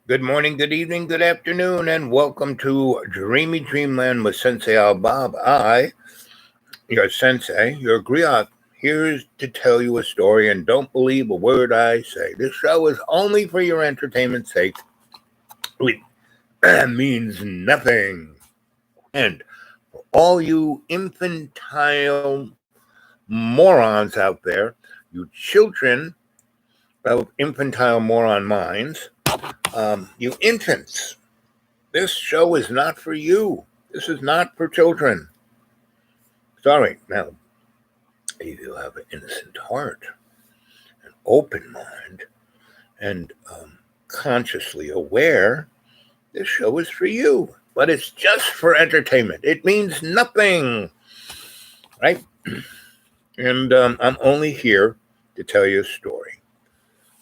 Good morning, good evening, good afternoon, and welcome to Dreamy Dreamland with Sensei Al Bob. Your sensei, your griot, here to tell you a story, and don't believe a word I say. This show is only for your entertainment's sake. It means nothing. And for all you infantile morons out there, you children of infantile moron minds, you infants, this show is not for you. This is not for children. Sorry. Now, if you have an innocent heart, an open mind, and consciously aware, this show is for you. But it's just for entertainment. It means nothing, right? And I'm only here to tell you a story.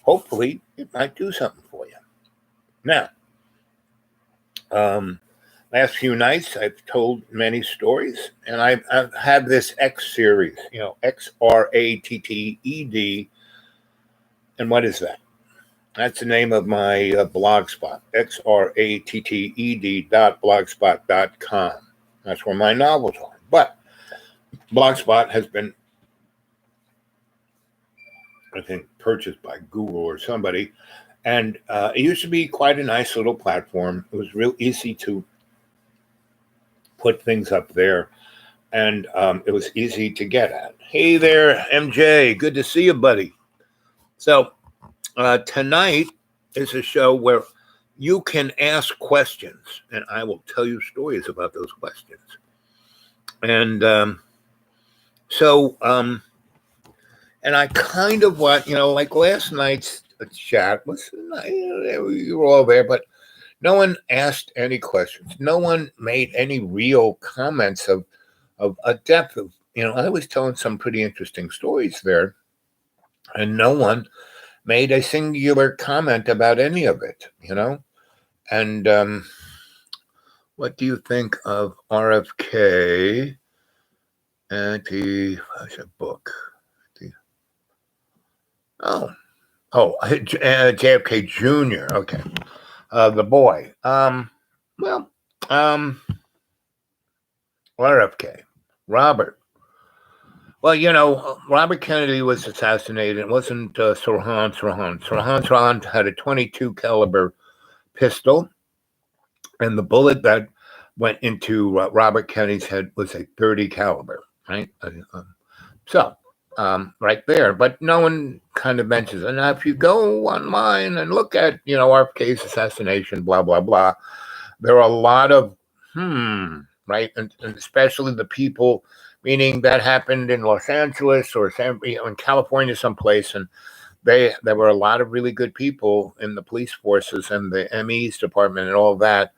Hopefully, it might do something for you. Now, last few nights, I've told many stories, and I've had this X series, XRATTED. And what is that? That's the name of my blogspot, XRATTED.blogspot.com. That's where my novels are. But Blogspot has been, I think, purchased by Google or somebody. And it used to be quite a nice little platform. It was real easy to put things up there, and it was easy to get at. Hey there, MJ. Good to see you, buddy. So tonight is a show where you can ask questions, and I will tell you stories about those questions. And and I kind of like last night's chat was, you were all there, but no one asked any questions. No one made any real comments of a depth of, I was telling some pretty interesting stories there, and no one made a singular comment about any of it, And what do you think of RFK and what's a book? JFK Jr. Okay. The boy. RFK. Robert. Well, Robert Kennedy was assassinated. It wasn't Sirhan Sirhan. Sirhan had a .22 caliber pistol, and the bullet that went into Robert Kennedy's head was a .30 caliber, right? Right there. But no one kind of mentions it. Now, if you go online and look at, RFK's assassination, blah, blah, blah, there are a lot of, right? And especially the people, meaning that happened in Los Angeles or in California someplace, and there were a lot of really good people in the police forces and the ME's department and all that,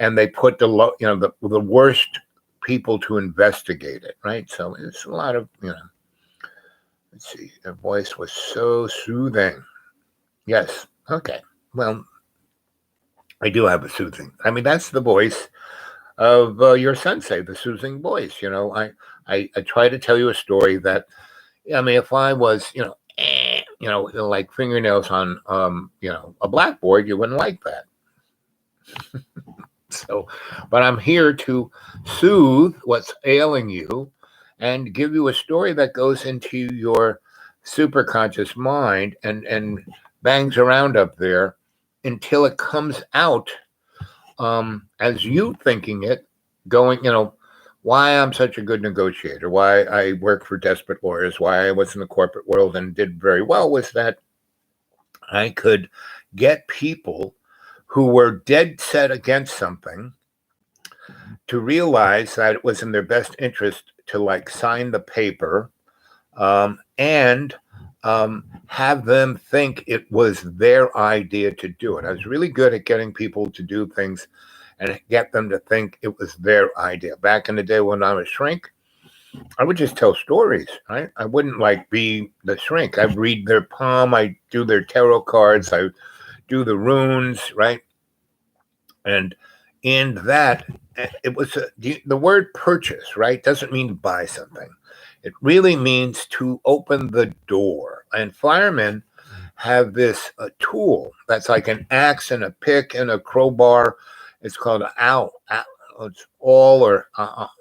and they put the worst people to investigate it, right? So it's a lot of, let's see, the voice was so soothing. Yes. Okay. Well, I do have a soothing. I mean, that's the voice of your sensei, the soothing voice. I try to tell you a story that, if I was, like fingernails on, a blackboard, you wouldn't like that. So, but I'm here to soothe what's ailing you and give you a story that goes into your superconscious mind and bangs around up there until it comes out as you thinking it, going, why I'm such a good negotiator, why I work for desperate lawyers, why I was in the corporate world and did very well, was that I could get people who were dead set against something to realize that it was in their best interest to sign the paper and have them think it was their idea to do it. I was really good at getting people to do things and get them to think it was their idea. Back in the day when I was shrink, I would just tell stories, right? I wouldn't be the shrink. I'd read their palm, I do their tarot cards, I do the runes, right? And in that it was the word purchase, right? Doesn't mean to buy something. It really means to open the door. And firemen have this tool that's like an axe and a pick and a crowbar. It's called an owl. It's all or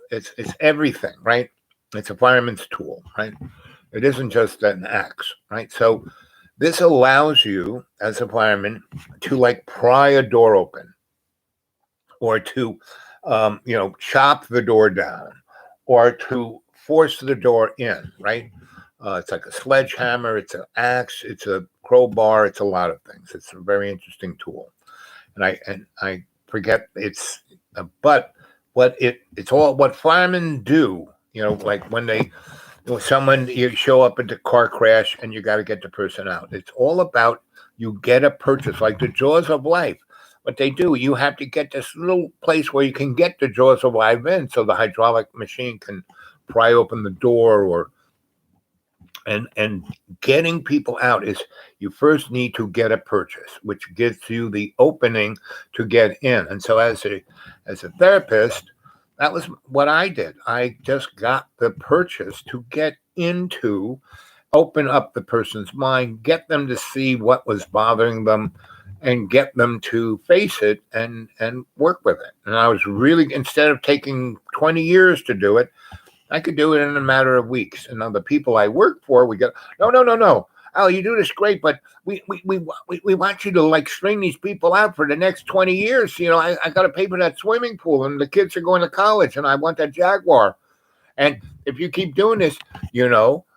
it's everything, right? It's a fireman's tool, right? It isn't just an axe, right? So this allows you as a fireman to like pry a door open or to, chop the door down or to force the door in, right? It's like a sledgehammer, it's an axe, it's a crowbar, it's a lot of things. It's a very interesting tool. And I forget but it's all what firemen do, like when someone you show up at the car crash and you got to get the person out. It's all about you get a purchase, like the jaws of life. What they do, you have to get this little place where you can get the jaws of life in, so the hydraulic machine can pry open the door, or and getting people out is you first need to get a purchase, which gives you the opening to get in. And so as a therapist, that was what I did. I just got the purchase to get into, open up the person's mind, get them to see what was bothering them, and get them to face it and work with it. And I was really, instead of taking 20 years to do it, I could do it in a matter of weeks. And now the people I work for, we go, no, no, no, no. Al, you do this great, but we want you to like string these people out for the next 20 years. I got to pay for that swimming pool, and the kids are going to college, and I want that Jaguar. And if you keep doing this, it'll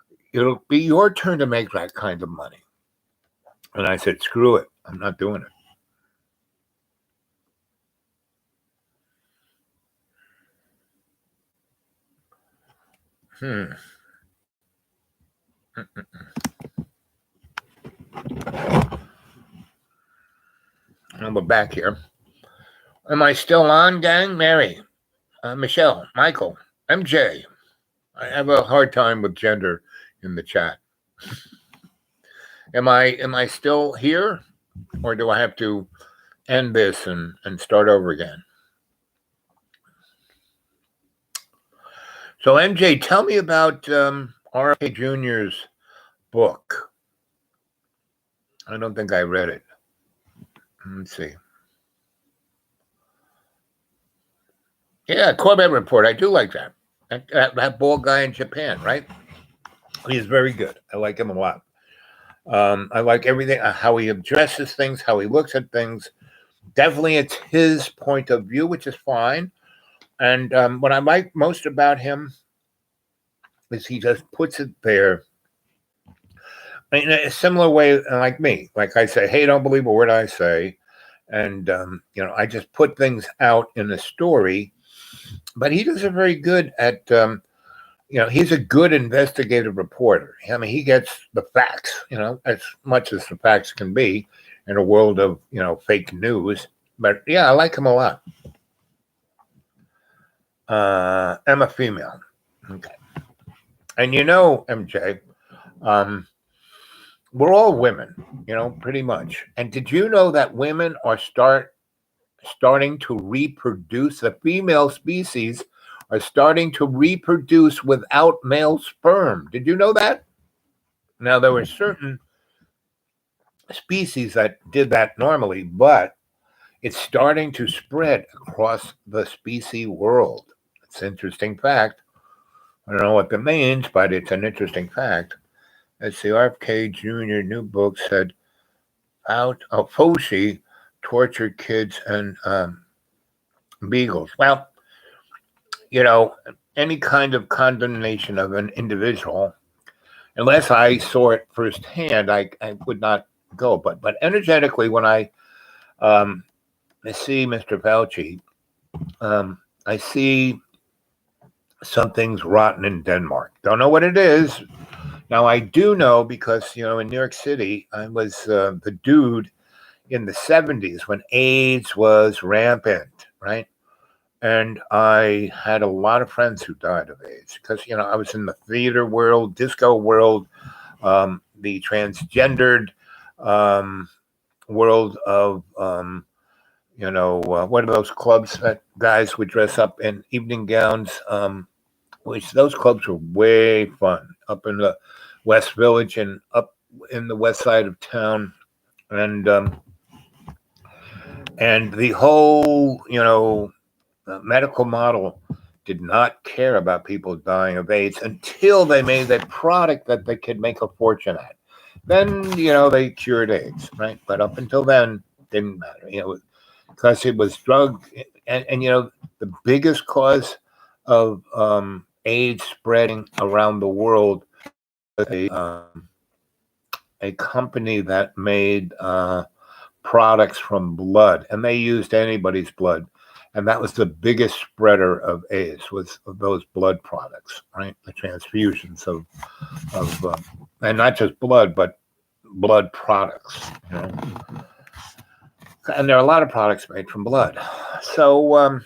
be your turn to make that kind of money. And I said, screw it. I'm not doing it. And we're back here. Am I still on, gang? Mary, Michelle, Michael, MJ. I have a hard time with gender in the chat. Am I still here, or do I have to end this and start over again? So MJ, tell me about R.F.K. Jr.'s book. I don't think I read it. Let's see. Yeah, Corbett Report. I do like that. That bald guy in Japan, right? He's very good. I like him a lot. I like everything, how he addresses things, how he looks at things. Definitely it's his point of view, which is fine. And what I like most about him is he just puts it there in a similar way like me. Like I say, hey, don't believe a word I say. And, I just put things out in the story. But he does it very good at, he's a good investigative reporter. I mean, he gets the facts, as much as the facts can be in a world of, fake news. But yeah, I like him a lot. I'm a female. Okay. And MJ, we're all women, pretty much. And did you know that women are starting to reproduce? The female species are starting to reproduce without male sperm. Did you know that? Now, there were certain species that did that normally, but it's starting to spread across the species world. It's an interesting fact. I don't know what that means, but it's an interesting fact. Let's see, RFK Jr. new book said Fauci tortured kids and beagles. Well, any kind of condemnation of an individual, unless I saw it firsthand, I would not go. But energetically, when I see Mr. Fauci, I see something's rotten in Denmark. Don't know what it is. Now, I do know because, in New York City, I was the dude in the 70s when AIDS was rampant, right? And I had a lot of friends who died of AIDS because, I was in the theater world, disco world, the transgendered world of, what are those clubs that guys would dress up in evening gowns? Which those clubs were way fun up in the West Village and up in the west side of town, and the whole medical model did not care about people dying of AIDS until they made that product that they could make a fortune at. Then they cured AIDS, right? But up until then, didn't matter, because it was drug, and the biggest cause of AIDS spreading around the world was a company that made products from blood, and they used anybody's blood, and that was the biggest spreader of AIDS, was of those blood products, right? The transfusions of and not just blood, but blood products, and there are a lot of products made from blood. So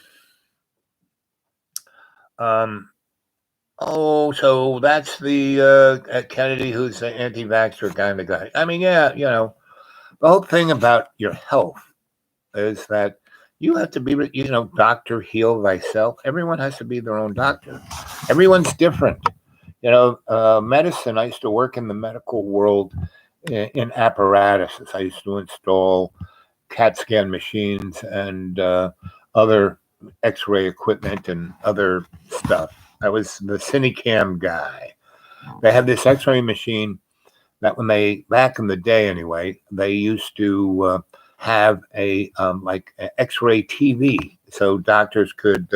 so that's the Kennedy, who's an anti-vaxxer kind of guy. I mean, yeah, the whole thing about your health is that you have to be, doctor, heal thyself. Everyone has to be their own doctor. Everyone's different. Medicine, I used to work in the medical world in apparatuses. I used to install CAT scan machines and other X-ray equipment and other stuff. I was the Cinecam guy. They had this X-ray machine that back in the day anyway, they used to have a like an X-ray TV, so doctors could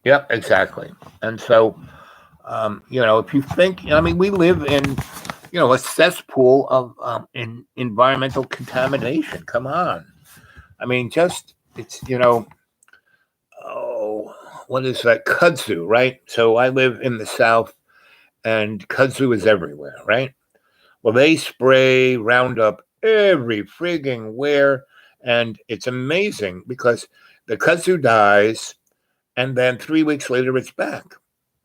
yep, exactly. And so if you think, we live in a cesspool of environmental contamination. Come on. It's what is that? Kudzu, right? So I live in the South, and kudzu is everywhere, right? Well, they spray Roundup every frigging where, and it's amazing because the kudzu dies, and then 3 weeks later it's back.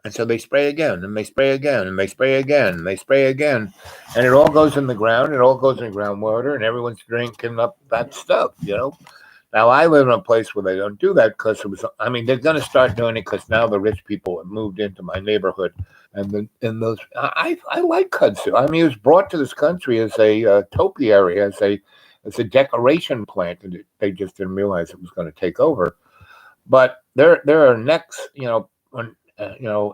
And so they spray again, and they spray again, and they spray again, and they spray again, and it all goes in the ground. It all goes in groundwater, and everyone's drinking up that stuff, Now, I live in a place where they don't do that because they're going to start doing it because now the rich people have moved into my neighborhood. And I like kudzu. It was brought to this country as a topiary, as a decoration plant, and they just didn't realize it was going to take over. But there are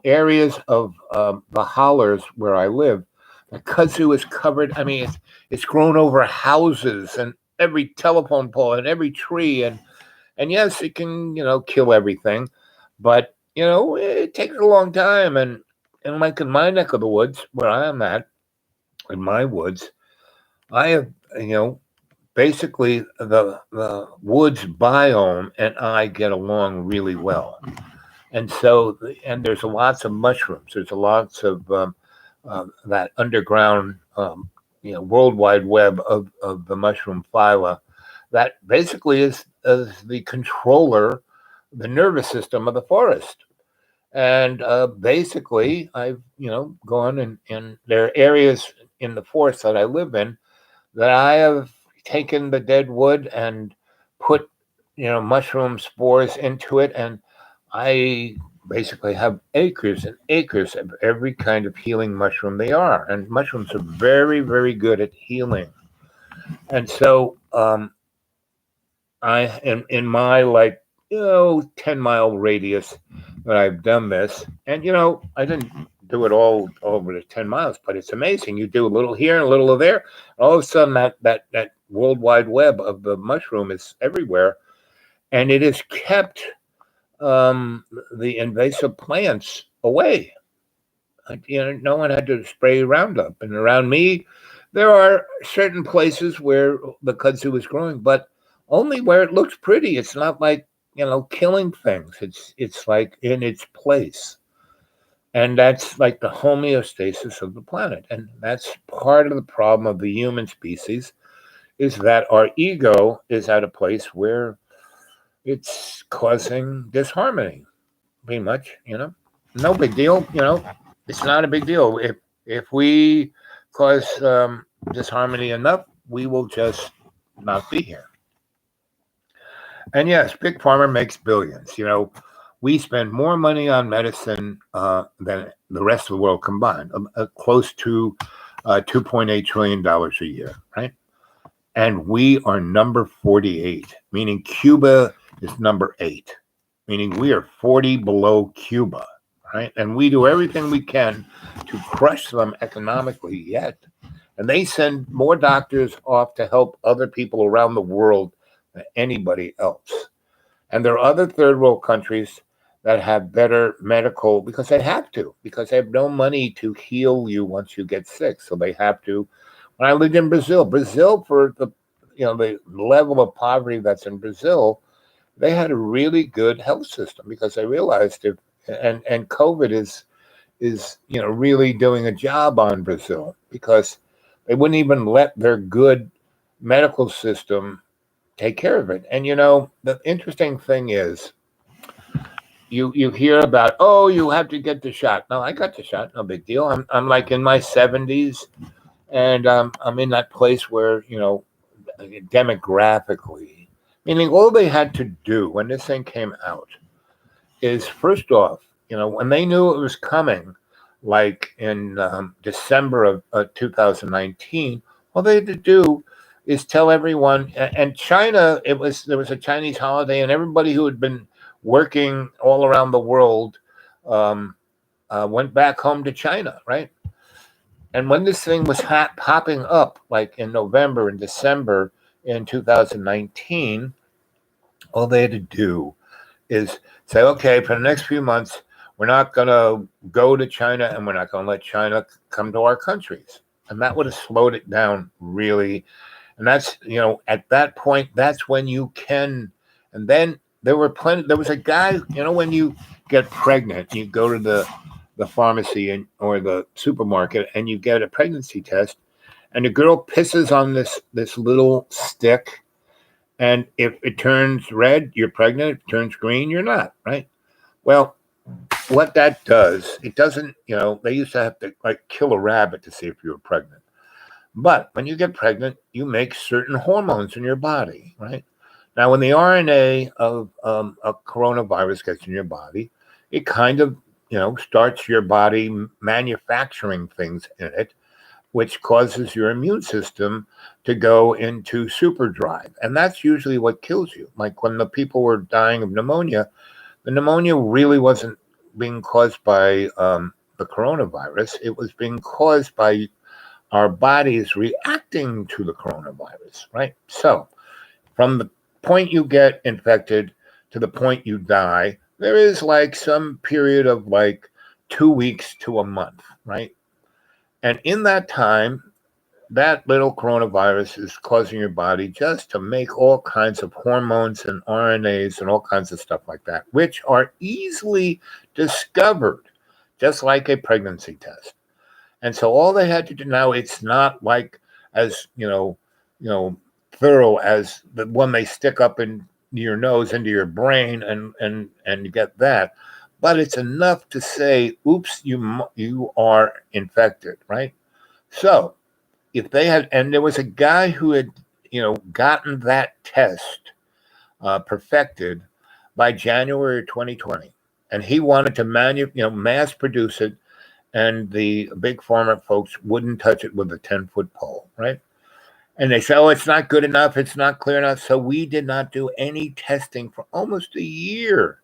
areas of the hollers where I live. The kudzu is covered. It's grown over houses and every telephone pole and every tree, and yes, it can kill everything, but it takes a long time. And like in my neck of the woods where I am at, in my woods, I have basically the woods biome and I get along really well, and so there's lots of mushrooms. There's lots of that underground World Wide Web of the mushroom phyla that basically is the controller, the nervous system of the forest. And basically, I've gone and there are areas in the forest that I live in that I have taken the dead wood and put mushroom spores into it, and I basically have acres and acres of every kind of healing mushroom they are. And mushrooms are very, very good at healing. And so I, in my 10-mile radius that I've done this, and I didn't do it all over the 10 miles, but it's amazing. You do a little here and a little there. All of a sudden that World Wide Web of the mushroom is everywhere. And it has kept the invasive plants away. No one had to spray Roundup. And around me, there are certain places where the kudzu is growing, but only where it looks pretty. It's not like, killing things. It's like in its place. And that's like the homeostasis of the planet. And that's part of the problem of the human species, is that our ego is at a place where it's causing disharmony, pretty much, no big deal, it's not a big deal. If we cause disharmony enough, we will just not be here. And yes, Big Pharma makes billions. We spend more money on medicine than the rest of the world combined, close to $2.8 trillion a year, right? And we are number 48, meaning Cuba is number 8, meaning we are 40 below Cuba, right? And we do everything we can to crush them economically yet. And they send more doctors off to help other people around the world than anybody else. And there are other third world countries that have better medical because they have to, because they have no money to heal you once you get sick. So they have to. When I lived in Brazil, for the level of poverty that's in Brazil, they had a really good health system because they realized it. And COVID is really doing a job on Brazil because they wouldn't even let their good medical system take care of it. And the interesting thing is, you hear about, oh, you have to get the shot. No, I got the shot, no big deal. I'm like in my 70s, and I'm in that place where demographically, meaning all they had to do when this thing came out is, first off, when they knew it was coming, like in December of 2019, all they had to do is tell everyone. And China, there was a Chinese holiday, and everybody who had been working all around the world went back home to China, right? And when this thing was popping up, like in November and December in 2019, all they had to do is say, okay, for the next few months, we're not going to go to China and we're not going to let China come to our countries. And that would have slowed it down really. And that's, at that point, that's when you can. And then there was a guy, when you get pregnant, you go to the pharmacy or the supermarket and you get a pregnancy test, and the girl pisses on this little stick. And if it turns red, you're pregnant. If it turns green, you're not, right? Well, what that does, it doesn't, they used to have to kill a rabbit to see if you were pregnant. But when you get pregnant, you make certain hormones in your body, right? Now, when the RNA of a coronavirus gets in your body, it kind of, starts your body manufacturing things in it, which causes your immune system to go into superdrive. And that's usually what kills you. Like when the people were dying of pneumonia, the pneumonia really wasn't being caused by the coronavirus. It was being caused by our bodies reacting to the coronavirus, right? So from the point you get infected to the point you die, there is some period of 2 weeks to a month, right? And in that time, that little coronavirus is causing your body just to make all kinds of hormones and RNAs and all kinds of stuff like that, which are easily discovered, just like a pregnancy test. And so all they had to do now, it's not as thorough as the one they stick up in your nose into your brain and get that, but it's enough to say, oops, you are infected, right? So if they had, and there was a guy who had gotten that test perfected by January 2020, and he wanted to mass produce it, and the big pharma folks wouldn't touch it with a 10-foot pole, right? And they say, oh, it's not good enough, it's not clear enough. So we did not do any testing for almost a year.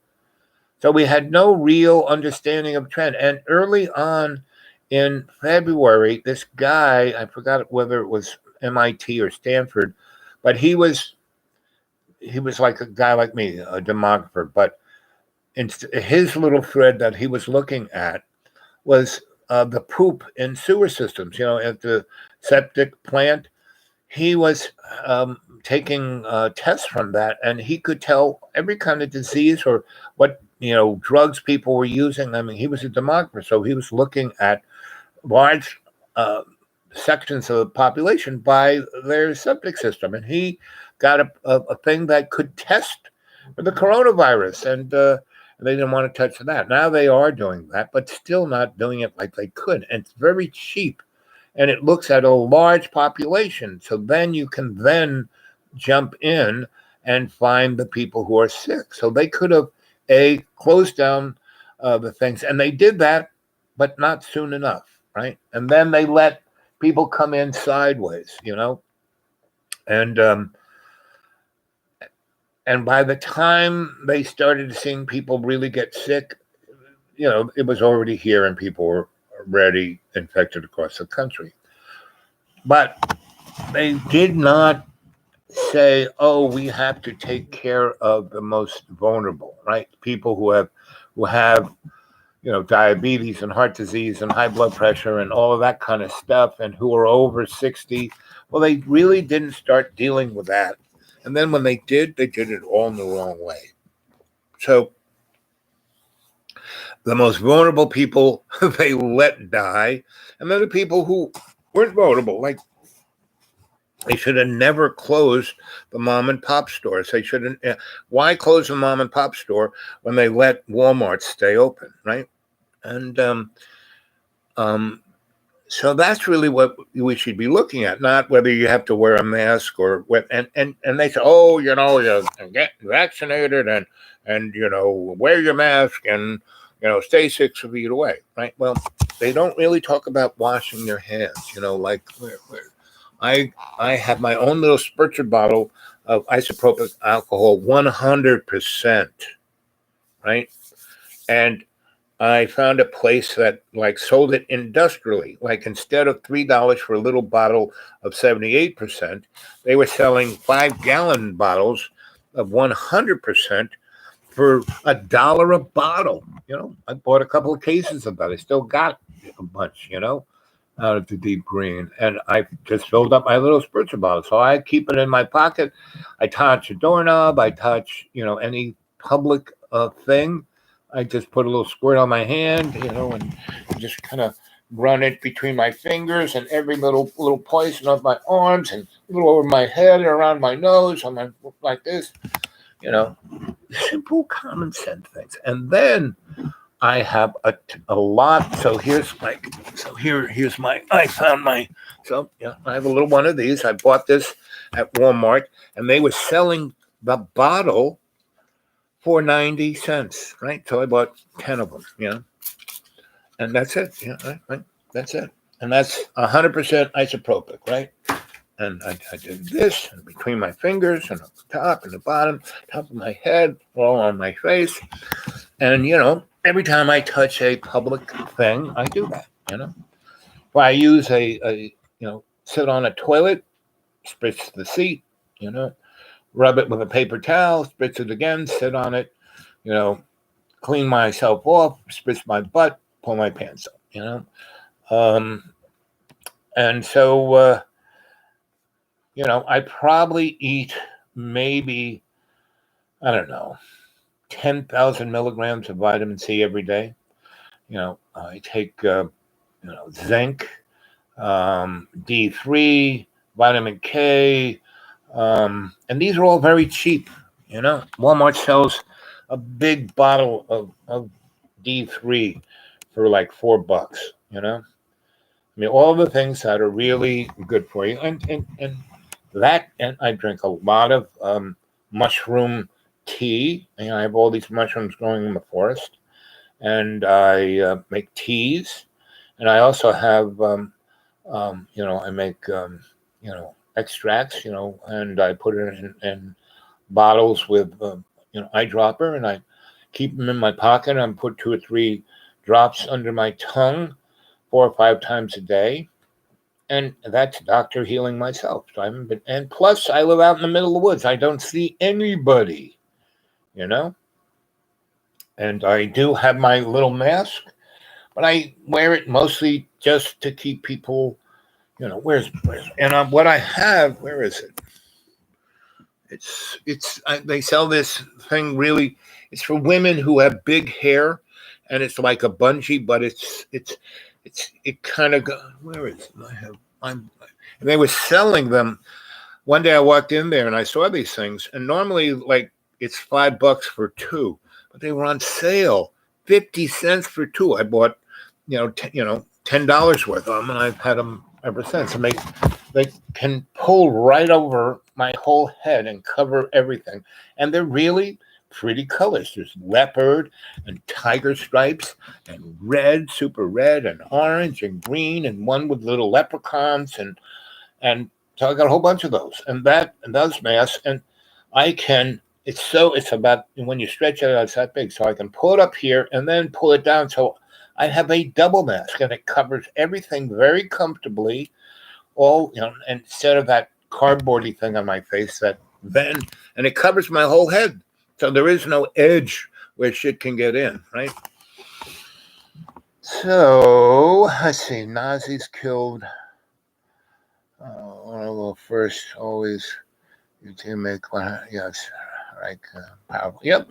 So we had no real understanding of trend. And early on in February, this guy, I forgot whether it was MIT or Stanford, but he was like a guy like me, a demographer. But his little thread that he was looking at was the poop in sewer systems, at the septic plant. He was taking tests from that, and he could tell every kind of disease or what drugs people were using. I mean, he was a demographer, so he was looking at large sections of the population by their septic system, and he got a thing that could test for the coronavirus, and they didn't want to touch that. Now they are doing that, but still not doing it like they could, and it's very cheap. and it looks at a large population. So then you can then jump in and find the people who are sick. So they could have closed down the things, and they did that, but not soon enough, right? And then they let people come in sideways, and by the time they started seeing people really get sick, it was already here, and people were already infected across the country. But they did not say, "Oh, we have to take care of the most vulnerable," right? People who have diabetes and heart disease and high blood pressure and all of that kind of stuff, and who are over 60. Well, they really didn't start dealing with that. And then when they did it all in the wrong way. So the most vulnerable people they let die, and then the people who weren't vulnerable, like, they should have never closed the mom and pop stores. They shouldn't. Why close the mom and pop store when they let Walmart stay open, right? And so that's really what we should be looking at, not whether you have to wear a mask or what. And they say, "Oh, you get vaccinated and wear your mask and stay 6 feet away," right? Well, they don't really talk about washing their hands. Like I have my own little spritzer bottle of isopropyl alcohol, 100%, right? And I found a place that sold it industrially. Like, instead of $3 for a little bottle of 78%, they were selling 5-gallon bottles of 100% for $1 a bottle. I bought a couple of cases of that. I still got a bunch, out of the Deep Green, and I just filled up my little spritzer bottle. So I keep it in my pocket. I touch a doorknob. I touch, any public thing. I just put a little squirt on my hand, and just kind of run it between my fingers and every little portion of my arms, and a little over my head and around my nose, like this, simple common sense things. And then I have a lot. So here's my. I found my. So I have a little one of these. I bought this at Walmart, and they were selling the bottle for 90 cents, right? So I bought 10 of them, and that's it. Right. That's it. And that's 100% isopropyl, right? And I did this, and between my fingers, and the top and the bottom, top of my head, all on my face. And, every time I touch a public thing, I do that, If I use sit on a toilet, spritz the seat, rub it with a paper towel, spritz it again, sit on it, clean myself off, spritz my butt, pull my pants up, and so, I probably eat maybe, I don't know, 10,000 milligrams of vitamin C every day. I take, zinc, D3, vitamin K, and these are all very cheap. Walmart sells a big bottle of D3 for like $4. All the things that are really good for you, and I drink a lot of mushroom tea. I have all these mushrooms growing in the forest, and I make teas, and I also have I make extracts, and I put it in bottles with eyedropper, and I keep them in my pocket. I put 2 or 3 drops under my tongue 4 or 5 times a day, and that's doctor healing myself. So and plus I live out in the middle of the woods. I don't see anybody, and I do have my little mask, but I wear it mostly just to keep people, where's and what I have, where is it? They sell this thing, really. It's for women who have big hair, and it's like a bungee, but it kind of where is it? And they were selling them. One day I walked in there and I saw these things, and normally it's $5 for 2, but they were on sale, 50 cents for 2. I bought $10 worth of them, and I've had them ever since. And they can pull right over my whole head and cover everything. And they're really pretty colors. There's leopard and tiger stripes and red, super red, and orange and green, and one with little leprechauns, and so I got a whole bunch of those. And those masks, and I can. It's about when you stretch it out, it's that big. So I can pull it up here and then pull it down. So I have a double mask, and it covers everything very comfortably. All instead of that cardboardy thing on my face and it covers my whole head. So there is no edge where shit can get in, right? So let's see. Nazis killed. Well, first always you do make one. Yes, right. Powerful. Yep.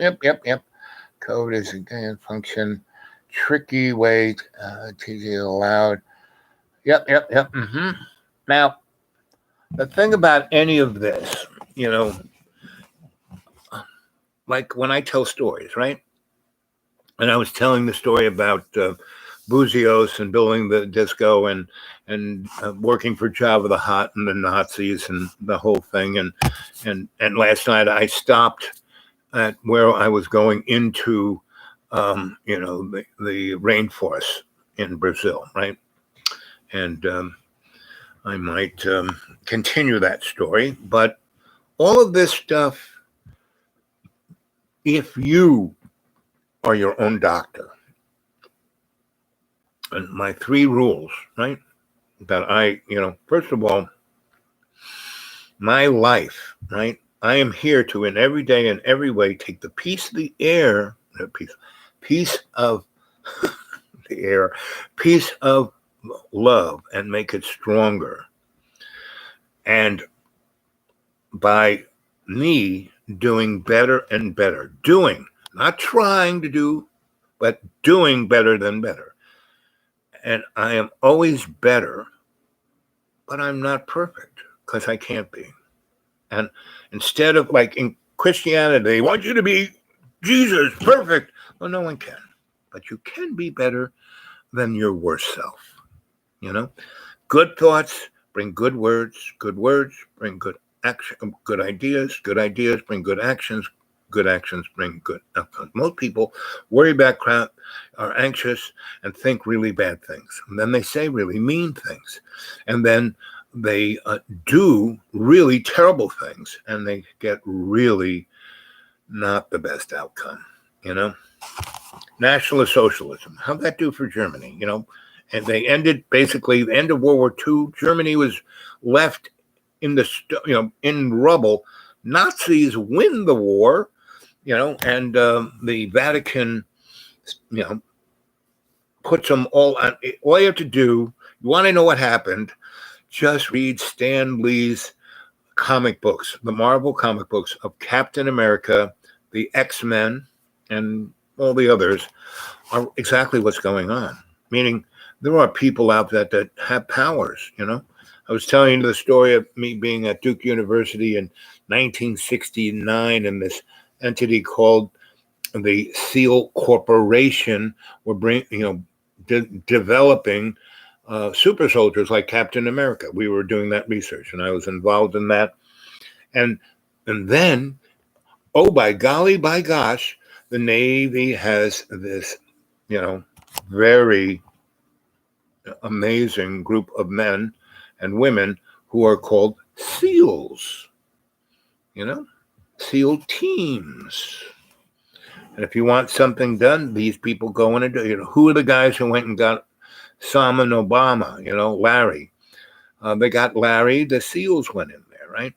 Code is a gain function. Tricky way to allowed. Yep. Mm-hmm. Now, the thing about any of this, like when I tell stories, right? And I was telling the story about Buzios and building the disco and working for Jabba the Hutt and the Nazis and the whole thing. And last night I stopped at where I was going into, the rainforest in Brazil, right? And I might continue that story. But all of this stuff, if you are your own doctor, and my 3 rules, right? That first of all, my life, right? I am here to, in every day and every way, take the piece of the air, piece of the air, piece of love, and make it stronger. And by me doing better and better, not trying to do, but doing better than better. And I am always better, but I'm not perfect because I can't be. And instead of like in Christianity, they want you to be Jesus, perfect. Well, no one can. But you can be better than your worst self. Good thoughts bring good words bring good action, good ideas bring good actions bring good outcomes. Most people worry about crap, are anxious, and think really bad things. And then they say really mean things. And then they do really terrible things, and they get really not the best outcome, Nationalist socialism. How'd that do for Germany, And they ended, basically, the end of World War II, Germany was left in in rubble. Nazis win the war, and the Vatican, puts them all on. All you have to do, you want to know what happened, just read Stan Lee's comic books, the Marvel comic books of Captain America, the X-Men, and all the others are exactly what's going on. Meaning there are people out there that have powers, I was telling you the story of me being at Duke University in 1969, and this entity called the SEAL Corporation were developing super soldiers like Captain America. We were doing that research, and I was involved in that. And then, oh, by golly, by gosh, the Navy has this, very amazing group of men and women who are called SEALs, SEAL teams. And if you want something done, these people go in and do, who are the guys who went and got Salman Obama, Larry? They got Larry, the SEALs went in there, right?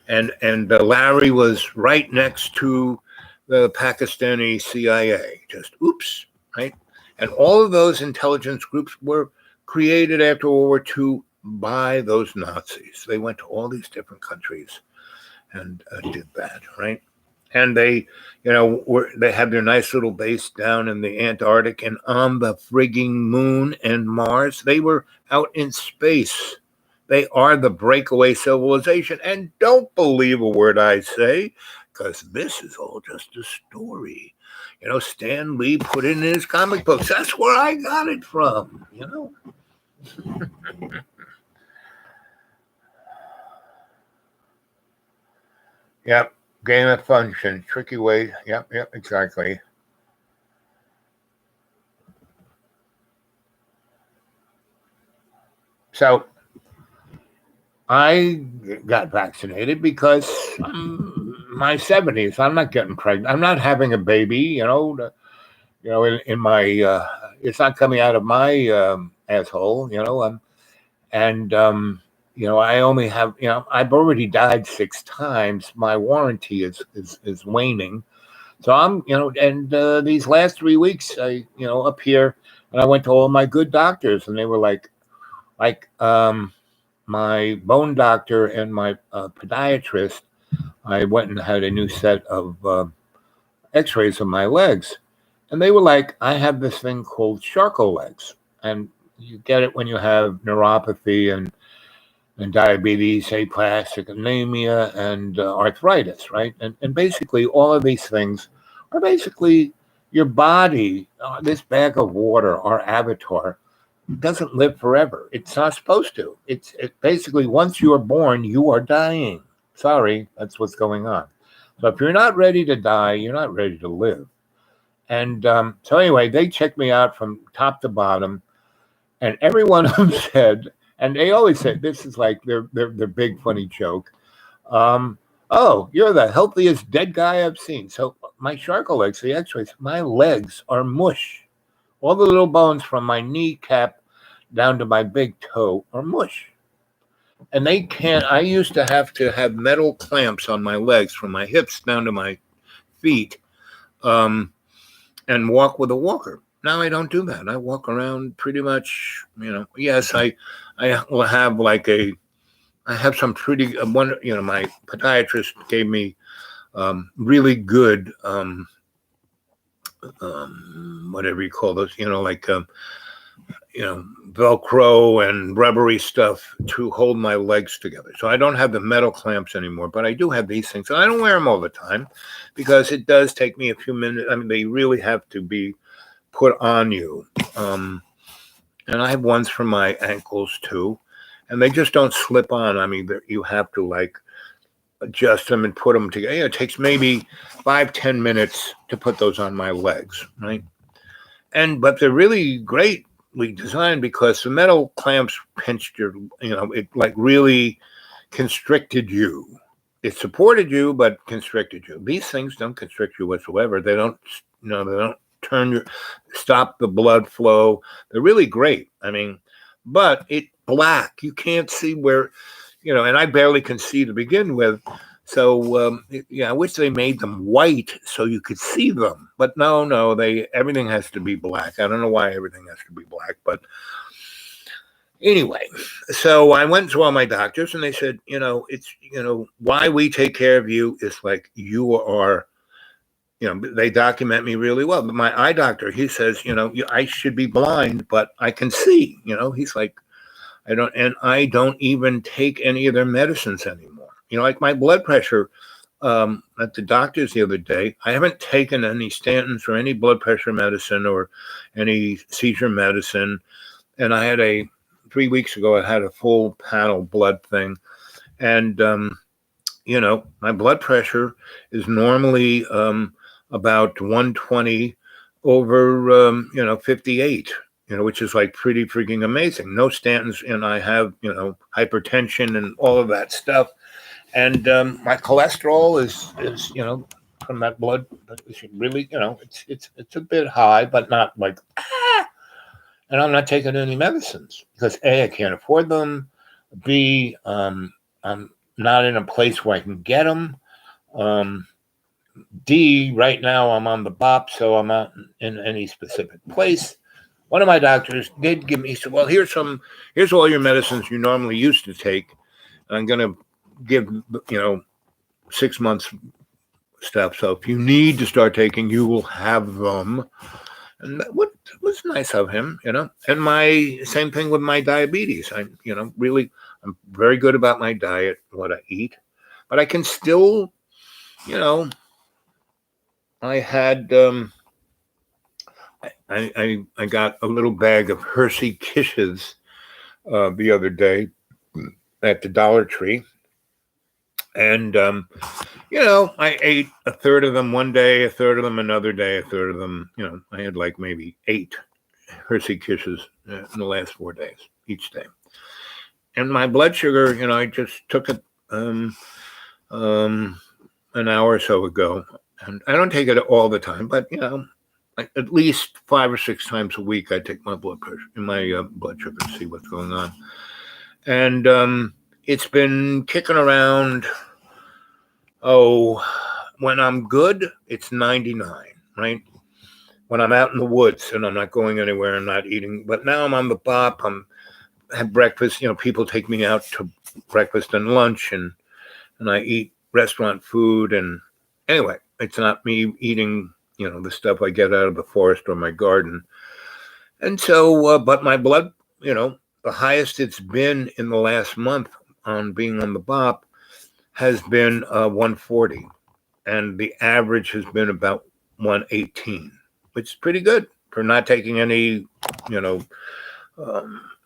And Larry was right next to the Pakistani CIA. Just oops, right? And all of those intelligence groups were created after World War II by those Nazis. They went to all these different countries and did that, right? And they, they had their nice little base down in the Antarctic and on the frigging moon and Mars. They were out in space. They are the breakaway civilization. And don't believe a word I say, because this is all just a story. Stan Lee put it in his comic books. That's where I got it from, Yep. Gain of function. Tricky way. Yep, exactly. So I got vaccinated because I'm my 70s. I'm not getting pregnant. I'm not having a baby, in my it's not coming out of my asshole, and I only have, I've already died 6 times. My warranty is waning. So I'm, and these last 3 weeks, up here, and I went to all my good doctors, and they were like, my bone doctor and my podiatrist. I went and had a new set of X-rays of my legs, and they were like, I have this thing called Charcot legs, and you get it when you have neuropathy and diabetes, aplastic anemia, and arthritis, right? And basically, all of these things are basically your body, this bag of water, our avatar, doesn't live forever. It's not supposed to. It basically, once you are born, you are dying. Sorry, that's what's going on. So if you're not ready to die, you're not ready to live. And so anyway, they checked me out from top to bottom, and every one of them said, and they always say, this is like their big funny joke. Oh, you're the healthiest dead guy I've seen. So my Charcot legs, the X-rays, my legs are mush. All the little bones from my kneecap down to my big toe are mush. And they can't, I used to have metal clamps on my legs from my hips down to my feet, and walk with a walker. Now I don't do that. I walk around pretty much, yes, I will have I have some pretty, my podiatrist gave me really good, whatever you call those, Velcro and rubbery stuff to hold my legs together. So I don't have the metal clamps anymore, but I do have these things. And I don't wear them all the time because it does take me a few minutes. I mean, they really have to be put on you. And I have ones for my ankles too. And they just don't slip on. I mean, you have to adjust them and put them together. It takes maybe 5-10 minutes to put those on my legs, right? But they're really greatly designed because the metal clamps pinched your, it really constricted you. It supported you, but constricted you. These things don't constrict you whatsoever. They don't, they don't stop the blood flow. They're really great. I mean, but it's black. You can't see where, and I barely can see to begin with. So, I wish they made them white so you could see them. But no, everything has to be black. I don't know why everything has to be black. But anyway, so I went to all my doctors and they said, it's, why we take care of you is like you are, they document me really well. But my eye doctor, he says, I should be blind, but I can see, he's like, I don't even take any of their medicines anymore. Like my blood pressure at the doctor's the other day, I haven't taken any statins or any blood pressure medicine or any seizure medicine. And I had 3 weeks ago, I had a full panel blood thing. And, my blood pressure is normally about 120 over, 58. Which is like pretty freaking amazing. No statins, and I have, hypertension and all of that stuff. And my cholesterol is from that blood, really, it's a bit high, but not like, and I'm not taking any medicines because A, I can't afford them. B, I'm not in a place where I can get them. D, right now I'm on the BOP, so I'm not in any specific place. One of my doctors did give me, he said, well, here's all your medicines you normally used to take. I'm going to give, 6 months stuff. So if you need to start taking, you will have them. And that was nice of him, and my same thing with my diabetes. I'm very good about my diet, what I eat, but I can still, I had, I got a little bag of Hershey Kisses the other day at the Dollar Tree, and I ate a third of them one day, a third of them another day, a third of them. I had like maybe 8 Hershey Kisses in the last 4 days each day, and my blood sugar, I just took it an hour or so ago, and I don't take it all the time, but like at least 5 or 6 times a week, I take my blood pressure and my blood sugar to see what's going on. And it's been kicking around. Oh, when I'm good, it's 99, right? When I'm out in the woods and I'm not going anywhere and not eating. But now I'm on the bop. Have breakfast. People take me out to breakfast and lunch, and I eat restaurant food. And anyway, it's not me eating the stuff I get out of the forest or my garden. And so, but my blood, the highest it's been in the last month on being on the BOP has been 140. And the average has been about 118, which is pretty good for not taking any,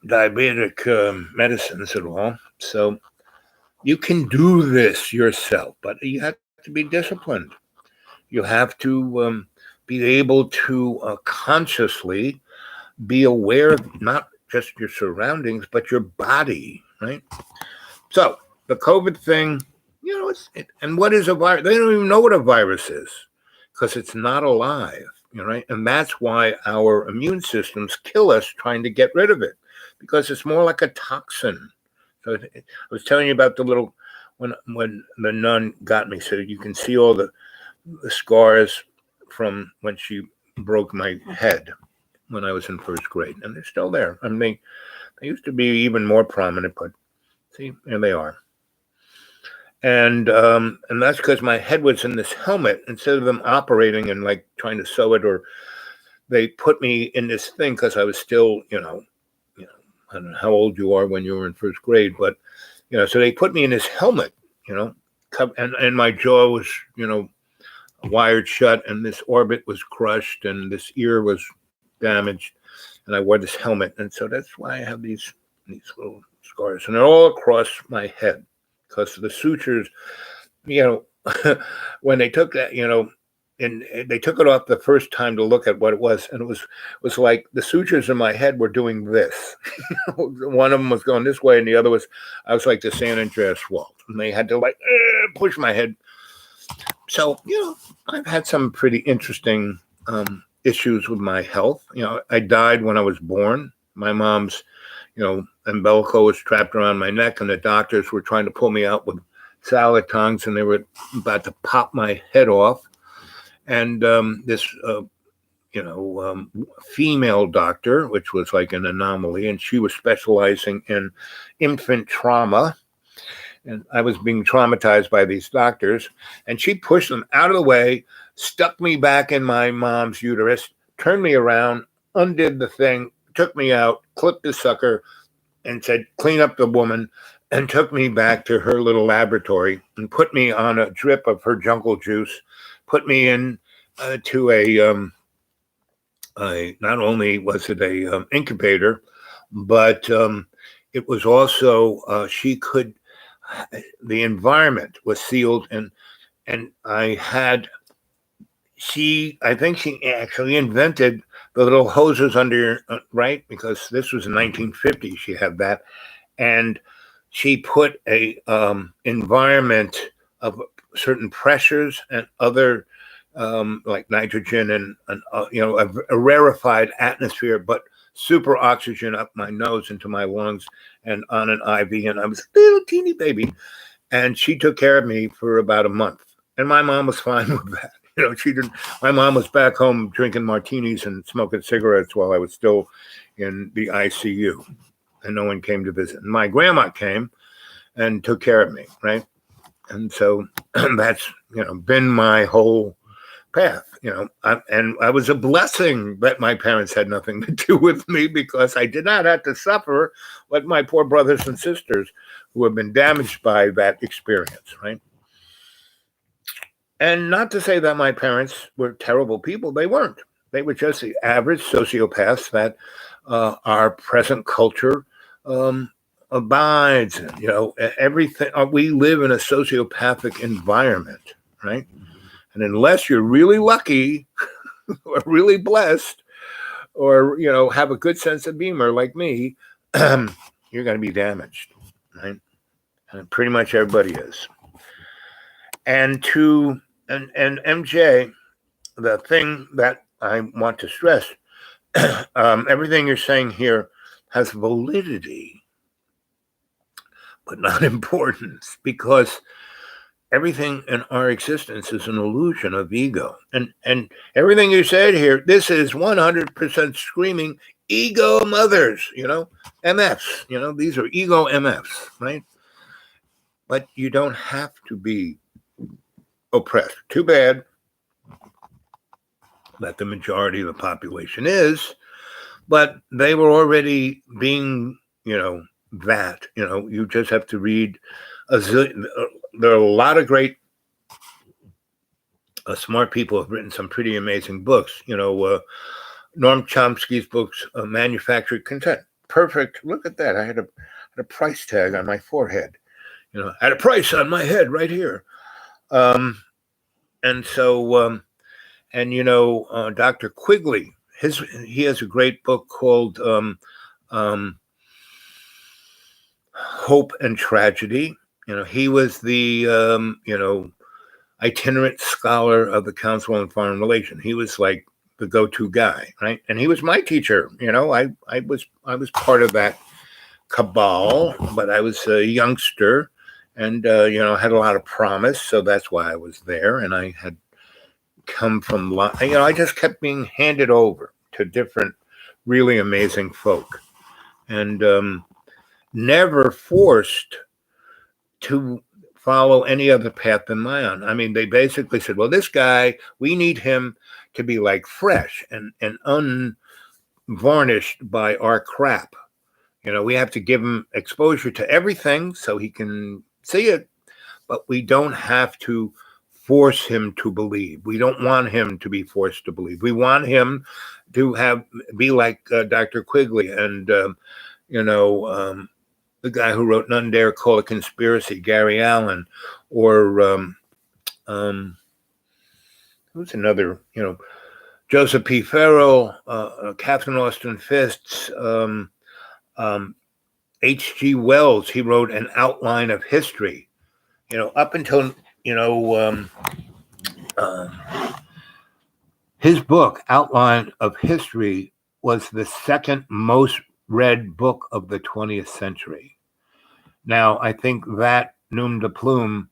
diabetic medicines at all. So you can do this yourself, but you have to be disciplined. You have to be able to consciously be aware of not just your surroundings, but your body, right? So the COVID thing, and what is a virus? They don't even know what a virus is because it's not alive, right? And that's why our immune systems kill us trying to get rid of it, because it's more like a toxin. So I was telling you about the little, when the nun got me, so you can see all the scars from when she broke my head when I was in first grade, and they're still there. I mean, they used to be even more prominent, but see, there they are. And that's because my head was in this helmet. Instead of them operating and like trying to sew it, or they put me in this thing because I was still, I don't know how old you are when you were in first grade, but so they put me in this helmet, and my jaw was, wired shut, and this orbit was crushed, and this ear was damaged, and I wore this helmet, and so that's why I have these little scars, and they're all across my head because the sutures, when they took that, and they took it off the first time to look at what it was, and it was like the sutures in my head were doing this. One of them was going this way, and the other I was like the San Andreas Fault, and they had to like push my head. So I've had some pretty interesting issues with my health. I died when I was born. My mom's, umbilical was trapped around my neck, and the doctors were trying to pull me out with salad tongs, and they were about to pop my head off. And this, female doctor, which was like an anomaly, and she was specializing in infant trauma. And I was being traumatized by these doctors, and she pushed them out of the way, stuck me back in my mom's uterus, turned me around, undid the thing, took me out, clipped the sucker, and said, "Clean up the woman," and took me back to her little laboratory and put me on a drip of her jungle juice, put me in to not only was it a incubator, but it was also the environment was sealed, and I think she actually invented the little hoses under, right? Because this was in 1950, she had that, and she put a environment of certain pressures and other like nitrogen and a rarefied atmosphere, but super oxygen up my nose into my lungs and on an IV, and I was a little teeny baby, and she took care of me for about a month, and my mom was fine with that. She didn't. My mom was back home drinking martinis and smoking cigarettes while I was still in the ICU, and no one came to visit. And my grandma came and took care of me, right? And so that's been my whole path, and I was a blessing that my parents had nothing to do with me, because I did not have to suffer like my poor brothers and sisters who have been damaged by that experience, right? And not to say that my parents were terrible people, they weren't. They were just the average sociopaths that our present culture abides in. Everything. We live in a sociopathic environment, right? And unless you're really lucky or really blessed, or have a good sense of humor like me, you're going to be damaged, right? And pretty much everybody is. And MJ, the thing that I want to stress, everything you're saying here has validity, but not importance, because everything in our existence is an illusion of ego. And everything you said here, this is 100% screaming ego mothers, MFs, these are ego MFs, right? But you don't have to be oppressed. Too bad that the majority of the population is, but they were already being, that, you just have to read there are a lot of great smart people who have written some pretty amazing books. Noam Chomsky's books, Manufactured Content. Perfect. Look at that. I had a price tag on my forehead. I had a price on my head right here. And so, Dr. Quigley, he has a great book called Hope and Tragedy. He was the itinerant scholar of the Council on Foreign Relations. He was like the go-to guy, right? And he was my teacher. I was part of that cabal, but I was a youngster, and had a lot of promise, so that's why I was there. And I had come from, I just kept being handed over to different, really amazing folk, and never forced to follow any other path than my own. I mean, they basically said, well, this guy, we need him to be like fresh and unvarnished by our crap. We have to give him exposure to everything so he can see it, but we don't have to force him to believe. We don't want him to be forced to believe. We want him to be like Dr. Quigley and, the guy who wrote None Dare Call a Conspiracy, Gary Allen, or who's another, Joseph P. Farrell, Catherine Austin Fists, H.G. Wells. He wrote An Outline of History. Up until, his book, Outline of History, was the second most read book of the 20th century. Now, I think that Nom de Plume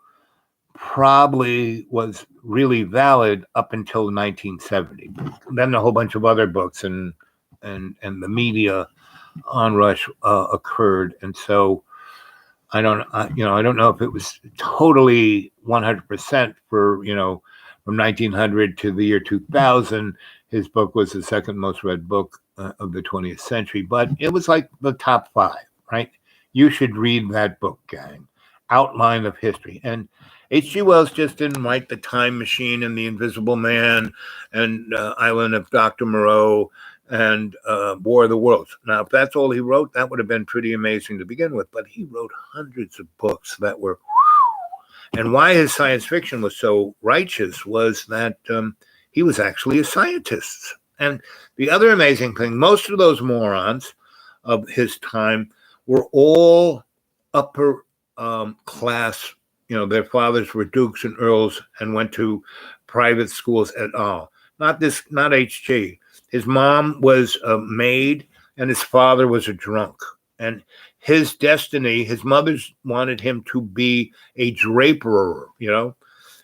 probably was really valid up until 1970. Then a whole bunch of other books and the media onrush occurred, and so I don't know if it was totally 100% for from 1900 to the year 2000. His book was the second most read book of the 20th century, but it was like the top 5, right? You should read that book, gang. Outline of History. And H.G. Wells just didn't write The Time Machine and The Invisible Man and Island of Dr. Moreau and War of the Worlds. Now, if that's all he wrote, that would have been pretty amazing to begin with, but he wrote hundreds of books that were... And why his science fiction was so righteous was that he was actually a scientist. And the other amazing thing, most of those morons of his time were all upper class. Their fathers were dukes and earls and went to private schools et al. Not H.G. His mom was a maid and his father was a drunk. And his destiny, his mother's wanted him to be a draperer,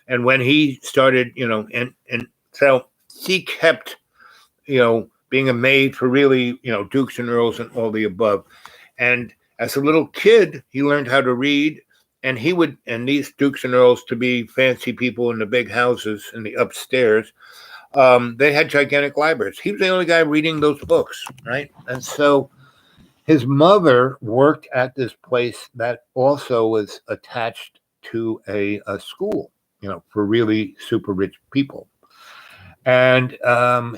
and when he started, and so he kept, being a maid for really, dukes and earls and all the above. And as a little kid, he learned how to read, and these dukes and earls, to be fancy people in the big houses in the upstairs, they had gigantic libraries. He was the only guy reading those books, right? And so his mother worked at this place that also was attached to a school, for really super rich people. And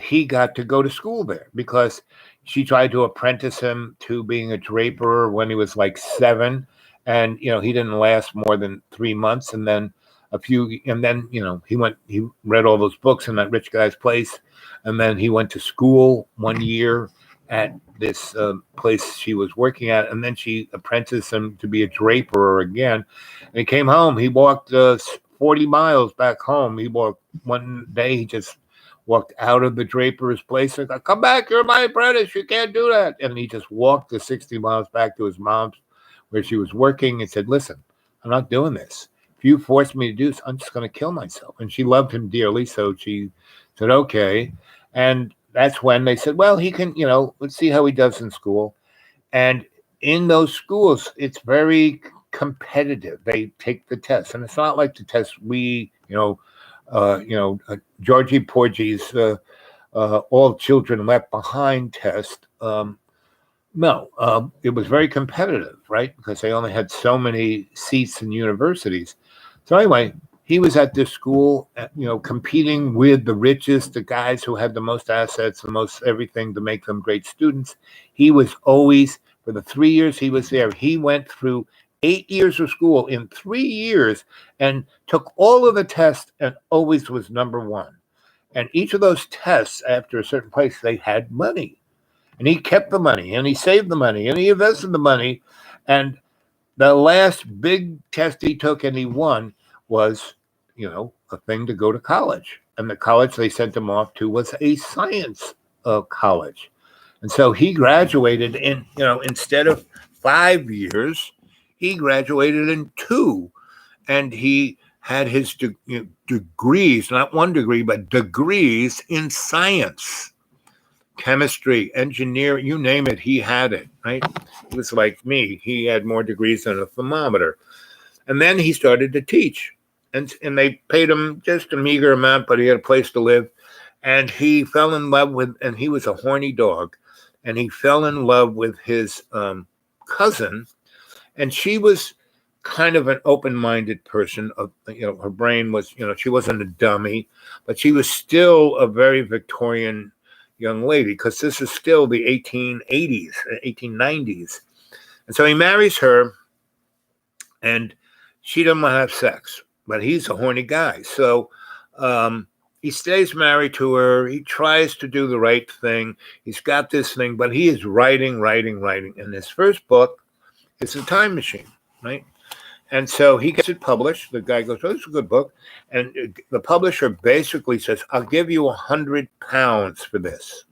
he got to go to school there because she tried to apprentice him to being a draper when he was like 7. And, he didn't last more than 3 months. And then, he read all those books in that rich guy's place. And then he went to school 1 year at this place she was working at. And then she apprenticed him to be a draper again. And he came home. He walked 40 miles back home. He walked one day. He just walked out of the draper's place and said, "Come back, you're my apprentice. You can't do that." And he just walked the 60 miles back to his mom's where she was working and said, "Listen, I'm not doing this. If you force me to do this, I'm just going to kill myself." And she loved him dearly. So she said, "Okay." And that's when they said, "Well, he can, let's see how he does in school." And in those schools, it's very competitive. They take the tests, and it's not like the tests Georgie Porgy's All Children Left Behind test. No, it was very competitive, right? Because they only had so many seats in universities. So anyway, he was at this school, competing with the richest, the guys who had the most assets, the most everything to make them great students. He was always, for the 3 years he was there, he went through 8 years of school in 3 years and took all of the tests and always was number one. And each of those tests, after a certain place, they had money. And he kept the money, and he saved the money, and he invested the money. And the last big test he took and he won was, a thing to go to college. And the college they sent him off to was a science college. And so he graduated in, instead of 5 years, he graduated in 2. And he had his degrees, not one degree, but degrees in science. Chemistry, engineering, you name it, he had it, right? It was like me. He had more degrees than a thermometer. And then he started to teach. And they paid him just a meager amount, but he had a place to live. And he fell in love with, and he was a horny dog, and he fell in love with his cousin. And she was kind of an open-minded person. Her brain was, she wasn't a dummy, but she was still a very Victorian young lady, because this is still the 1880s, 1890s. And so he marries her, and she doesn't want to have sex, but he's a horny guy. So he stays married to her. He tries to do the right thing. He's got this thing, but he is writing. And his first book is A Time Machine, right? And so he gets it published. The guy goes, "Oh, this is a good book." And the publisher basically says, "I'll give you £100 for this.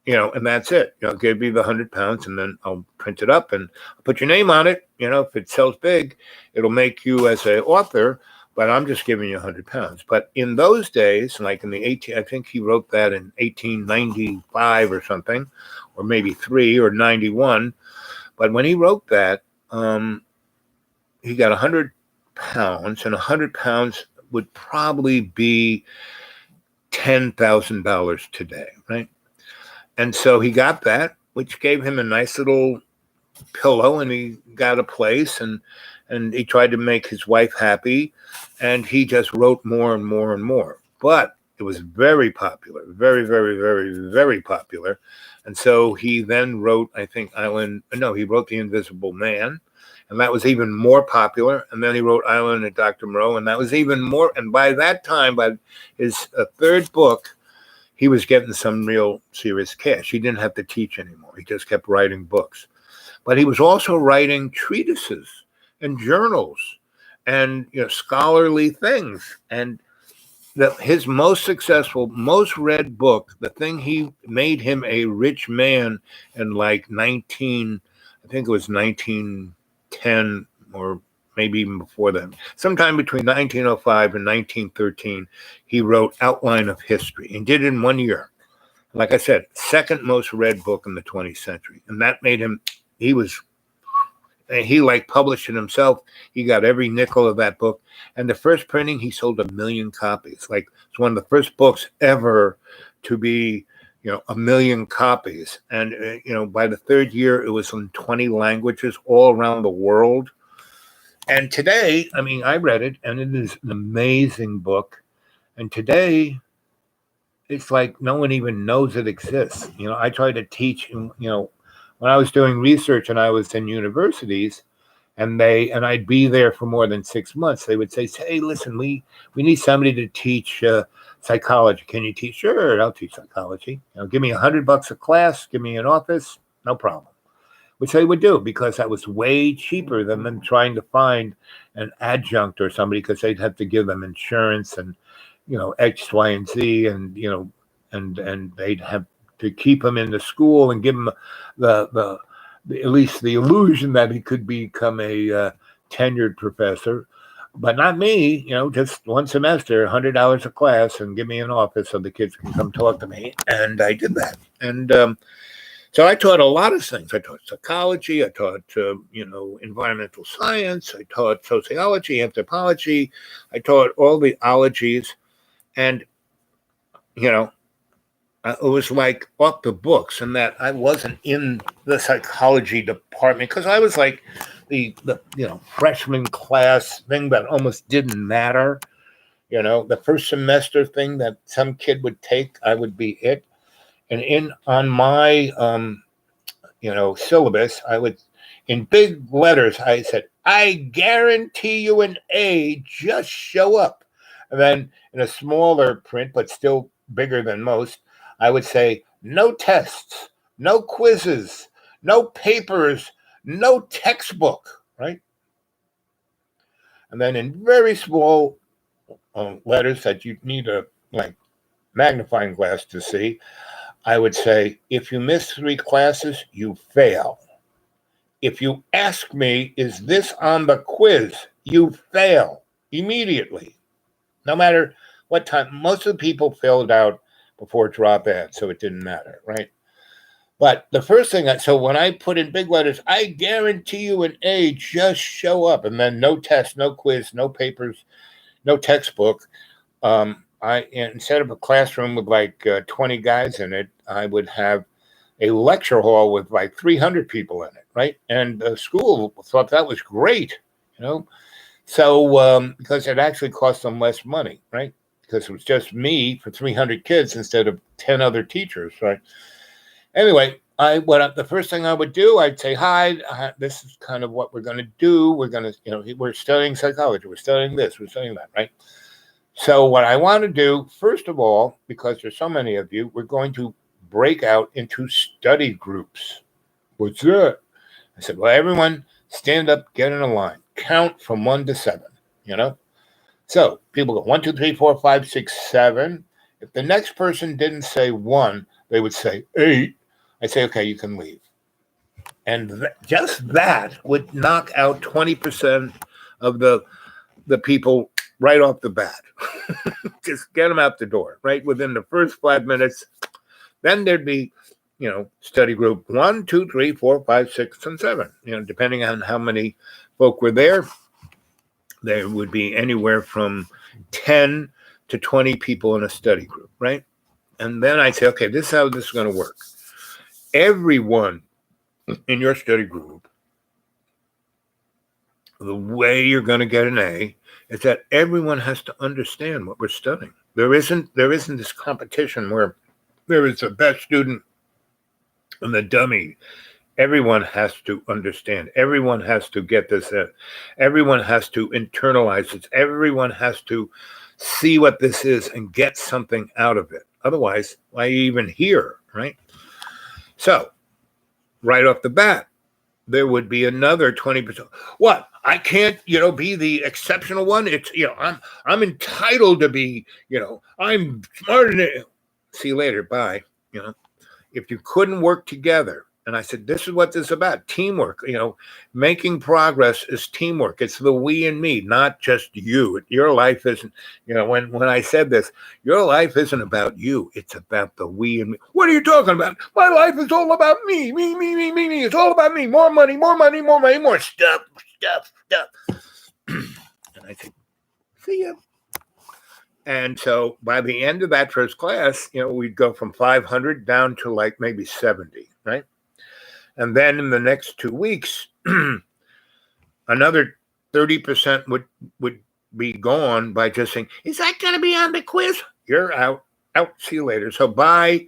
And that's it. I'll give you the £100, and then I'll print it up and I'll put your name on it. If it sells big, it'll make you as an author, but I'm just giving you £100. But in those days, like in I think he wrote that in 1895 or something, or maybe 3 or 91. But when he wrote that, he got £100, and £100 would probably be $10,000 today, right? And so he got that, which gave him a nice little pillow, and he got a place, and he tried to make his wife happy, and he just wrote more and more and more. But it was very popular, very, very, very, very popular. And so he then wrote, I think, he wrote The Invisible Man, and that was even more popular. And then he wrote Island and Dr. Moreau, and that was even more. And by that time, by his third book, he was getting some real serious cash. He didn't have to teach anymore. He just kept writing books. But he was also writing treatises and journals and scholarly things. And his most successful, most read book, the thing he made him a rich man in like 1910, or maybe even before then, sometime between 1905 and 1913, he wrote Outline of History and did it in 1 year. Like I said, second most read book in the 20th century. And that made him, he published it himself. He got every nickel of that book. And the first printing, he sold 1 million copies. Like, it's one of the first books ever to be, 1 million copies. And, by the third year, it was in 20 languages all around the world. And today, I read it, and it is an amazing book. And today, it's like no one even knows it exists. I try to teach, when I was doing research and I was in universities, and I'd be there for more than 6 months. They would say, "Hey, listen, we need somebody to teach psychology. Can you teach?" "Sure, I'll teach psychology. Give me $100 a class. Give me an office, no problem." Which they would do because that was way cheaper than them trying to find an adjunct or somebody, because they'd have to give them insurance and X, Y, and Z, and and they'd have to keep them in the school and give them the at least the illusion that he could become a tenured professor. But not me, just one semester, $100 a class, and give me an office so the kids can come talk to me. And I did that. And so I taught a lot of things. I taught psychology. I taught, environmental science. I taught sociology, anthropology. I taught all the ologies. And, it was like off the books, and that I wasn't in the psychology department because I was like the freshman class thing that almost didn't matter. The first semester thing that some kid would take, I would be it. And on my syllabus, I would, in big letters, I said, "I guarantee you an A, just show up." And then in a smaller print, but still bigger than most, I would say, "No tests, no quizzes, no papers, no textbook," right? And then in very small letters that you need a magnifying glass to see, I would say, "If you miss 3 classes, you fail. If you ask me, is this on the quiz, you fail immediately, no matter what time." Most of the people filled out before drop ed, so it didn't matter, right? But the first thing, so when I put in big letters, "I guarantee you an A, just show up," and then no test, no quiz, no papers, no textbook, instead of a classroom with 20 guys in it, I would have a lecture hall with 300 people in it, right? And the school thought that was great, So because it actually cost them less money, right? Because it was just me for 300 kids instead of 10 other teachers, right? Anyway, the first thing I would do, I'd say, "Hi, this is kind of what we're going to do. We're going to, we're studying psychology. We're studying this. We're studying that, right? So what I want to do, first of all, because there's so many of you, we're going to break out into study groups." "What's that?" I said, "Well, everyone stand up, get in a line, count from 1 to 7, So people go 1, 2, 3, 4, 5, 6, 7. If the next person didn't say 1, they would say 8. I say, "Okay, you can leave." And just that would knock out 20% of the people right off the bat. Just get them out the door, right? Within the first 5 minutes. Then there'd be, study group 1, 2, 3, 4, 5, 6, and 7. Depending on how many folk were there, there would be anywhere from 10 to 20 people in a study group, right? And then I'd say, "Okay, this is how this is going to work. Everyone in your study group, the way you're going to get an A is that everyone has to understand what we're studying. There isn't this competition where there is the best student and the dummy. Everyone has to understand. Everyone has to get this in. Everyone has to internalize it. Everyone has to see what this is and get something out of it. Otherwise, why even here, right?" So right off the bat, there would be another 20%. "What? I can't, be the exceptional one? It's, I'm entitled to be, I'm smarter than it. See you later. Bye." If you couldn't work together, and I said, this is what this is about: teamwork. Making progress is teamwork. It's the we and me, not just you. Your life isn't, when I said this, your life isn't about you. It's about the we and me. "What are you talking about? My life is all about me. Me, me, me, me, me. It's all about me. More money, more money, more money, more stuff. And I said, "See ya." And so by the end of that first class, we'd go from 500 down to maybe 70, right? And then in the next 2 weeks, another 30% would be gone by just saying, "Is that going to be on the quiz?" "You're out." out, see you later. So by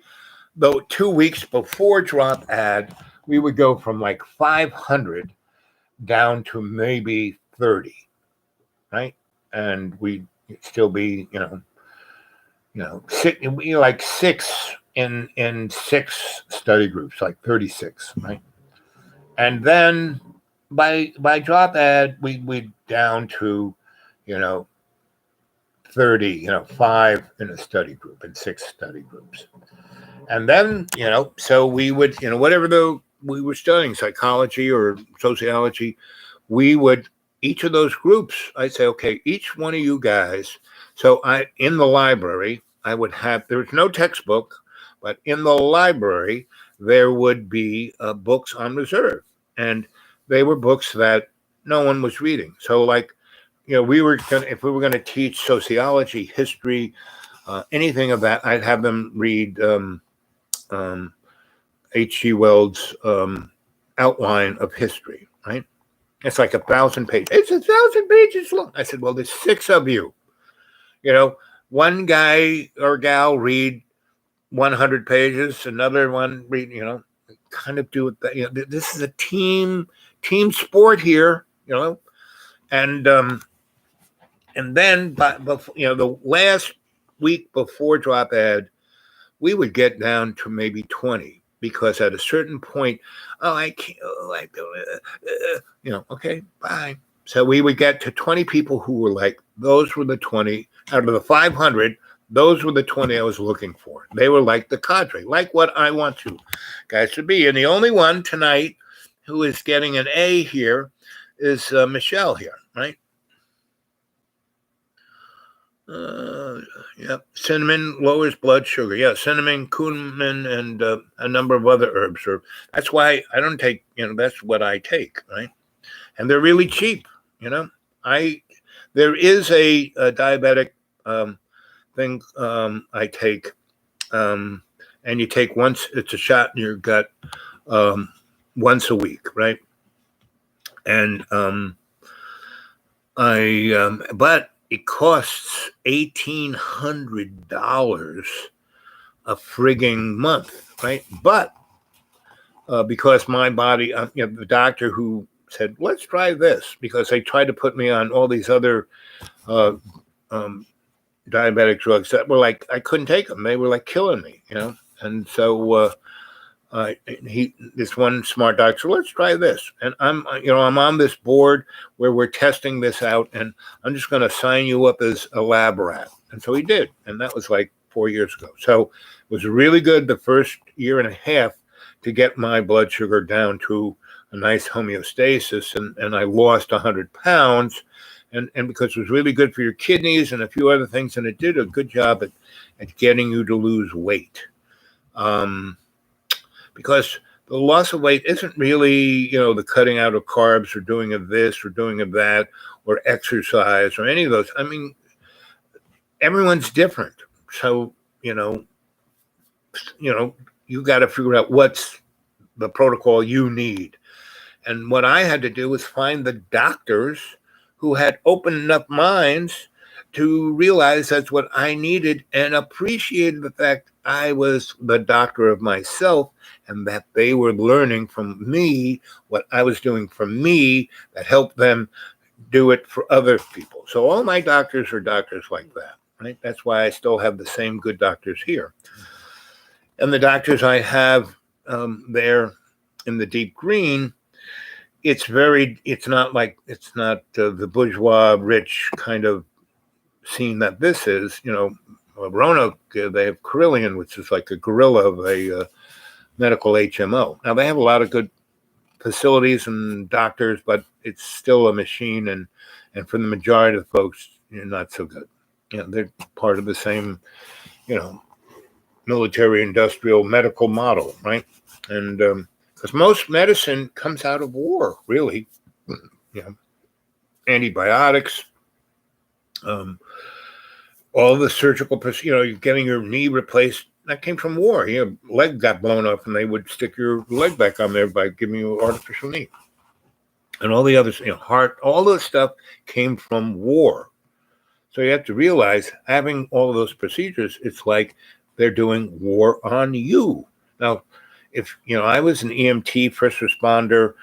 the 2 weeks before drop ad, we would go from like 500 down to maybe 30, right? And we'd still be, like six in six study groups, like 36, right? And then by drop ad, we down to, you know, 30, 5 in a study group and 6 study groups. And then, so we would, whatever we were studying, psychology or sociology, we would, each of those groups, I'd say, okay, each one of you guys. So in the library, I would have, there was no textbook, but in the library, there would be books on reserve. And they were books that no one was reading. So like, if we were going to teach sociology, history, anything of that, I'd have them read H.G. Wells' outline of history, right? It's like 1,000 pages. It's 1,000 pages long. I said, well, there's 6 of you. One guy or gal read 100 pages, another one read, kind of do it. This is a team sport here, and then, the last week before drop ad, we would get down to maybe 20 because at a certain point, I can't, okay, bye. So we would get to 20 people who were like, those were the 20 out of the 500. Those were the 20 I was looking for. They were like the cadre, like what I want you guys to be. And the only one tonight who is getting an A here is Michelle here, right? Cinnamon lowers blood sugar. Yeah, cinnamon, cumin, and a number of other herbs. That's why I don't take, that's what I take, right? And they're really cheap, There is a diabetic thing I take, and you take once, it's a shot in your gut once a week, right? And but it costs $1,800 a frigging month, right? But because my body, the doctor who said, let's try this, because they tried to put me on all these other diabetic drugs that were like, I couldn't take them. They were like killing me, And so this one smart doctor said, let's try this. And I'm on this board where we're testing this out, and I'm just going to sign you up as a lab rat. And so he did. And that was like 4 years ago. So it was really good the first year and a half to get my blood sugar down to a nice homeostasis. And I lost 100 pounds. And because it was really good for your kidneys and a few other things. And it did a good job at getting you to lose weight. Because the loss of weight isn't really, the cutting out of carbs or doing of this or doing of that or exercise or any of those. I mean, everyone's different. So, you got to figure out what's the protocol you need. And what I had to do was find the doctors who had open enough minds to realize that's what I needed and appreciated the fact I was the doctor of myself and that they were learning from me what I was doing for me that helped them do it for other people. So all my doctors are doctors like that, right? That's why I still have the same good doctors here. And the doctors I have there in the deep green, it's not the bourgeois rich kind of scene that this is, Roanoke, they have Carillion, which is like a gorilla of a medical HMO. Now, they have a lot of good facilities and doctors, but it's still a machine, and for the majority of the folks, not so good. They're part of the same, military, industrial, medical model, right? And because most medicine comes out of war, really. Antibiotics, all the surgical, getting your knee replaced, that came from war. Your leg got blown off, and they would stick your leg back on there by giving you an artificial knee. And all the others, heart, all this stuff came from war. So you have to realize, having all of those procedures, it's like they're doing war on you. Now, if I was an EMT, first responder,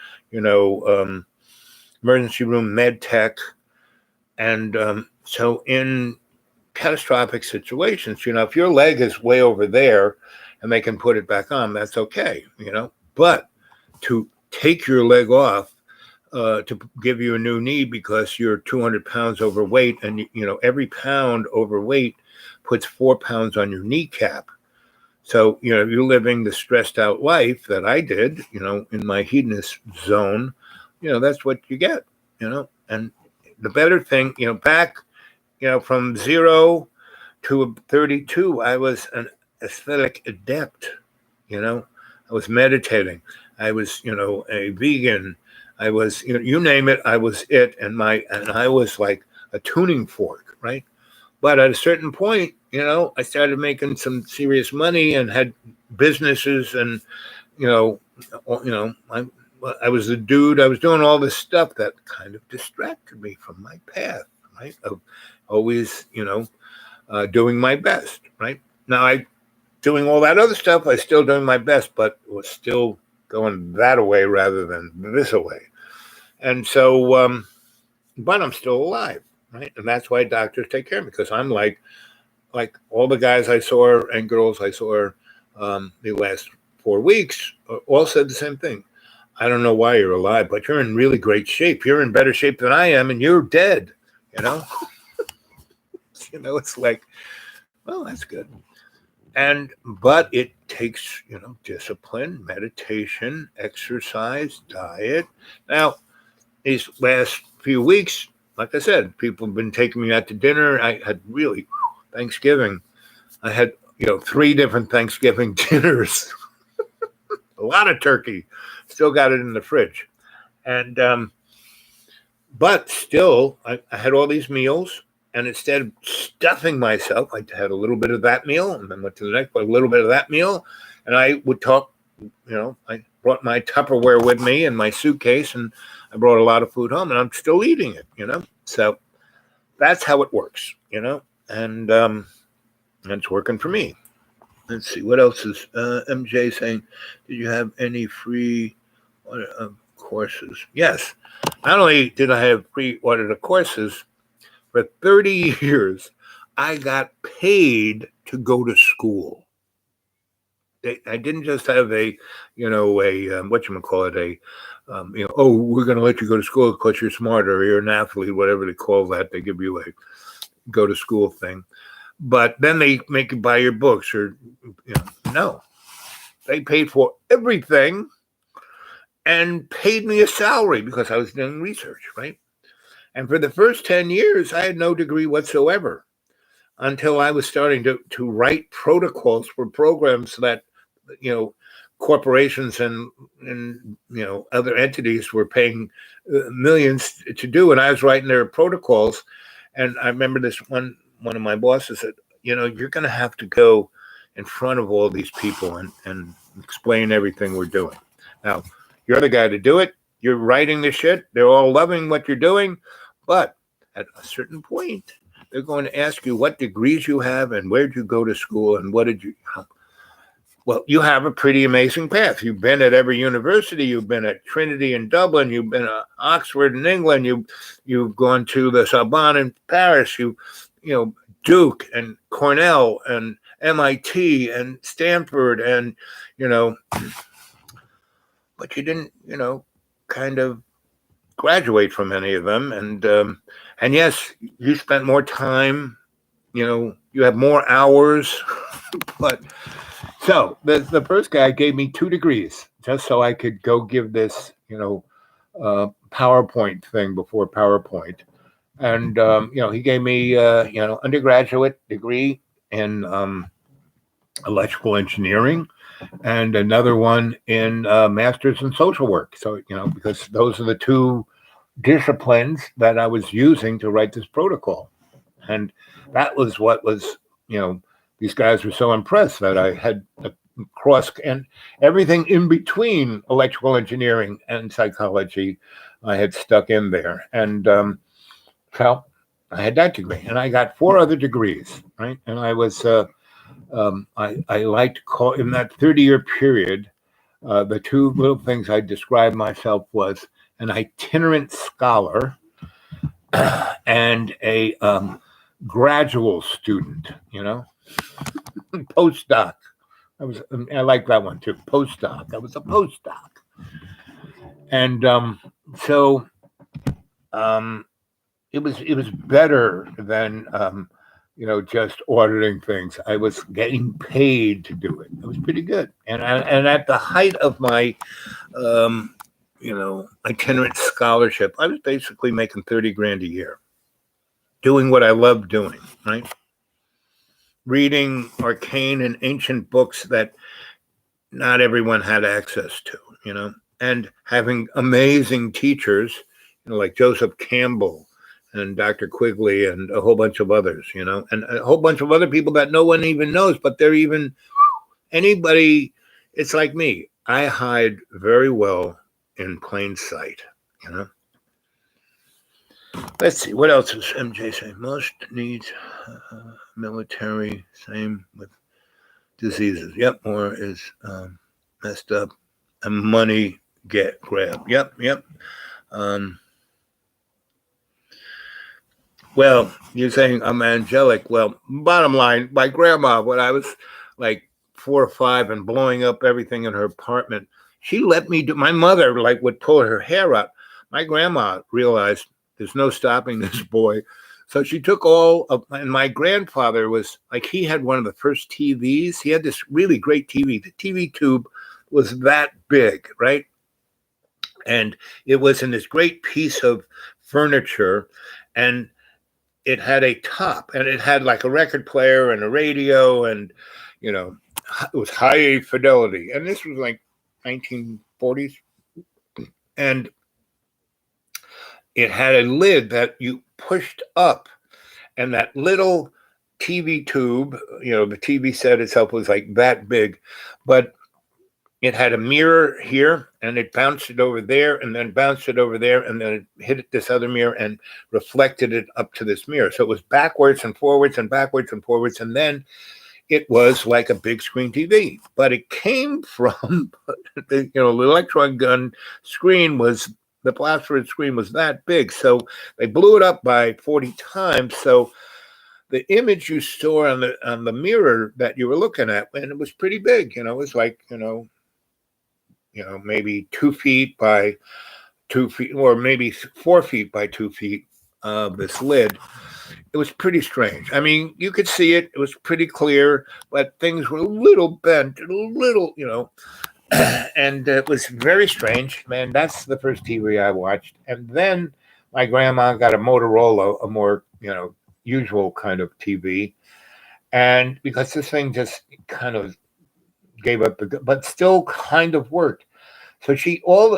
emergency room med tech, and so in catastrophic situations, if your leg is way over there and they can put it back on, that's okay, But to take your leg off, to give you a new knee because you're 200 pounds overweight, and every pound overweight puts 4 pounds on your kneecap. So you're living the stressed out life that I did, in my hedonist zone. That's what you get. And the better thing, back, from 0 to 32, I was an aesthetic adept. I was meditating. I was, a vegan. I was, you name it, I was it. And I was like a tuning fork, right? But at a certain point, I started making some serious money and had businesses, and I was the dude. I was doing all this stuff that kind of distracted me from my path, right? Of always, doing my best, right? Now, doing all that other stuff, I was still doing my best, but was still going that away rather than this away. And so, but I'm still alive, right? And that's why doctors take care of me, because I'm like all the guys I saw and girls I saw the last 4 weeks all said the same thing. I don't know why you're alive, but you're in really great shape. You're in better shape than I am, and you're dead, It's like, well, that's good. But it takes, discipline, meditation, exercise, diet. Now, these last few weeks, like I said, people have been taking me out to dinner. I had really Thanksgiving. I had, 3 different Thanksgiving dinners. A lot of turkey. Still got it in the fridge. And, but still, I had all these meals. And instead of stuffing myself, I had a little bit of that meal and then went to the next, a little bit of that meal. And I would talk, I brought my Tupperware with me and my suitcase, and I brought a lot of food home, and I'm still eating it, So that's how it works, and it's working for me. Let's see, what else is MJ saying? Did you have any free courses? Yes. Not only did I have pre-ordered courses, for 30 years, I got paid to go to school. I didn't just have whatchamacallit, we're going to let you go to school because you're smarter, or you're an athlete, whatever they call that. They give you a go to school thing. But then they make you buy your books, or, no. They paid for everything and paid me a salary because I was doing research, right? And for the first 10 years, I had no degree whatsoever until I was starting to write protocols for programs that, corporations and other entities were paying millions to do. And I was writing their protocols. And I remember this one of my bosses said, you're going to have to go in front of all these people and explain everything we're doing. Now, you're the guy to do it. You're writing the shit. They're all loving what you're doing. But at a certain point, they're going to ask you what degrees you have and where did you go to school and what did you... Well, you have a pretty amazing path. You've been at every university. You've been at Trinity in Dublin. You've been at Oxford in England. You've gone to the Sorbonne in Paris. Duke and Cornell and MIT and Stanford and, but you didn't, kind of graduate from any of them. And yes, you spent more time, you have more hours, but so the first guy gave me 2 degrees just so I could go give this, PowerPoint thing before PowerPoint. And, he gave me, undergraduate degree in electrical engineering and another one in master's in social work. So, because those are the 2 disciplines that I was using to write this protocol. And that was what was, these guys were so impressed that I had a cross and everything in between electrical engineering and psychology I had stuck in there. And so I had that degree, and I got 4 other degrees, right? And I was I like to call in that 30-year period. The two little things I described myself was an itinerant scholar and a gradual student. Postdoc. I like that one too. Postdoc. I was a postdoc, and so um, it was better than just auditing things. I was getting paid to do it. It was pretty good, and at the height of my itinerant scholarship, I was basically making 30 grand a year, doing what I loved doing, right? Reading arcane and ancient books that not everyone had access to, and having amazing teachers, like Joseph Campbell and Dr. Quigley and a whole bunch of others, and a whole bunch of other people that no one even knows, but they're even anybody. It's like me. I hide very well in plain sight, Let's see, what else is MJ saying? Most needs military, same with diseases. Yep, more is messed up and money get grabbed. Yep. Well, you're saying I'm angelic. Well, bottom line, my grandma, when I was like 4 or 5 and blowing up everything in her apartment, she let me do. My mother would pull her hair out. My grandma realized there's no stopping this boy. So she took all of, and my grandfather was he had one of the first TVs. He had this really great TV. The TV tube was that big, right? And it was in this great piece of furniture, and it had a top, and it had like a record player and a radio, and it was high fidelity. And this was like 1940s, and it had a lid that you pushed up, and that little TV tube, the TV set itself was like that big, but it had a mirror here, and it bounced it over there, and then bounced it over there, and then it hit this other mirror and reflected it up to this mirror. So it was backwards and forwards and backwards and forwards, and then it was like a big screen TV. But it came from the electron gun screen was. The phosphorus screen was that big, so they blew it up by 40 times. So the image you saw on the mirror that you were looking at, and it was pretty big. It was like maybe 2 feet by 2 feet, or maybe 4 feet by 2 feet of this lid. It was pretty strange. I mean, you could see it; it was pretty clear, but things were a little bent, a little, and it was very strange, man. That's the first TV I watched. And then my grandma got a Motorola, a more, usual kind of TV. And because this thing just kind of gave up but still kind of worked. So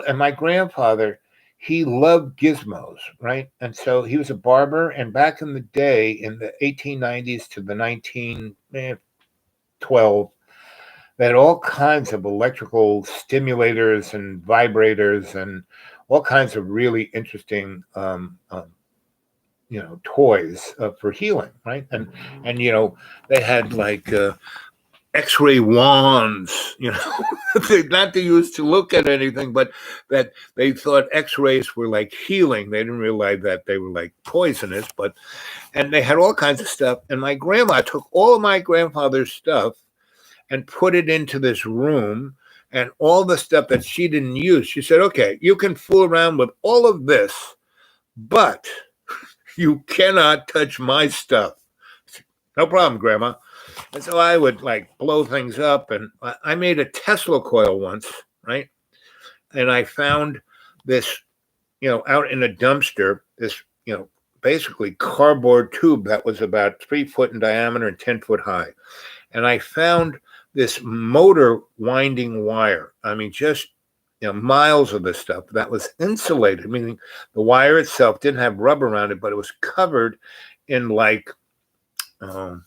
and my grandfather, he loved gizmos, right? And so he was a barber. And back in the day, in the 1890s to the 1912, they had all kinds of electrical stimulators and vibrators and all kinds of really interesting, toys for healing, right? And they had like X-ray wands, not to use to look at anything, but that they thought X-rays were like healing. They didn't realize that they were like poisonous, and they had all kinds of stuff. And my grandma took all of my grandfather's stuff and put it into this room, and all the stuff that she didn't use. She said, okay, you can fool around with all of this, but you cannot touch my stuff. No problem, Grandma. And so I would blow things up, and I made a Tesla coil once, right? And I found this, out in a dumpster, this, basically cardboard tube that was about 3 foot in diameter and 10 foot high. And I found this motor winding wire. I mean, just miles of this stuff that was insulated, meaning the wire itself didn't have rubber around it, but it was covered in like a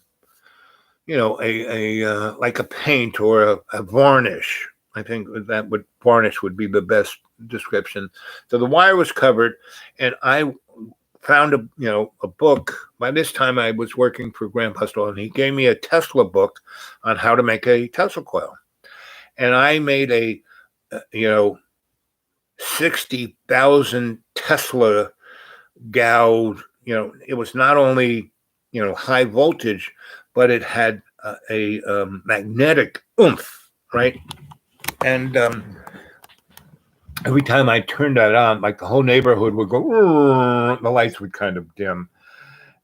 paint or a varnish. I think varnish would be the best description. So the wire was covered, and I found a book. By this time, I was working for Graham Hustle, and he gave me a Tesla book on how to make a Tesla coil. And I made a 60,000 Tesla gouged. It was not only high voltage, but it had a magnetic oomph, right? And every time I turned that on, like the whole neighborhood would go, the lights would kind of dim.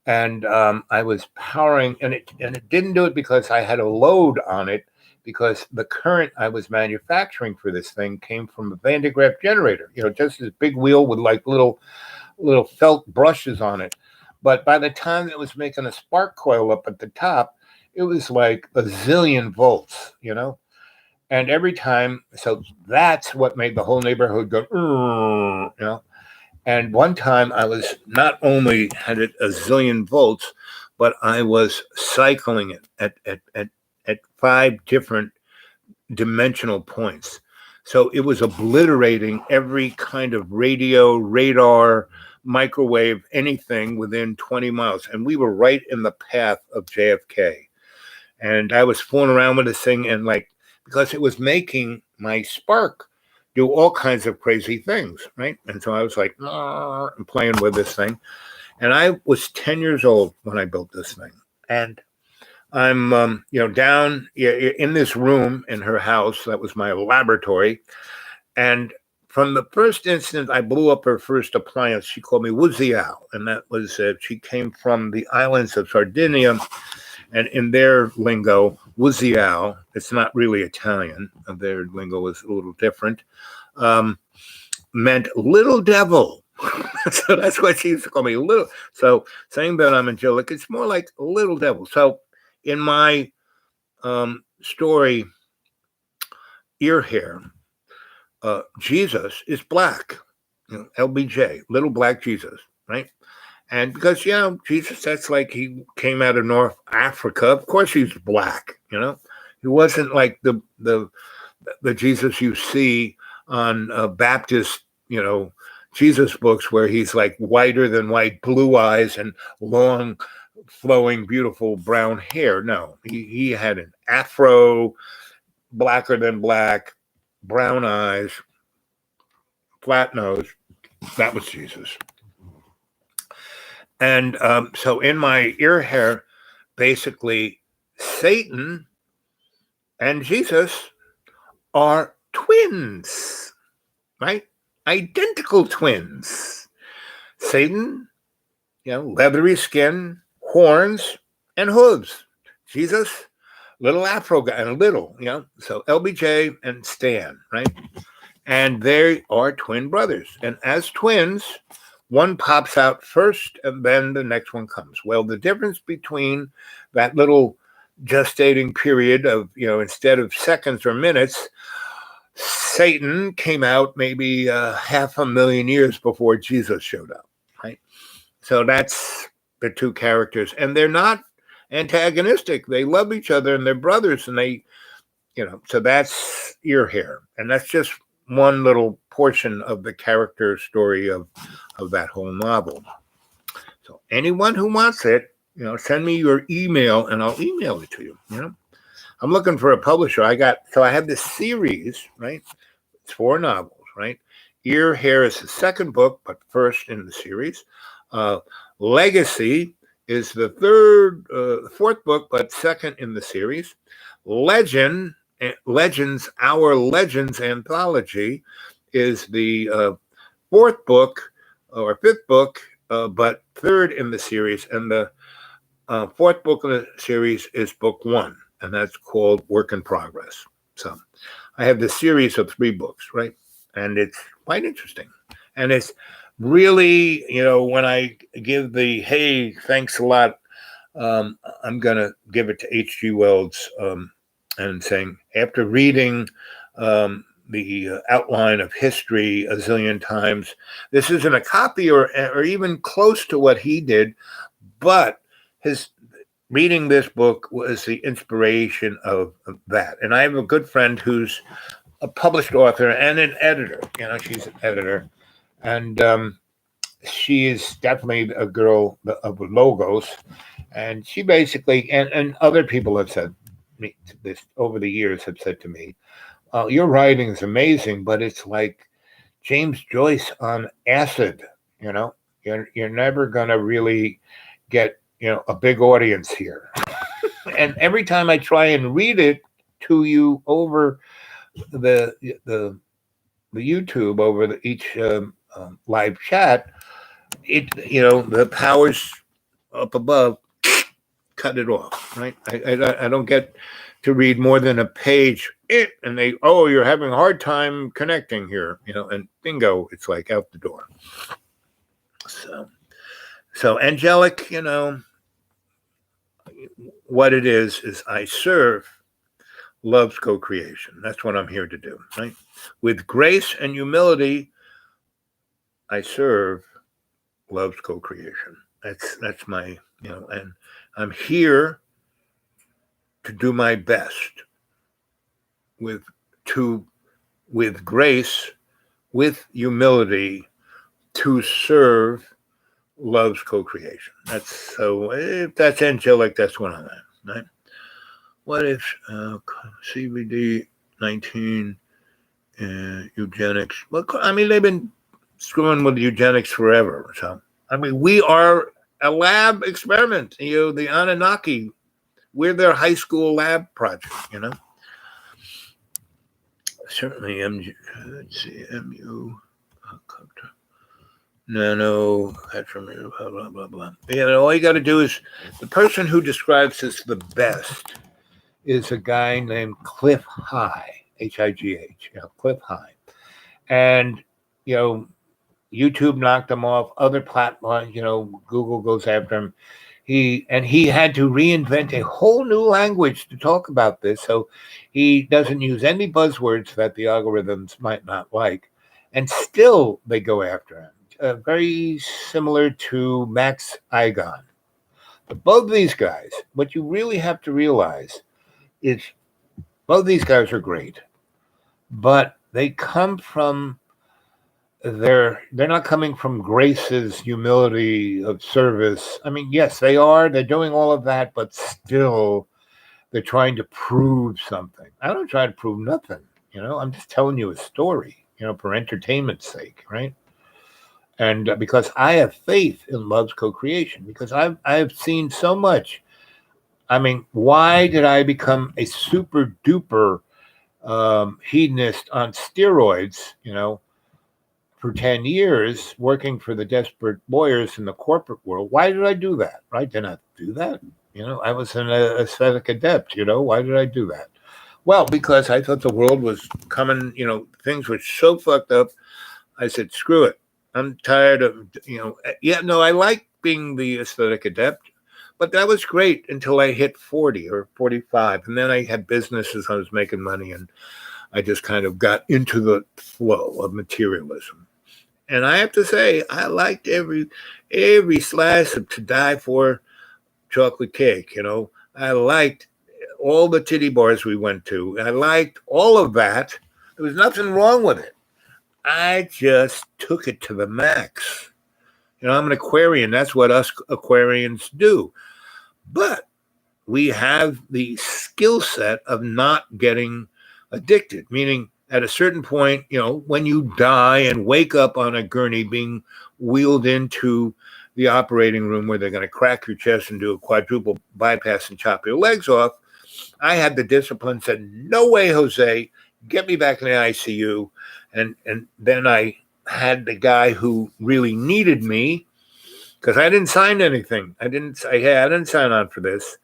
And I was powering, and it didn't do it because I had a load on it, because the current I was manufacturing for this thing came from a Van de Graaff generator, just this big wheel with like little felt brushes on it. But by the time it was making a spark coil up at the top, it was like a zillion volts, and every time, so that's what made the whole neighborhood go, And one time I was not only had it a zillion volts, but I was cycling it at 5 different dimensional points. So it was obliterating every kind of radio, radar, microwave, anything within 20 miles. And we were right in the path of JFK. And I was fooling around with this thing, and because it was making my spark do all kinds of crazy things, right? And so I was like, I'm playing with this thing. And I was 10 years old when I built this thing. And I'm, down in this room in her house. That was my laboratory. And from the first instant I blew up her first appliance, she called me Woozy Al. And that was, she came from the islands of Sardinia. And in their lingo, Woozy Al, it's not really Italian. Their lingo was a little different, meant little devil. So that's what she used to call me, little. So saying that I'm angelic, it's more like little devil. So in my story, Ear Hair, Jesus is black, LBJ, little black Jesus, right? And because, Jesus, that's like he came out of North Africa. Of course he's black, He wasn't like the Jesus you see on Baptist, Jesus books, where he's like whiter than white, blue eyes and long, flowing, beautiful brown hair. No, he had an afro, blacker than black, brown eyes, flat nose. That was Jesus. And so in my Ear Hair, basically, Satan and Jesus are twins, right? Identical twins. Satan, leathery skin, horns, and hooves. Jesus, little Afro guy, and little, so LBJ and Stan, right? And they are twin brothers. And as twins, one pops out first and then the next one comes. Well, the difference between that little gestating period of, instead of seconds or minutes, Satan came out maybe 500,000 years before Jesus showed up, right? So that's the two characters. And they're not antagonistic. They love each other and they're brothers, and they, so that's Ear Hair. And that's just one little portion of the character story of that whole novel. So anyone who wants it, send me your email and I'll email it to you. I'm looking for a publisher. I have this series, right? It's 4 novels, right? Ear Hair is the second book, but first in the series. Legacy is the fourth book, but second in the series. Legends, Our Legends Anthology is the fourth book or fifth book, but third in the series. And the fourth book in the series is book 1, and that's called Work in Progress. So I have this series of 3 books, right? And it's quite interesting. And it's really, when I give the, hey, thanks a lot, I'm going to give it to H.G. Wells and saying, after reading the outline of history a zillion times, this isn't a copy or even close to what he did, but his reading this book was the inspiration of that. And I have a good friend who's a published author and an editor. She's an editor. And she is definitely a girl of logos, and she basically and other people have said me this over the years have said to me, your writing is amazing, but it's like James Joyce on acid. You know, you're never gonna really get a big audience here. And every time I try and read it to you over the the the YouTube over each live chat, the powers up above cut it off. Right? I don't get to read more than a page. And you're having a hard time connecting here. And bingo, it's like out the door. So angelic, what it is I serve love's co-creation. That's what I'm here to do, right? With grace and humility, I serve love's co-creation. That's my, and I'm here to do my best with grace, with humility, to serve love's co-creation. If that's angelic, that's what I'm at, right? What if CBD 19 eugenics? Well, I mean, they've been screwing with eugenics forever. So, I mean, we are a lab experiment. The Anunnaki, we're their high school lab project. Certainly, let's see, MU. Nano, blah, blah, blah, blah. All you got to do is, the person who describes this the best is a guy named Cliff High, H-I-G-H, Cliff High. And, YouTube knocked him off, other platforms, Google goes after him. He had to reinvent a whole new language to talk about this. So he doesn't use any buzzwords that the algorithms might not like. And still they go after him. Very similar to Max Igon. But both these guys, what you really have to realize is both these guys are great, but they come from they're not coming from grace's humility of service. I mean, yes, they are. They're doing all of that, but still they're trying to prove something. I don't try to prove nothing. I'm just telling you a story, for entertainment's sake, right? And because I have faith in love's co-creation, because I've seen so much. I mean, why did I become a super duper hedonist on steroids, for 10 years, working for the desperate lawyers in the corporate world? Why did I do that? Right? Did I do that? I was an aesthetic adept, why did I do that? Well, because I thought the world was coming, things were so fucked up. I said, screw it. I'm tired of, I like being the aesthetic adept, but that was great until I hit 40 or 45. And then I had businesses, I was making money, and I just kind of got into the flow of materialism. And I have to say, I liked every slice of To Die For chocolate cake, I liked all the titty bars we went to. I liked all of that. There was nothing wrong with it. I just took it to the max. I'm an Aquarian. That's what us Aquarians do. But we have the skill set of not getting addicted, meaning at a certain point, when you die and wake up on a gurney being wheeled into the operating room where they're going to crack your chest and do a quadruple bypass and chop your legs off, I had the discipline, said, no way, Jose, get me back in the ICU. And then I had the guy who really needed me, because I didn't sign anything. I didn't sign on for this.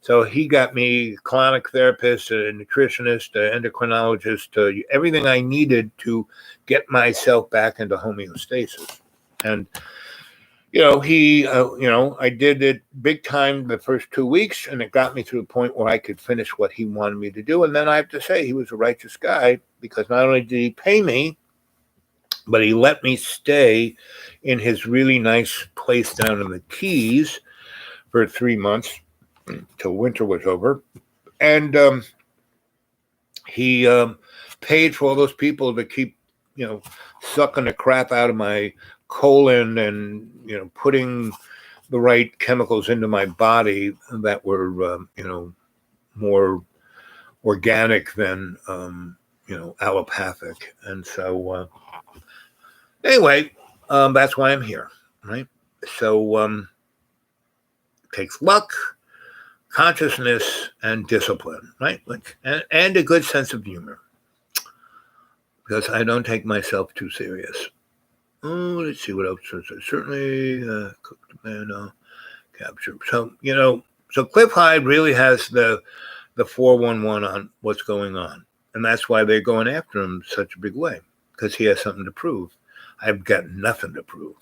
So he got me a colonic therapist, a nutritionist, an endocrinologist, everything I needed to get myself back into homeostasis. And, I did it big time the first 2 weeks, and it got me to the point where I could finish what he wanted me to do. And then I have to say he was a righteous guy, because not only did he pay me, but he let me stay in his really nice place down in the Keys for 3 months till winter was over. And he paid for all those people to keep, sucking the crap out of my colon and, putting the right chemicals into my body that were, more organic than, allopathic. And so, anyway, that's why I'm here, right? So, it takes luck, consciousness, and discipline, right? And a good sense of humor, because I don't take myself too serious. Oh, let's see what else. Certainly, cooked tomato capture. So, so Cliff Hyde really has the 411 on what's going on. And that's why they're going after him such a big way, because he has something to prove. I've got nothing to prove,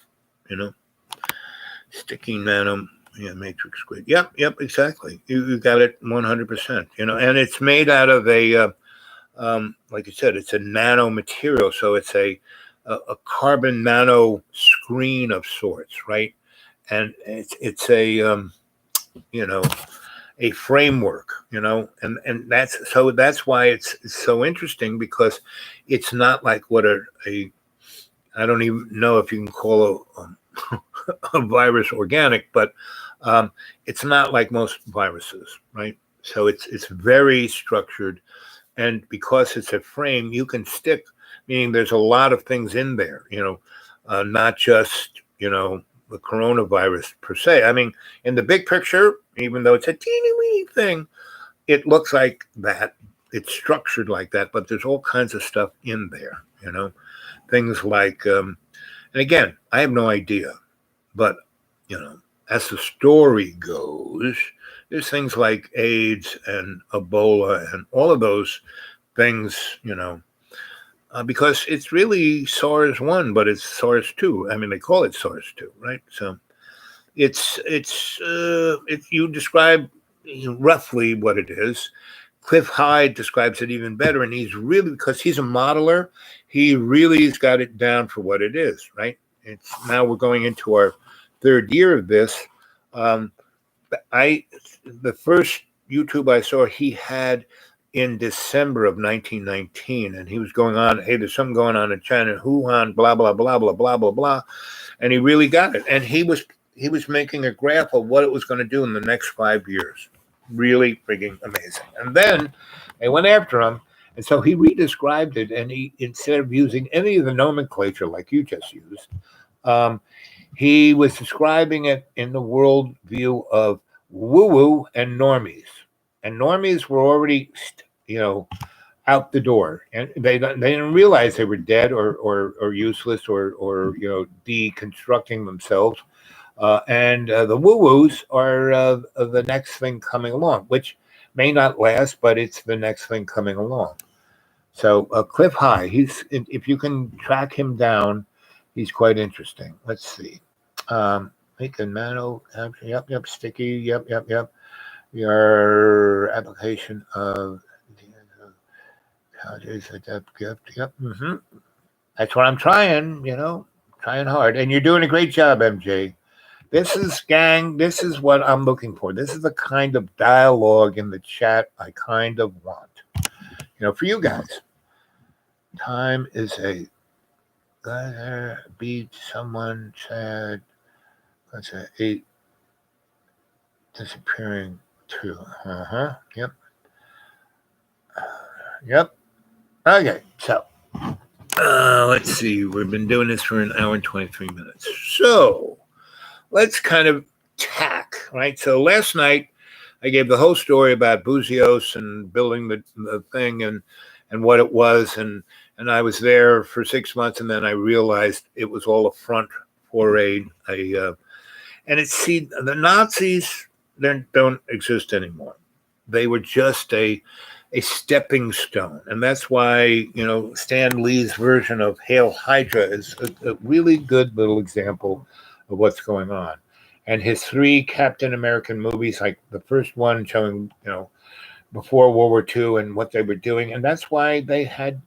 Sticky nano, matrix grid. Yep, exactly. You got it 100%, and it's made out of a, like I said, it's a nano material. So it's a carbon nano screen of sorts, right? And it's a, a framework, and that's why it's so interesting, because it's not like what I don't even know if you can call a virus organic, but it's not like most viruses, right? So it's very structured, and because it's a frame, you can stick, meaning there's a lot of things in there, not just, the coronavirus per se. I mean, in the big picture, even though it's a teeny weeny thing, it looks like that. It's structured like that, but there's all kinds of stuff in there, things like, and again, I have no idea, but, as the story goes, there's things like AIDS and Ebola and all of those things, because it's really SARS-1, but it's SARS-2. I mean, they call it SARS-2, right? So it's you describe roughly what it is. Cliff Hyde describes it even better, and he's really, because he's a modeler, he really has got it down for what it is, right? It's now we're going into our third year of this. The first YouTube I saw, he had in December of 1919, and he was going on, hey, there's something going on in China, Wuhan, blah, blah, blah, blah, blah, blah, blah. And he really got it. And he was making a graph of what it was going to do in the next 5 years. Really frigging amazing. And then they went after him. And so he redescribed it. And he, instead of using any of the nomenclature like you just used, he was describing it in the world view of woo-woo and normies. And normies were already, out the door, and they didn't realize they were dead or useless or deconstructing themselves. And the woo-woos are the next thing coming along, which may not last, but it's the next thing coming along. So Cliff Hyde, if you can track him down, he's quite interesting. Let's see. Make a nano. Yep. Sticky. Yep. Your application of yep. That's what I'm trying, trying hard. And you're doing a great job, MJ. This is what I'm looking for. This is the kind of dialogue in the chat I kind of want. For you guys. Time is a beat. Someone said, let's say 8 disappearing 2. Yep. Okay, so let's see. We've been doing this for an hour and 23 minutes. So let's kind of tack, right? So last night I gave the whole story about Buzios and building the thing and what it was, and I was there for 6 months, and then I realized it was all a front for and the Nazis don't exist anymore. They were just a stepping stone. And that's why, Stan Lee's version of Hail Hydra is a really good little example of what's going on. And his 3 Captain American movies, like the first one showing, before World War II and what they were doing. And that's why they had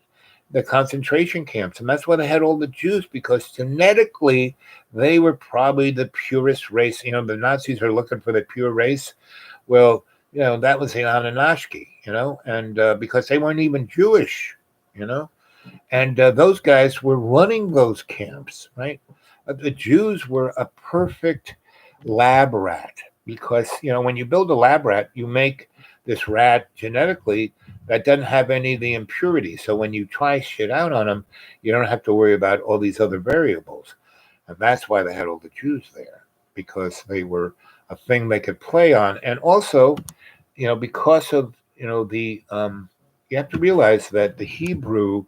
the concentration camps. And that's why they had all the Jews, because genetically they were probably the purest race. The Nazis are looking for the pure race. Well, that was the Anunnaki, and because they weren't even Jewish, and those guys were running those camps, right? The Jews were a perfect lab rat because, when you build a lab rat, you make this rat genetically that doesn't have any of the impurities. So when you try shit out on them, you don't have to worry about all these other variables. And that's why they had all the Jews there, because they were a thing they could play on. And also, because of, the, you have to realize that the Hebrew,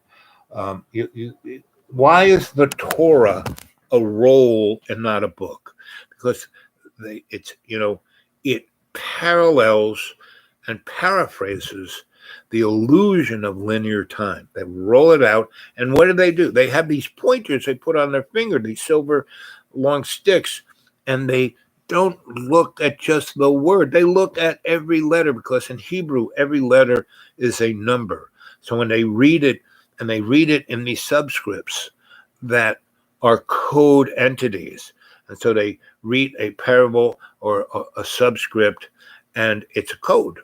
why is the Torah a roll and not a book? Because it parallels and paraphrases the illusion of linear time. They roll it out, and what do? They have these pointers they put on their finger, these silver long sticks, and they don't look at just the word. They look at every letter, because in Hebrew, every letter is a number. So when they read it, and they read it in these subscripts that are code entities, and so they read a parable or a subscript, and it's a code.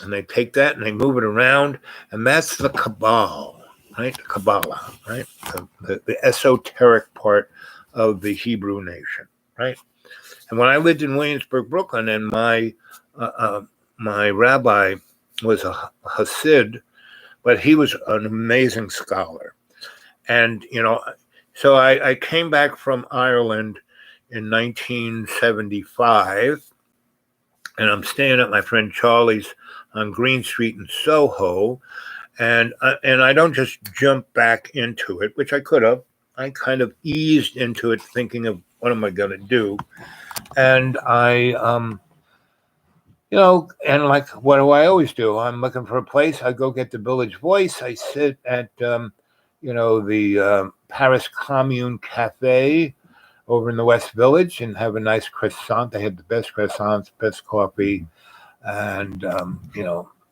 And they take that and they move it around, and that's the Kabbalah, right? Kabbalah, right? The esoteric part of the Hebrew nation, right? And when I lived in Williamsburg, Brooklyn, and my rabbi was a Hasid, but he was an amazing scholar. And, so I came back from Ireland in 1975, and I'm staying at my friend Charlie's on Green Street in Soho, and I don't just jump back into it, which I could have. I kind of eased into it, thinking of what am I going to do, and I, and like, what do I always do? I'm looking for a place. I go get the Village Voice. I sit at, the Paris Commune Cafe over in the West Village and have a nice croissant. They had the best croissants, best coffee. And,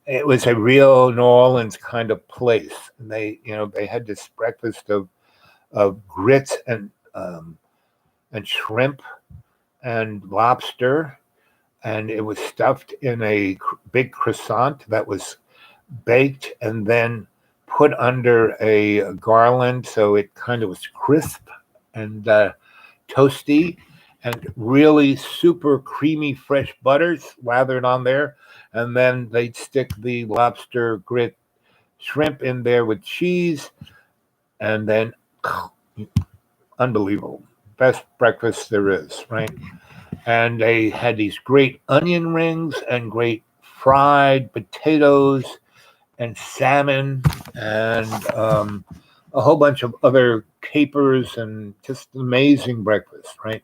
it was a real New Orleans kind of place. And they had this breakfast of grits and shrimp and lobster. And it was stuffed in a big croissant that was baked and then put under a garland. So it kind of was crisp and toasty, and really super creamy fresh butters lathered on there. And then they'd stick the lobster grit shrimp in there with cheese, and then unbelievable. Best breakfast there is, right? And they had these great onion rings and great fried potatoes and salmon and a whole bunch of other capers, and just an amazing breakfast, right?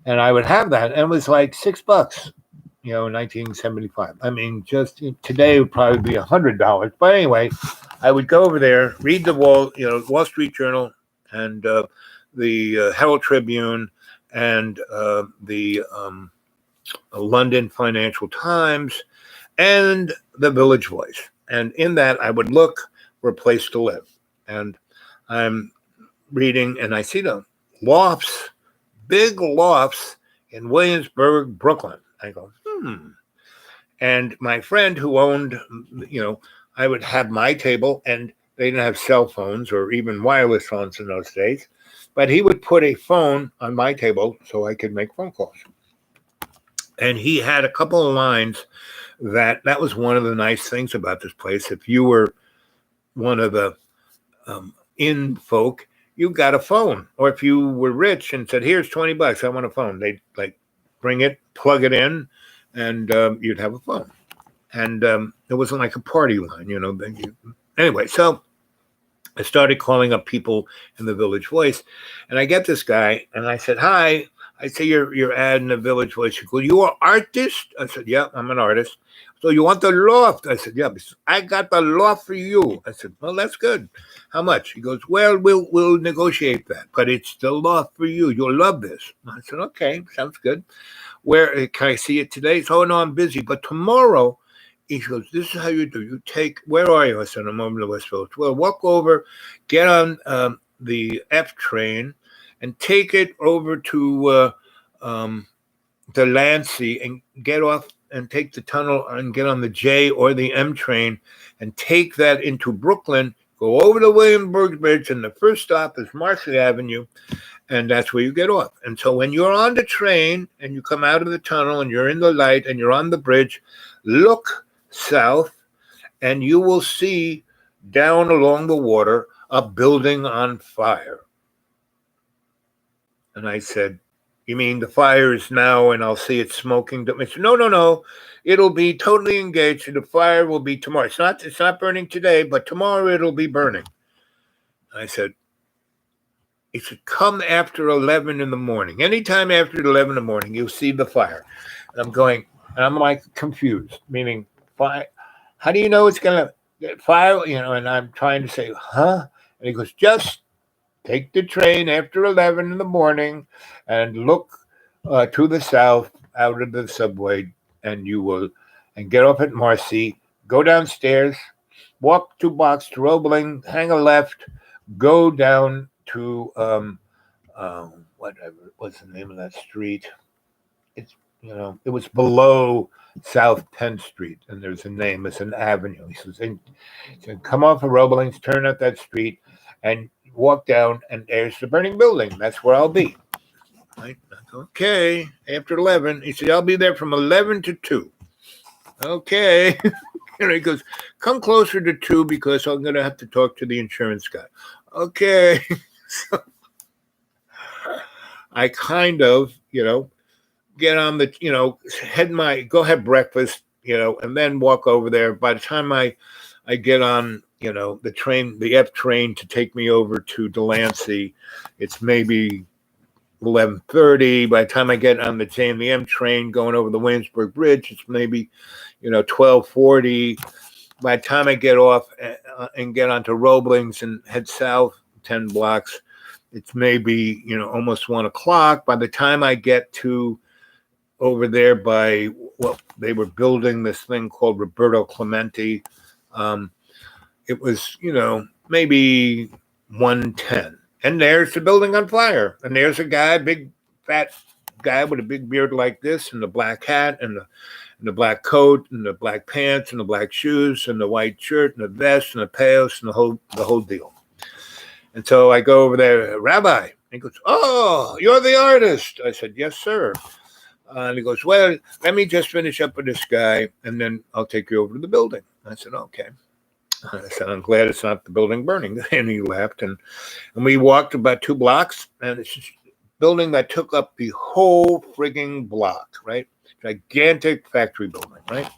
And I would have that, and it was like $6, in 1975. I mean, just today it would probably be $100. But anyway, I would go over there, read the Wall Street Journal, and the Herald Tribune, and the London Financial Times, and the Village Voice. And in that, I would look for a place to live. And I'm reading, and I see the lofts, big lofts in Williamsburg, Brooklyn. I go, And my friend who owned, I would have my table, and they didn't have cell phones or even wireless phones in those days, but he would put a phone on my table so I could make phone calls. And he had a couple of lines that was one of the nice things about this place. If you were one of the in folk, you got a phone. Or if you were rich and said, here's $20, I want a phone, they'd bring it, plug it in, and you'd have a phone. And it wasn't like a party line, Anyway, so I started calling up people in the Village Voice, and I get this guy, and I said, hi. I say, your ad in the Village Voice. He goes, you are artist? I said, yeah, I'm an artist. So you want the loft? I said, yeah. I got the loft for you. I said, well, that's good. How much? He goes, well, we'll negotiate that, but it's the loft for you. You'll love this. I said, okay, sounds good. Where can I see it today? So, no, I'm busy, but tomorrow. He goes, this is how you do. You take, where are you? I said, I'm over in the West Village. Well, walk over, get on the F train, and take it over to Delancey, and get off and take the tunnel and get on the J or the M train and take that into Brooklyn, go over the Williamsburg Bridge, and the first stop is Marshall Avenue, and that's where you get off. And so when you're on the train and you come out of the tunnel and you're in the light and you're on the bridge, look south and you will see down along the water a building on fire. And I said, you mean the fire is now and I'll see it smoking? I said, no. It'll be totally engaged and the fire will be tomorrow. It's not burning today, but tomorrow it'll be burning. I said, it should come after 11 in the morning. Anytime after 11 in the morning, you'll see the fire. And I'm like confused, meaning fire. How do you know it's going to get fire? And I'm trying to say, huh? And he goes, just take the train after 11 in the morning and look to the south out of the subway and get off at Marcy, go downstairs, walk 2 blocks to Roebling, hang a left, go down to what's the name of that street? It's it was below South 10th Street, and there's a name. It's an avenue. He says, come off of Roebling's, turn up that street, and walk down, and there's the burning building. That's where I'll be. Right? Okay. After 11, he said, I'll be there from 11 to 2. Okay. And he goes, come closer to 2 because I'm going to have to talk to the insurance guy. Okay. So I kind of, get on the, go have breakfast, and then walk over there. By the time I get on, the train, the F train to take me over to Delancey, it's maybe 11:30. By the time I get on the JMM train going over the Williamsburg Bridge, it's maybe, 12:40. By the time I get off and get onto Roebling's and head south 10 blocks, it's maybe, almost 1 o'clock. By the time I get to over there they were building this thing called Roberto Clemente. It was, maybe 1:10. And there's the building on fire. And there's a guy, big fat guy with a big beard like this, and the black hat and the black coat and the black pants and the black shoes and the white shirt and the vest and the payos and the whole deal. And so I go over there, Rabbi. He goes, oh, you're the artist. I said, yes, sir. And he goes, well, let me just finish up with this guy, and then I'll take you over to the building. I said, okay. I said, I'm glad it's not the building burning. And he laughed, and we walked about 2 blocks, and it's just a building that took up the whole frigging block, right? Gigantic factory building, right?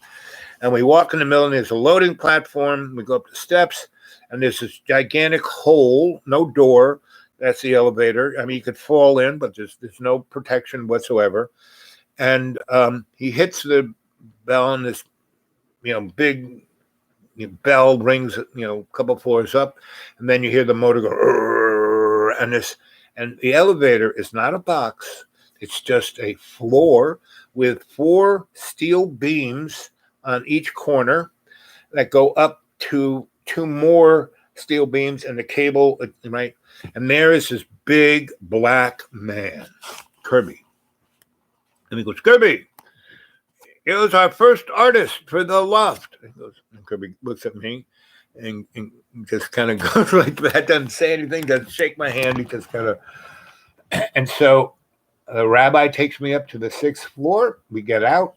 And we walk in the middle, and there's a loading platform. We go up the steps, and there's this gigantic hole, no door. That's the elevator. I mean, you could fall in, but there's no protection whatsoever. And he hits the bell, and this, big bell rings, a couple floors up, and then you hear the motor go, and the elevator is not a box. It's just a floor with 4 steel beams on each corner that go up to 2 more steel beams and the cable, right? And there is this big black man, Kirby. And he goes, Kirby, it was our first artist for the loft. And Kirby looks at me and just kind of goes like that, doesn't say anything, doesn't shake my hand. He just kind of, and so the rabbi takes me up to the 6th floor. We get out.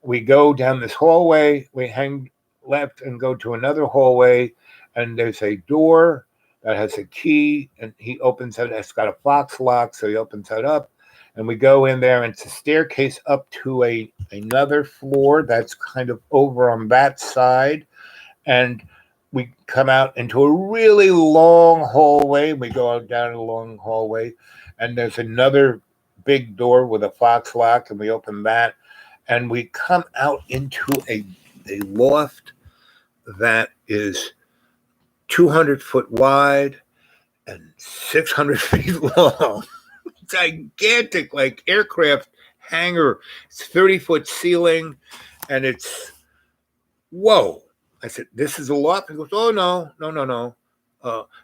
We go down this hallway. We hang left and go to another hallway. And there's a door that has a key. And he opens it. It's got a fox lock. So he opens that up. And we go in there, and it's a staircase up to another floor that's kind of over on that side. And we come out into a really long hallway. We go down a long hallway, and there's another big door with a fox lock, and we open that. And we come out into a loft that is 200 foot wide and 600 feet long. Gigantic, like aircraft hangar. It's 30-foot ceiling, and it's whoa. I said, this is a loft. He goes, oh, no.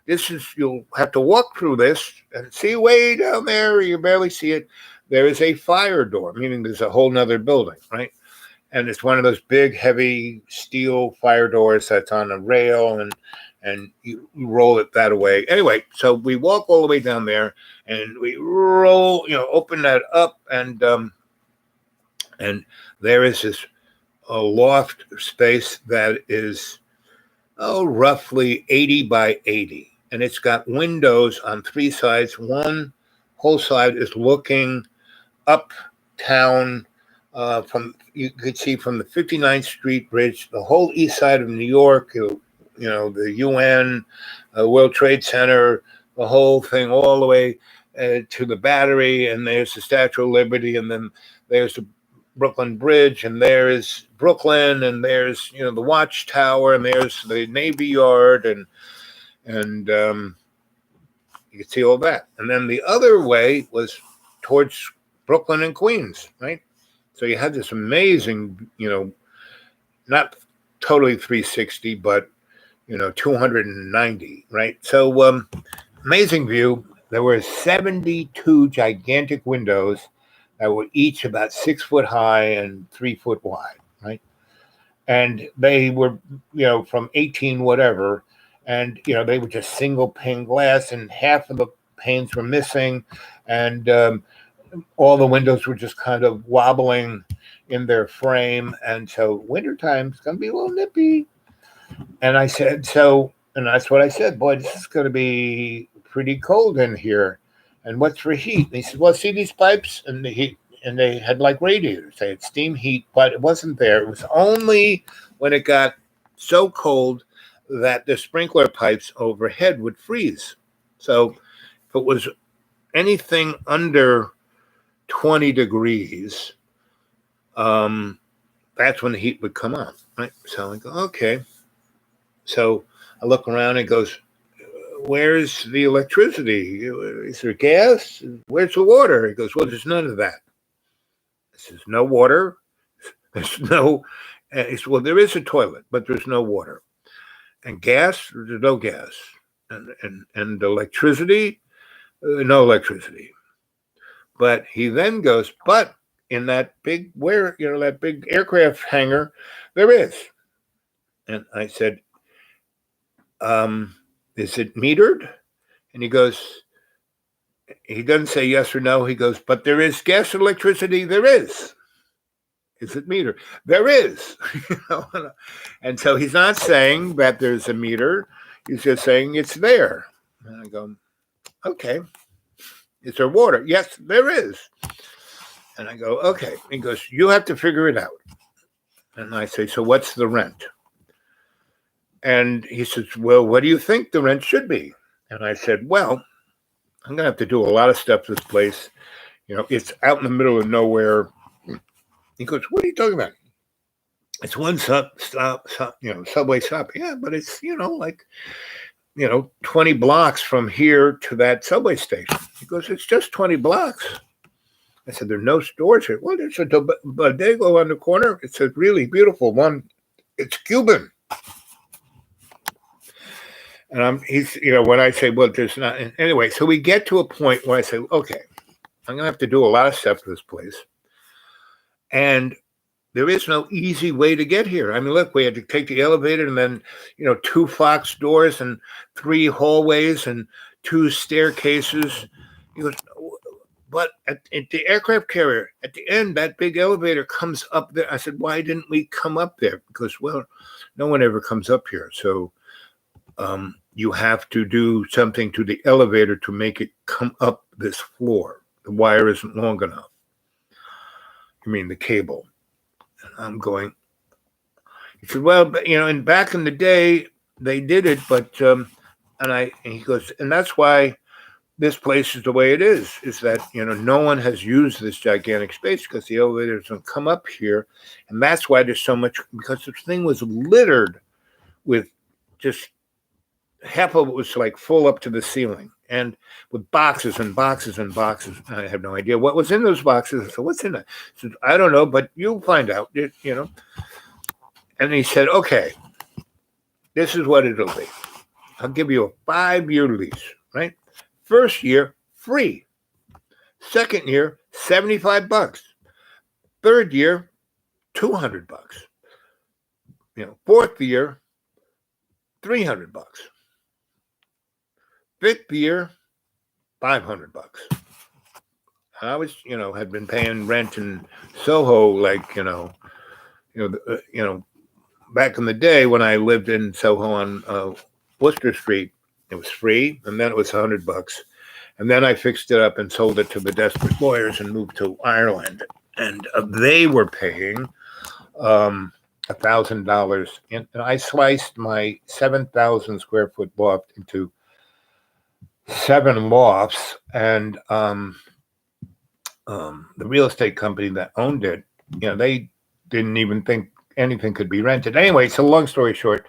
This is, you'll have to walk through this and see way down there, you barely see it. There is a fire door, meaning there's a whole nother building, right? And it's one of those big, heavy steel fire doors that's on a rail, and and you roll it that way. Anyway, so we walk all the way down there, and we roll, open that up, and there is this a loft space that is roughly 80 by 80, and it's got windows on three sides. One whole side is looking uptown. From you could see from the 59th Street Bridge, the whole east side of New York, the UN, World Trade Center, the whole thing, all the way to the Battery, and there's the Statue of Liberty, and then there's the Brooklyn Bridge, and there's Brooklyn, and there's the Watchtower, and there's the Navy Yard, and you can see all that. And then the other way was towards Brooklyn and Queens, right? So you had this amazing, not totally 360, but 290, right? So amazing view. There were 72 gigantic windows that were each about 6 foot high and 3 foot wide, right? And they were, from 18 whatever, and they were just single pane glass, and half of the panes were missing, and all the windows were just kind of wobbling in their frame. And so wintertime's going to be a little nippy. And I said, and that's what I said, boy, this is going to be pretty cold in here. And what's for heat? And he said, well, see these pipes? And the heat, and they had like radiators. They had steam heat, but it wasn't there. It was only when it got so cold that the sprinkler pipes overhead would freeze. So if it was anything under 20 degrees, that's when the heat would come on, right? So I go, okay. So I look around and goes, where's the electricity? Is there gas? Where's the water? He goes, well, there's none of that. There's no water. There's no, well, there is a toilet, but there's no water. And gas, there's no gas. And electricity, no electricity. But he then goes, but in that big that big aircraft hangar, there is. And I said, is it metered? And he goes, he doesn't say yes or no. He goes, but there is gas and electricity. There is. Is it metered? There is. And so he's not saying that there's a meter. He's just saying it's there. And I go, okay. Is there water? Yes, there is. And I go, okay. He goes, you have to figure it out. And I say, so what's the rent? And he says, well, what do you think the rent should be? And I said, well, I'm going to have to do a lot of stuff to this place. It's out in the middle of nowhere. He goes, what are you talking about? It's one subway stop. Yeah, but it's, 20 blocks from here to that subway station. He goes, it's just 20 blocks. I said, there are no stores here. Well, there's a bodega on the corner. It's a really beautiful one. It's Cuban. And he's, when I say, well, there's not. Anyway, so we get to a point where I say, okay, I'm going to have to do a lot of stuff to this place. And there is no easy way to get here. I mean, look, we had to take the elevator and then, 2 Fox doors and 3 hallways and 2 staircases. He goes, but at the aircraft carrier, at the end, that big elevator comes up there. I said, why didn't we come up there? Because, well, no one ever comes up here. So you have to do something to the elevator to make it come up this floor. The wire isn't long enough. You mean the cable? And I'm going. He said, well, but, and back in the day they did it, but and he goes, and that's why this place is the way it is that no one has used this gigantic space because the elevators don't come up here, and that's why there's so much, because the thing was littered with just half of it was like full up to the ceiling, and with boxes and boxes and boxes. I have no idea what was in those boxes. I said, what's in it? I said, I don't know, but you'll find out, And he said, okay, this is what it'll be. I'll give you a 5-year lease, right? First year, free. Second year, $75. Third year, $200. Fourth year, $300. Vic Beer, $500. I was, had been paying rent in Soho, like, back in the day when I lived in Soho on Worcester Street, it was free, and then it was $100. And then I fixed it up and sold it to the Desperate Lawyers and moved to Ireland. And they were paying $1,000. And I sliced my 7,000 square foot loft into 7 lofts. And the real estate company that owned it, they didn't even think anything could be rented. Anyway, so long story short,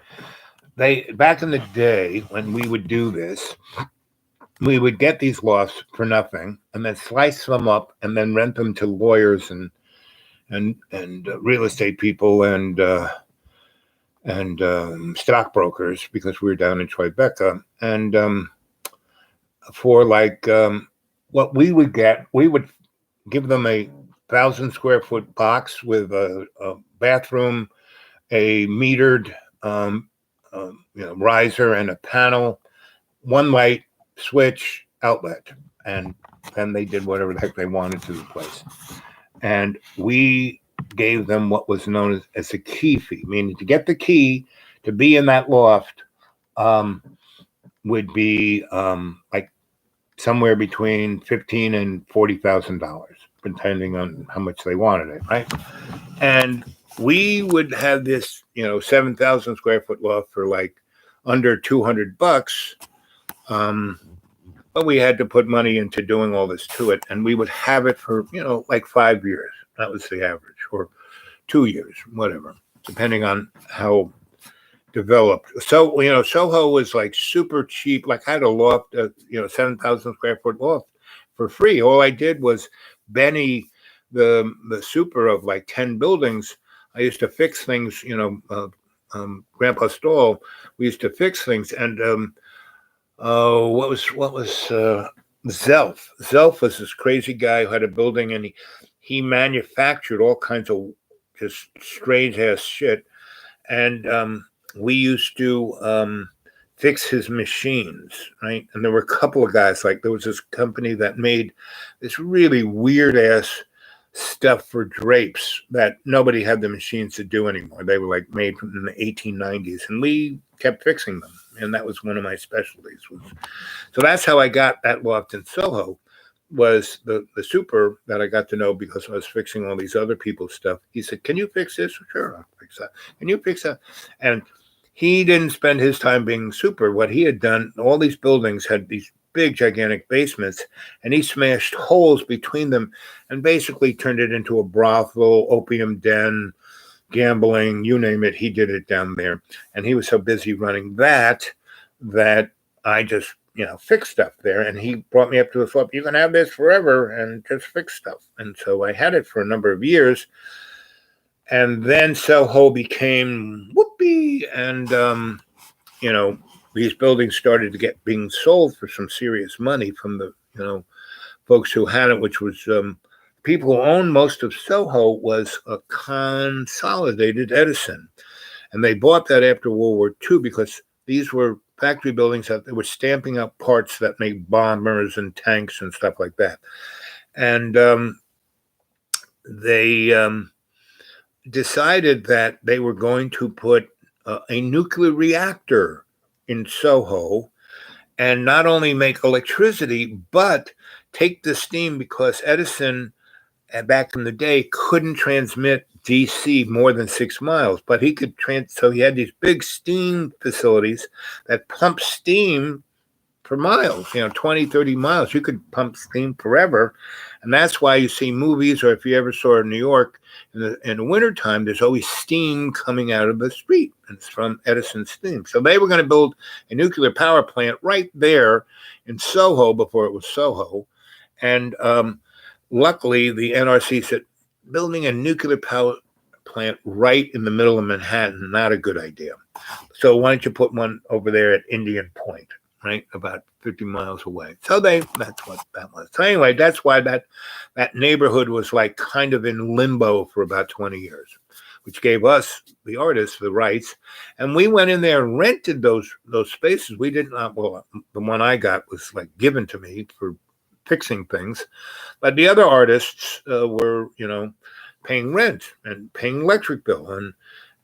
back in the day when we would do this, we would get these lofts for nothing and then slice them up and then rent them to lawyers and real estate people and stockbrokers, because we were down in Tribeca. And for like what we would get, we would give them a 1,000 square foot box with a bathroom, a metered riser and a panel, one light, switch, outlet, and then they did whatever the heck they wanted to the place. And we gave them what was known as a key fee, meaning to get the key to be in that loft would be like somewhere between $15,000 and $40,000, depending on how much they wanted it, right? And we would have this, 7,000 square foot loft for like under $200. But we had to put money into doing all this to it, and we would have it for, like 5 years. That was the average, or 2 years, whatever, depending on how developed. So, Soho was like super cheap. Like I had a loft, 7,000 square foot loft for free. All I did was Benny, the super of like 10 buildings. I used to fix things, Grandpa Stoll, we used to fix things. And what was Zelf? Zelf was this crazy guy who had a building, and he manufactured all kinds of just strange ass shit. And we used to fix his machines, right? And there were a couple of guys, like there was this company that made this really weird ass stuff for drapes that nobody had the machines to do anymore. They were like made from the 1890s, and we kept fixing them. And that was one of my specialties. So that's how I got that loft in Soho, was the super that I got to know because I was fixing all these other people's stuff. He said, "Can you fix this?" "Sure, I'll fix that." "Can you fix that?" And he didn't spend his time being super. What he had done, all these buildings had these big, gigantic basements, and he smashed holes between them and basically turned it into a brothel, opium den, gambling, you name it. He did it down there. And he was so busy running that I just, fixed stuff there. And he brought me up to the floor. "You can have this forever and just fix stuff." And so I had it for a number of years. And then Soho became whoopee. And, these buildings started to being sold for some serious money from the, folks who had it, which was people who owned most of Soho was a Consolidated Edison. And they bought that after World War II because these were factory buildings that they were stamping up parts that make bombers and tanks and stuff like that. And they decided that they were going to put a nuclear reactor in Soho and not only make electricity, but take the steam, because Edison back in the day couldn't transmit DC more than 6 miles, but he could so he had these big steam facilities that pump steam for miles, 20, 30 miles. You could pump steam forever. And that's why you see movies, or if you ever saw in New York in the wintertime, there's always steam coming out of the street, and it's from Edison steam. So they were going to build a nuclear power plant right there in Soho before it was Soho. And luckily, the NRC said, building a nuclear power plant right in the middle of Manhattan, not a good idea. So why don't you put one over there at Indian Point, right, about 50 miles away. So that's what that was. So anyway, that's why that neighborhood was like kind of in limbo for about 20 years. which gave us, the artists, the rights. And we went in there and rented those spaces. We did not, well, the one I got was like given to me for fixing things. But the other artists were, paying rent and paying electric bill.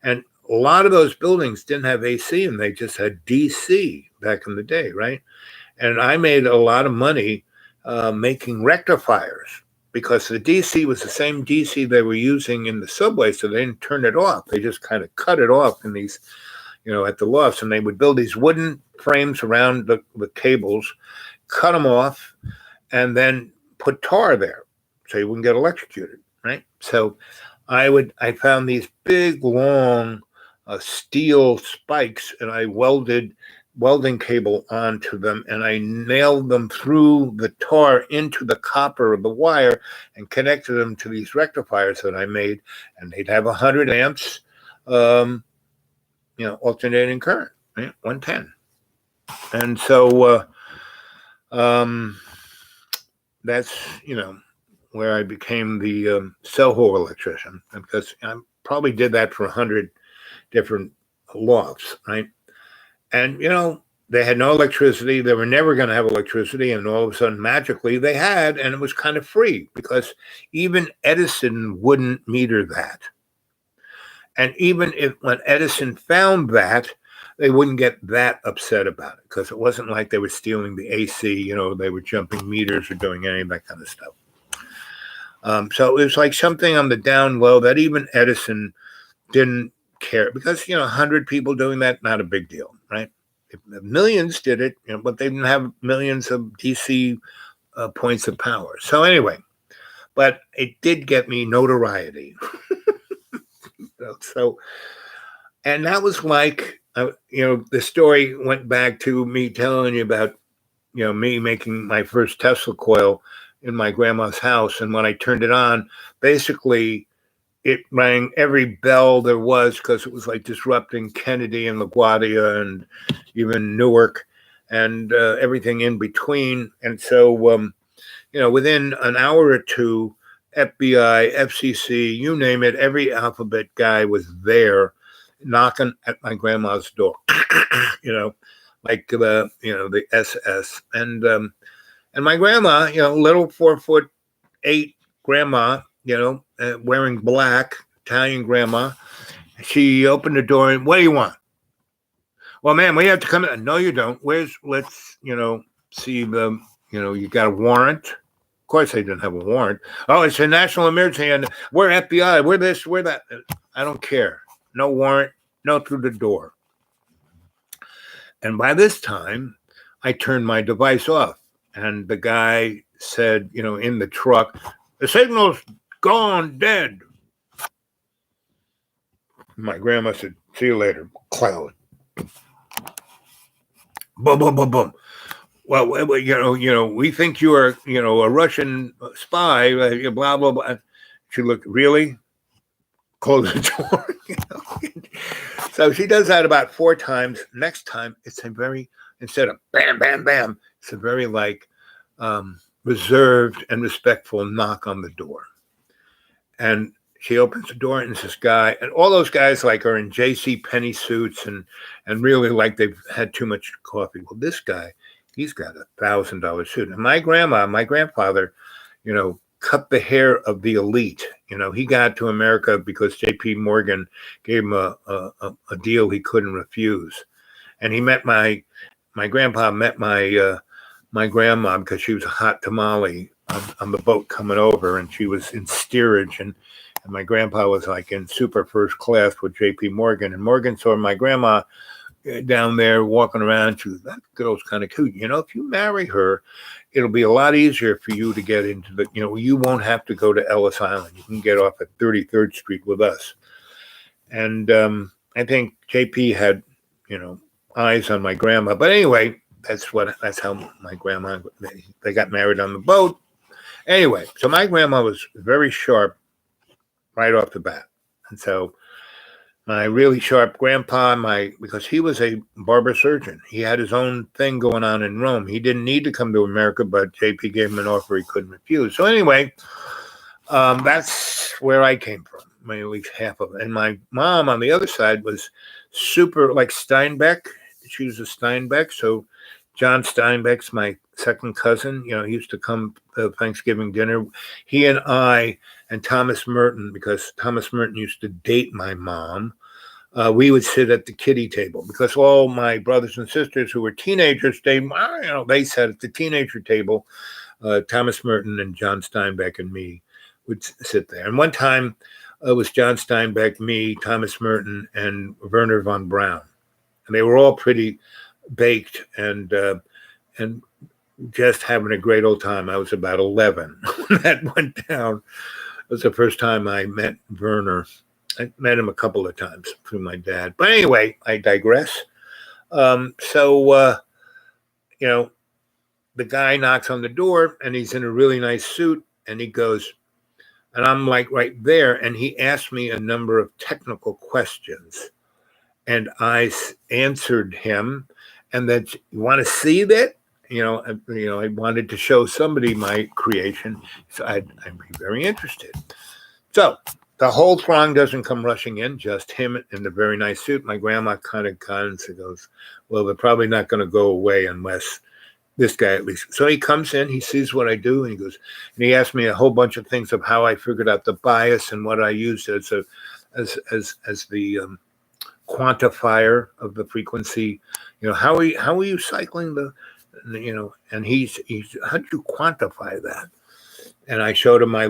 And a lot of those buildings didn't have AC and they just had DC back in the day, right? And I made a lot of money making rectifiers because the DC was the same DC they were using in the subway, so they didn't turn it off. They just kind of cut it off in these, at the lofts, and they would build these wooden frames around the cables, cut them off, and then put tar there so you wouldn't get electrocuted, right? So I found these big, long steel spikes, and I welded welding cable onto them, and I nailed them through the tar into the copper of the wire and connected them to these rectifiers that I made, and they'd have 100 amps, alternating current, right? 110. And so that's, where I became the cell hole electrician, because I probably did that for 100 different lofts, right? And, they had no electricity. They were never going to have electricity. And all of a sudden, magically, they had, and it was kind of free because even Edison wouldn't meter that. And even when Edison found that, they wouldn't get that upset about it because it wasn't like they were stealing the AC, they were jumping meters or doing any of that kind of stuff. So it was like something on the down low that even Edison didn't care because, 100 people doing that, not a big deal, right? If millions did it, but they didn't have millions of DC points of power. So anyway, but it did get me notoriety. And that was like, the story went back to me telling you about, me making my first Tesla coil in my grandma's house. And when I turned it on, basically it rang every bell there was because it was like disrupting Kennedy and LaGuardia and even Newark and everything in between. And so, within an hour or two, FBI, FCC, you name it, every alphabet guy was there knocking at my grandma's door, like the SS. And my grandma, little 4'8" grandma, wearing black, Italian grandma, she opened the door and, what do you want? Well, ma'am, we have to come in. No, you don't. Let's, see the, you got a warrant. Of course, they didn't have a warrant. Oh, it's a national emergency and we're FBI. We're this, we're that. I don't care. No warrant, no through the door. And by this time, I turned my device off. And the guy said, in the truck, the signal's gone dead. My grandma said, see you later. Cloud. Boom, boom, boom, boom. Well, we think you are, a Russian spy, blah, blah, blah. She looked, really? Close the door. So she does that about 4 times. Next time, it's a very, instead of bam, bam, bam, it's a very reserved and respectful knock on the door. And she opens the door and it's this guy, and all those guys are in J.C. Penney suits and really like they've had too much coffee. Well, this guy, he's got $1,000 suit. And my grandfather, cut the hair of the elite. He got to America because J.P. Morgan gave him a deal he couldn't refuse. And he met my grandpa met my grandma because she was a hot tamale on the boat coming over, and she was in steerage, and my grandpa was in super first class with J.P. Morgan, and Morgan saw my grandma down there walking around. She was, that girl's kind of cute. If you marry her, it'll be a lot easier for you to get into the, you won't have to go to Ellis Island. You can get off at 33rd Street with us. And I think JP had, eyes on my grandma. But anyway, that's how my grandma, they got married on the boat. Anyway, so my grandma was very sharp right off the bat. And so my really sharp grandpa, because he was a barber surgeon. He had his own thing going on in Rome. He didn't need to come to America, but JP gave him an offer he couldn't refuse. So anyway, that's where I came from. at least half of it. And my mom on the other side was super like Steinbeck. She was a Steinbeck. So John Steinbeck's my second cousin. He used to come to Thanksgiving dinner. He and I and Thomas Merton, because Thomas Merton used to date my mom, we would sit at the kiddie table because all my brothers and sisters who were teenagers, they sat at the teenager table. Thomas Merton and John Steinbeck and me would sit there. And one time it was John Steinbeck, me, Thomas Merton, and Werner von Braun. And they were all pretty baked and just having a great old time. I was about 11 when that went down. It was the first time I met Werner. I met him a couple of times through my dad. But anyway, I digress. The guy knocks on the door and he's in a really nice suit and he goes, and I'm like right there, and he asked me a number of technical questions and I answered him, and that, you want to see that? I wanted to show somebody my creation, so I'd be very interested. So the whole throng doesn't come rushing in, just him in the very nice suit. My grandma kind of goes, well, they're probably not going to go away unless this guy at least. So he comes in, he sees what I do, and he goes, and he asked me a whole bunch of things of how I figured out the bias and what I used as the quantifier of the frequency. How are you cycling the, and he's how do you quantify that? And I showed him I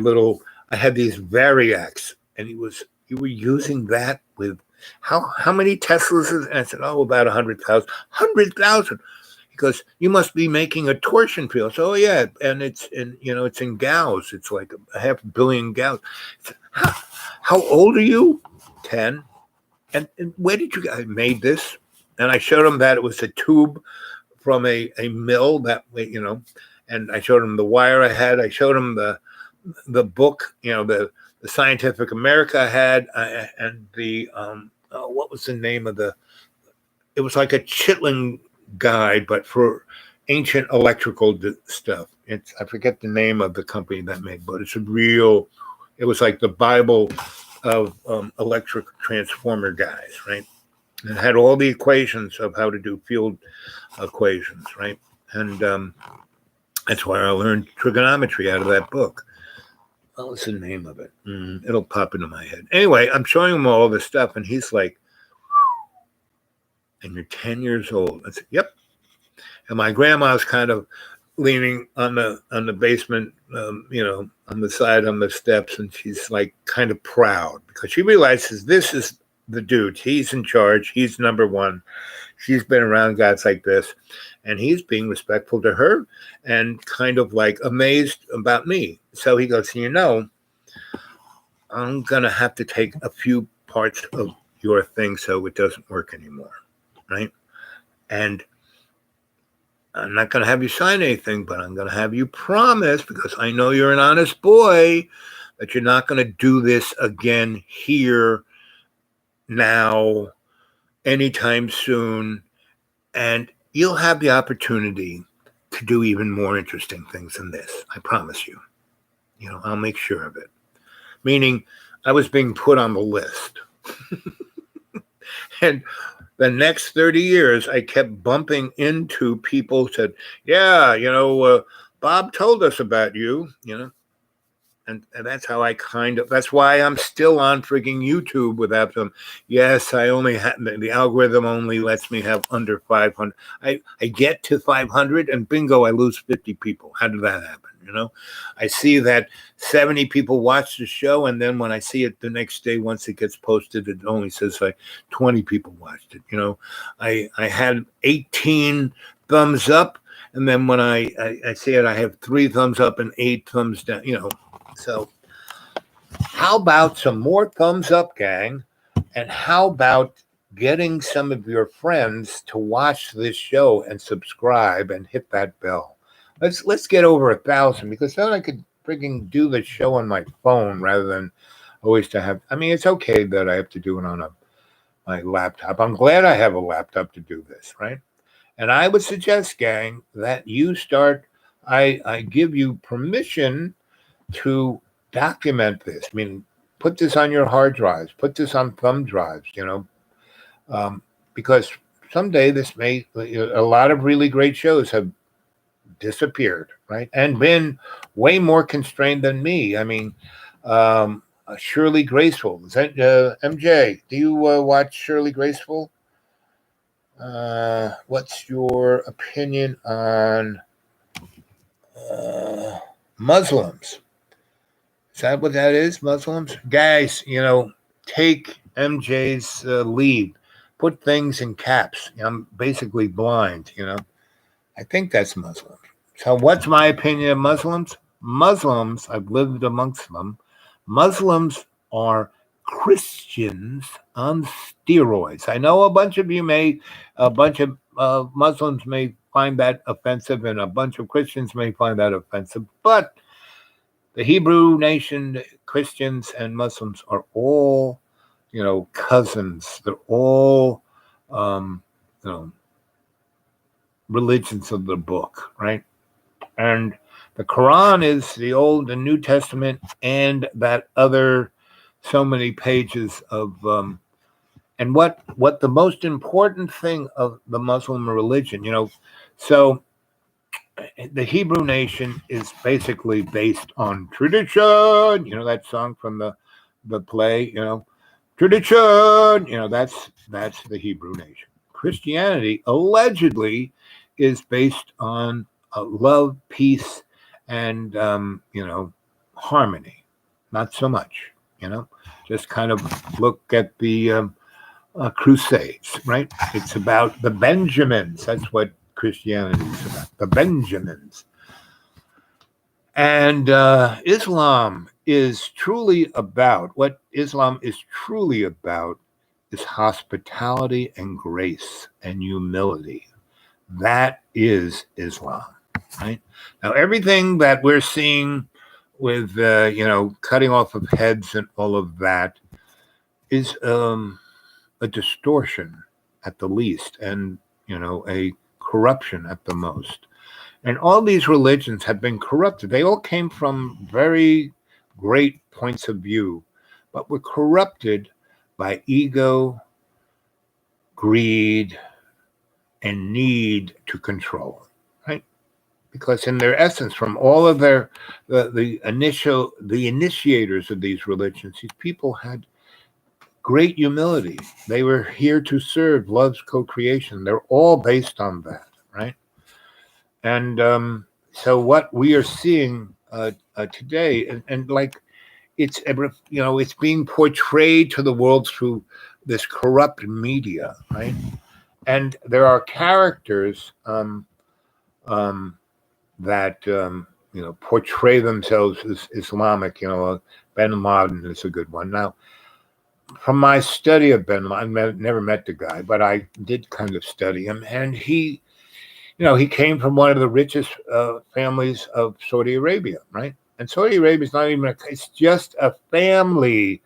had these variacs, and you were using that with how many Teslas? And I said, about 100,000. 100,000. Because you must be making a torsion field. So yeah, and it's in Gauss. It's like a 500 million Gauss. How old are you? 10. And where did you guys made this? And I showed him that it was a tube from a mill that way, and I showed him the wire I had. I showed him the book, the Scientific America I had, and the what was the name of it was like a Chitlin guide, but for ancient electrical stuff. I forget the name of the company that made, but it was like the Bible of electric transformer guys, right? And it had all the equations of how to do field equations, right? And that's why I learned trigonometry out of that book. What's the name of it? It'll pop into my head. Anyway, I'm showing him all this stuff, and he's like, and you're 10 years old. I said, yep. And my grandma's kind of leaning on the basement, on the side, on the steps, and she's like kind of proud because she realizes this is the dude. He's in charge. He's number one. She's been around guys like this, and he's being respectful to her and kind of like amazed about me. So he goes, I'm going to have to take a few parts of your thing so it doesn't work anymore. Right? And I'm not going to have you sign anything, but I'm going to have you promise, because I know you're an honest boy, that you're not going to do this again here, now, anytime soon. And you'll have the opportunity to do even more interesting things than this. I promise you. I'll make sure of it. Meaning, I was being put on the list. And the next 30 years, I kept bumping into people who said, yeah, Bob told us about you, and that's how that's why I'm still on frigging YouTube without them. Yes, I only have, the algorithm only lets me have under 500. I get to 500 and bingo, I lose 50 people. How did that happen? I see that 70 people watch the show, and then when I see it the next day, once it gets posted, it only says like 20 people watched it. I had 18 thumbs up, and then when I see it, I have 3 thumbs up and 8 thumbs down. So how about some more thumbs up, gang? And how about getting some of your friends to watch this show and subscribe and hit that bell? Let's get over 1,000, because then I could freaking do the show on my phone rather than always to have. I mean, it's okay that I have to do it on my laptop. I'm glad I have a laptop to do this, right? And I would suggest, gang, that you start. I give you permission to document this. I mean, put this on your hard drives, put this on thumb drives, because someday a lot of really great shows have disappeared, right? And been way more constrained than me. I mean, Shirley Graceful. Is that, MJ, do you watch Shirley Graceful? What's your opinion on Muslims? Is that what that is? Muslims? Guys, take MJ's lead. Put things in caps. I'm basically blind, I think that's Muslim. So what's my opinion of Muslims? Muslims, I've lived amongst them. Muslims are Christians on steroids. I know a bunch of Muslims may find that offensive, and a bunch of Christians may find that offensive, but the Hebrew nation, Christians and Muslims are all, cousins. They're all, religions of the book, right? And the Quran is the Old and New Testament, and that other so many pages of and what the most important thing of the Muslim religion, so the Hebrew nation is basically based on tradition. That song from the play, tradition. That's the Hebrew nation. Christianity allegedly is based on love, peace, and harmony. Not so much. Just kind of look at the Crusades, right? It's about the Benjamins. That's what Christianity is about. The Benjamins. And Islam is truly about is hospitality and grace and humility. That is Islam, right? Now, everything that we're seeing with, cutting off of heads and all of that is a distortion at the least, and, a corruption at the most. And all these religions have been corrupted. They all came from very great points of view, but were corrupted by ego, greed, and need to control, right? Because in their essence, from all of the initiators of these religions, these people had great humility. They were here to serve, love's co-creation. They're all based on that, right? And so what we are seeing today, and like it's being portrayed to the world through this corrupt media, right? And there are characters that portray themselves as Islamic. Ben Laden is a good one. Now, from my study of Ben Laden, I never met the guy, but I did kind of study him, and he came from one of the richest families of Saudi Arabia, right? And Saudi Arabia is not even it's just a family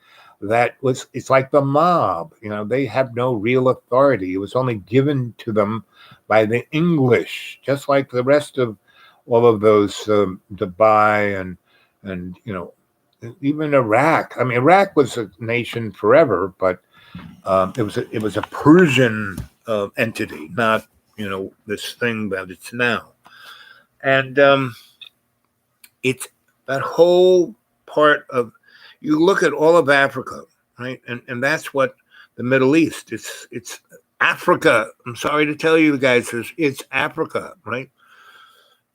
it's like the mob. They have no real authority. It was only given to them by the English, just like the rest of all of those Dubai and even Iraq. I mean, Iraq was a nation forever, but it was a Persian entity, not this thing that it's now. And it's that whole part of, you look at all of Africa, right? And that's what the Middle East, it's Africa. I'm sorry to tell you guys, it's Africa, right?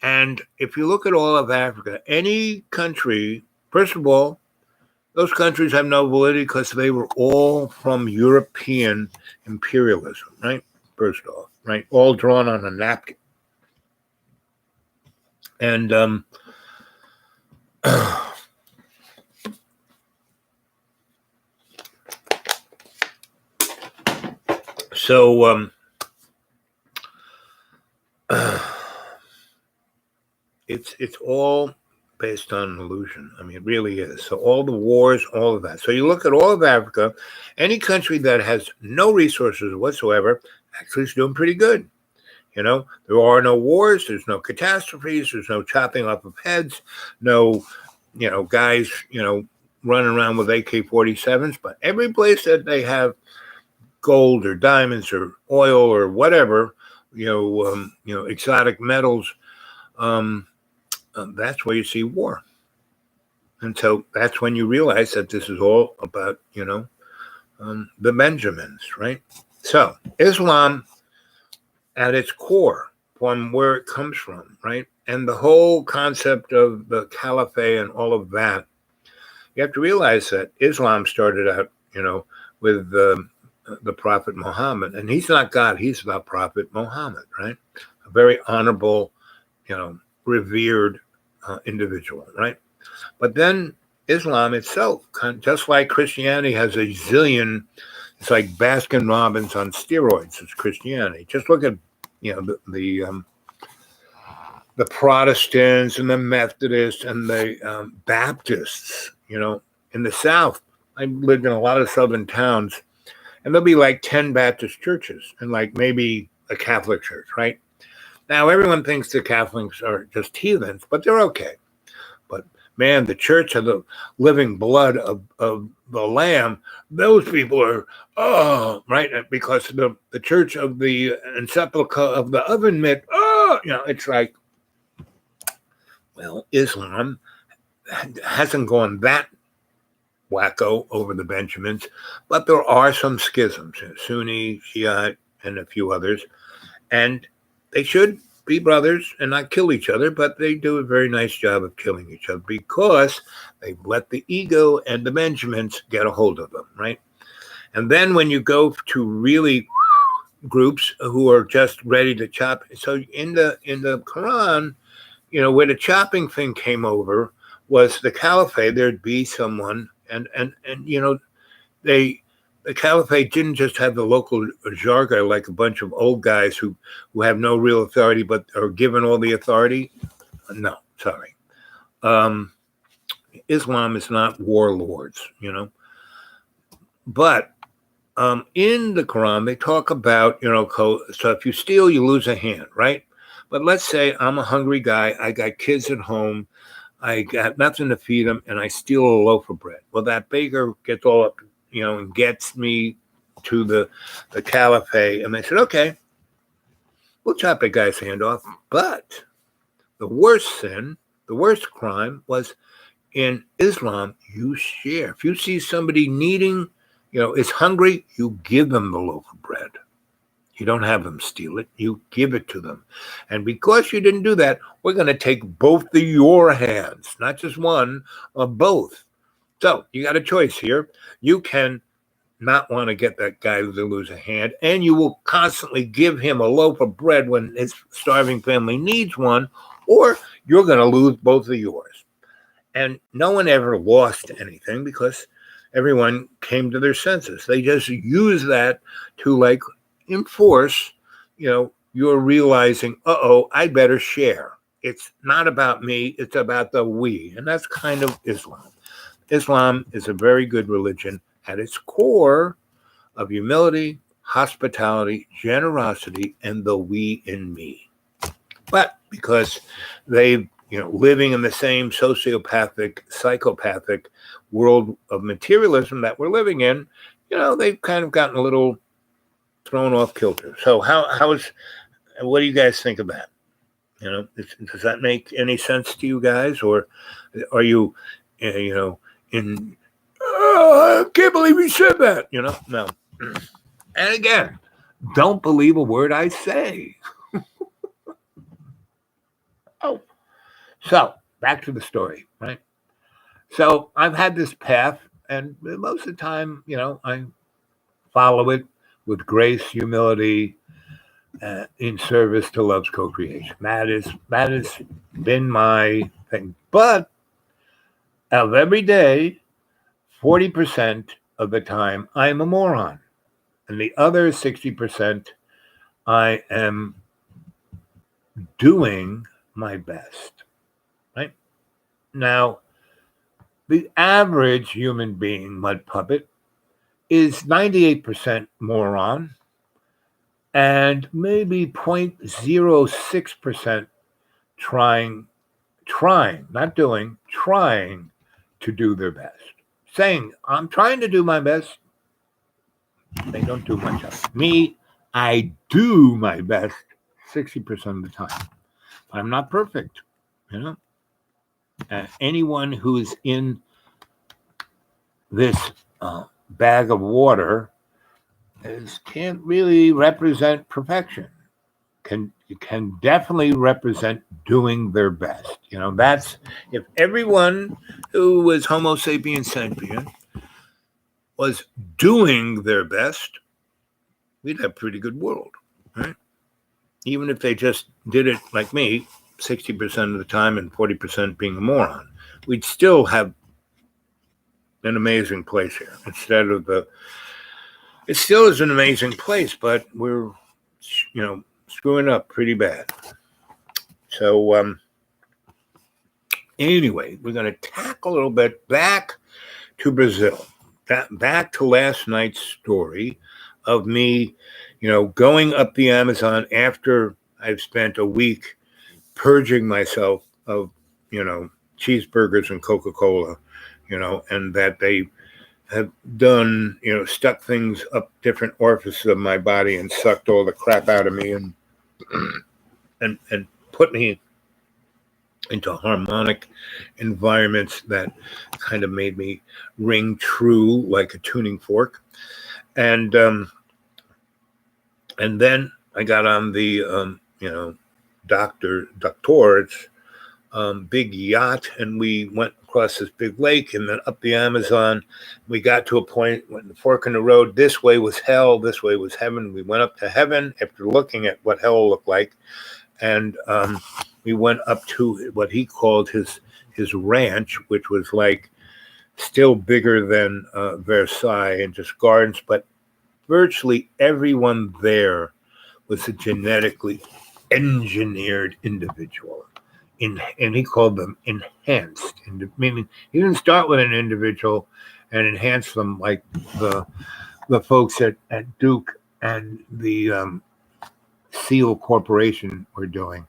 And if you look at all of Africa, any country, first of all, those countries have no validity because they were all from European imperialism, right? First off, right? All drawn on a napkin. And so it's all based on illusion. I mean, it really is. So all the wars, all of that. So you look at all of Africa, any country that has no resources whatsoever actually is doing pretty good. There are no wars, there's no catastrophes, there's no chopping off of heads, no, guys, running around with AK-47s, but every place that they have gold or diamonds or oil or whatever, exotic metals, that's where you see war. And so that's when you realize that this is all about, the Benjamins, right? So Islam, at its core, from where it comes from, right? And the whole concept of the caliphate and all of that, you have to realize that Islam started out, with the Prophet Muhammad. And he's not God, he's the Prophet Muhammad, right? A very honorable, revered individual, right? But then Islam itself, just like Christianity has a zillion, it's like Baskin Robbins on steroids. It's Christianity. Just look at, the Protestants and the Methodists and the Baptists. In the South, I lived in a lot of southern towns, and there'll be like 10 Baptist churches and like maybe a Catholic church, right? Now everyone thinks the Catholics are just heathens, but they're okay. But man, the Church of the Living Blood of the Lamb, those people are, right? Because the Church of the Encyclica of the Oven Mitt, it's like, well, Islam hasn't gone that wacko over the Benjamins, but there are some schisms, Sunni, Shiite, and a few others, and they should be brothers and not kill each other, but they do a very nice job of killing each other because they've let the ego and the Benjamins get a hold of them, right? And then when you go to really groups who are just ready to chop, so in the Quran, where the chopping thing came over was the caliphate. There'd be someone, and the caliphate didn't just have the local jargon like a bunch of old guys who have no real authority but are given all the authority. No, sorry. Islam is not warlords, But in the Quran, they talk about, so if you steal, you lose a hand, right? But let's say I'm a hungry guy. I got kids at home. I got nothing to feed them, and I steal a loaf of bread. Well, that baker gets all up, and gets me to the caliphate. And they said, okay, we'll chop that guy's hand off. But the worst sin, the worst crime was in Islam, you share. If you see somebody needing, is hungry, you give them the loaf of bread. You don't have them steal it. You give it to them. And because you didn't do that, we're going to take both of your hands, not just one, both. So you got a choice here. You can not want to get that guy to lose a hand, and you will constantly give him a loaf of bread when his starving family needs one, or you're going to lose both of yours. And no one ever lost anything because everyone came to their senses. They just use that to enforce, you're realizing, I better share. It's not about me, it's about the we. And that's kind of Islam. Islam is a very good religion at its core of humility, hospitality, generosity, and the we in me. But because they, living in the same sociopathic, psychopathic world of materialism that we're living in, they've kind of gotten a little thrown off kilter. So what do you guys think of that? Does that make any sense to you guys, or are you, I can't believe you said that, No. And again, don't believe a word I say. So back to the story, right? So I've had this path, and most of the time, I follow it with grace, humility, in service to love's co-creation. That has been my thing. But of every day, 40% of the time, I'm a moron. And the other 60%, I am doing my best. Right? Now, the average human being, mud puppet, is 98% moron and maybe 0.06% trying, not doing, trying to do their best. saying, I'm trying to do my best. They don't do much of it. Me, I do my best 60% of the time. But I'm not perfect, you know. Anyone who's in this bag of water can't really represent perfection. Can definitely represent doing their best. You know, that's if everyone who was Homo sapiens sapien was doing their best, we'd have a pretty good world, right? Even if they just did it like me, 60% of the time and 40% being a moron, we'd still have an amazing place here instead of it still is an amazing place, but we're, screwing up pretty bad. So, anyway, we're going to tack a little bit back to Brazil, back to last night's story of me, going up the Amazon after I've spent a week purging myself of, cheeseburgers and Coca-Cola, and that they have done, stuck things up different orifices of my body and sucked all the crap out of me and put me into harmonic environments that kind of made me ring true like a tuning fork. And then I got on the, doctor's big yacht, and we went across this big lake and then up the Amazon. We got to a point when the fork in the road, this way was hell, this way was heaven. We went up to heaven after looking at what hell looked like. And we went up to what he called his ranch, which was like still bigger than Versailles and just gardens, but virtually everyone there was a genetically engineered individual. And he called them enhanced, meaning he didn't start with an individual and enhance them like the folks at Duke and the Seal Corporation were doing.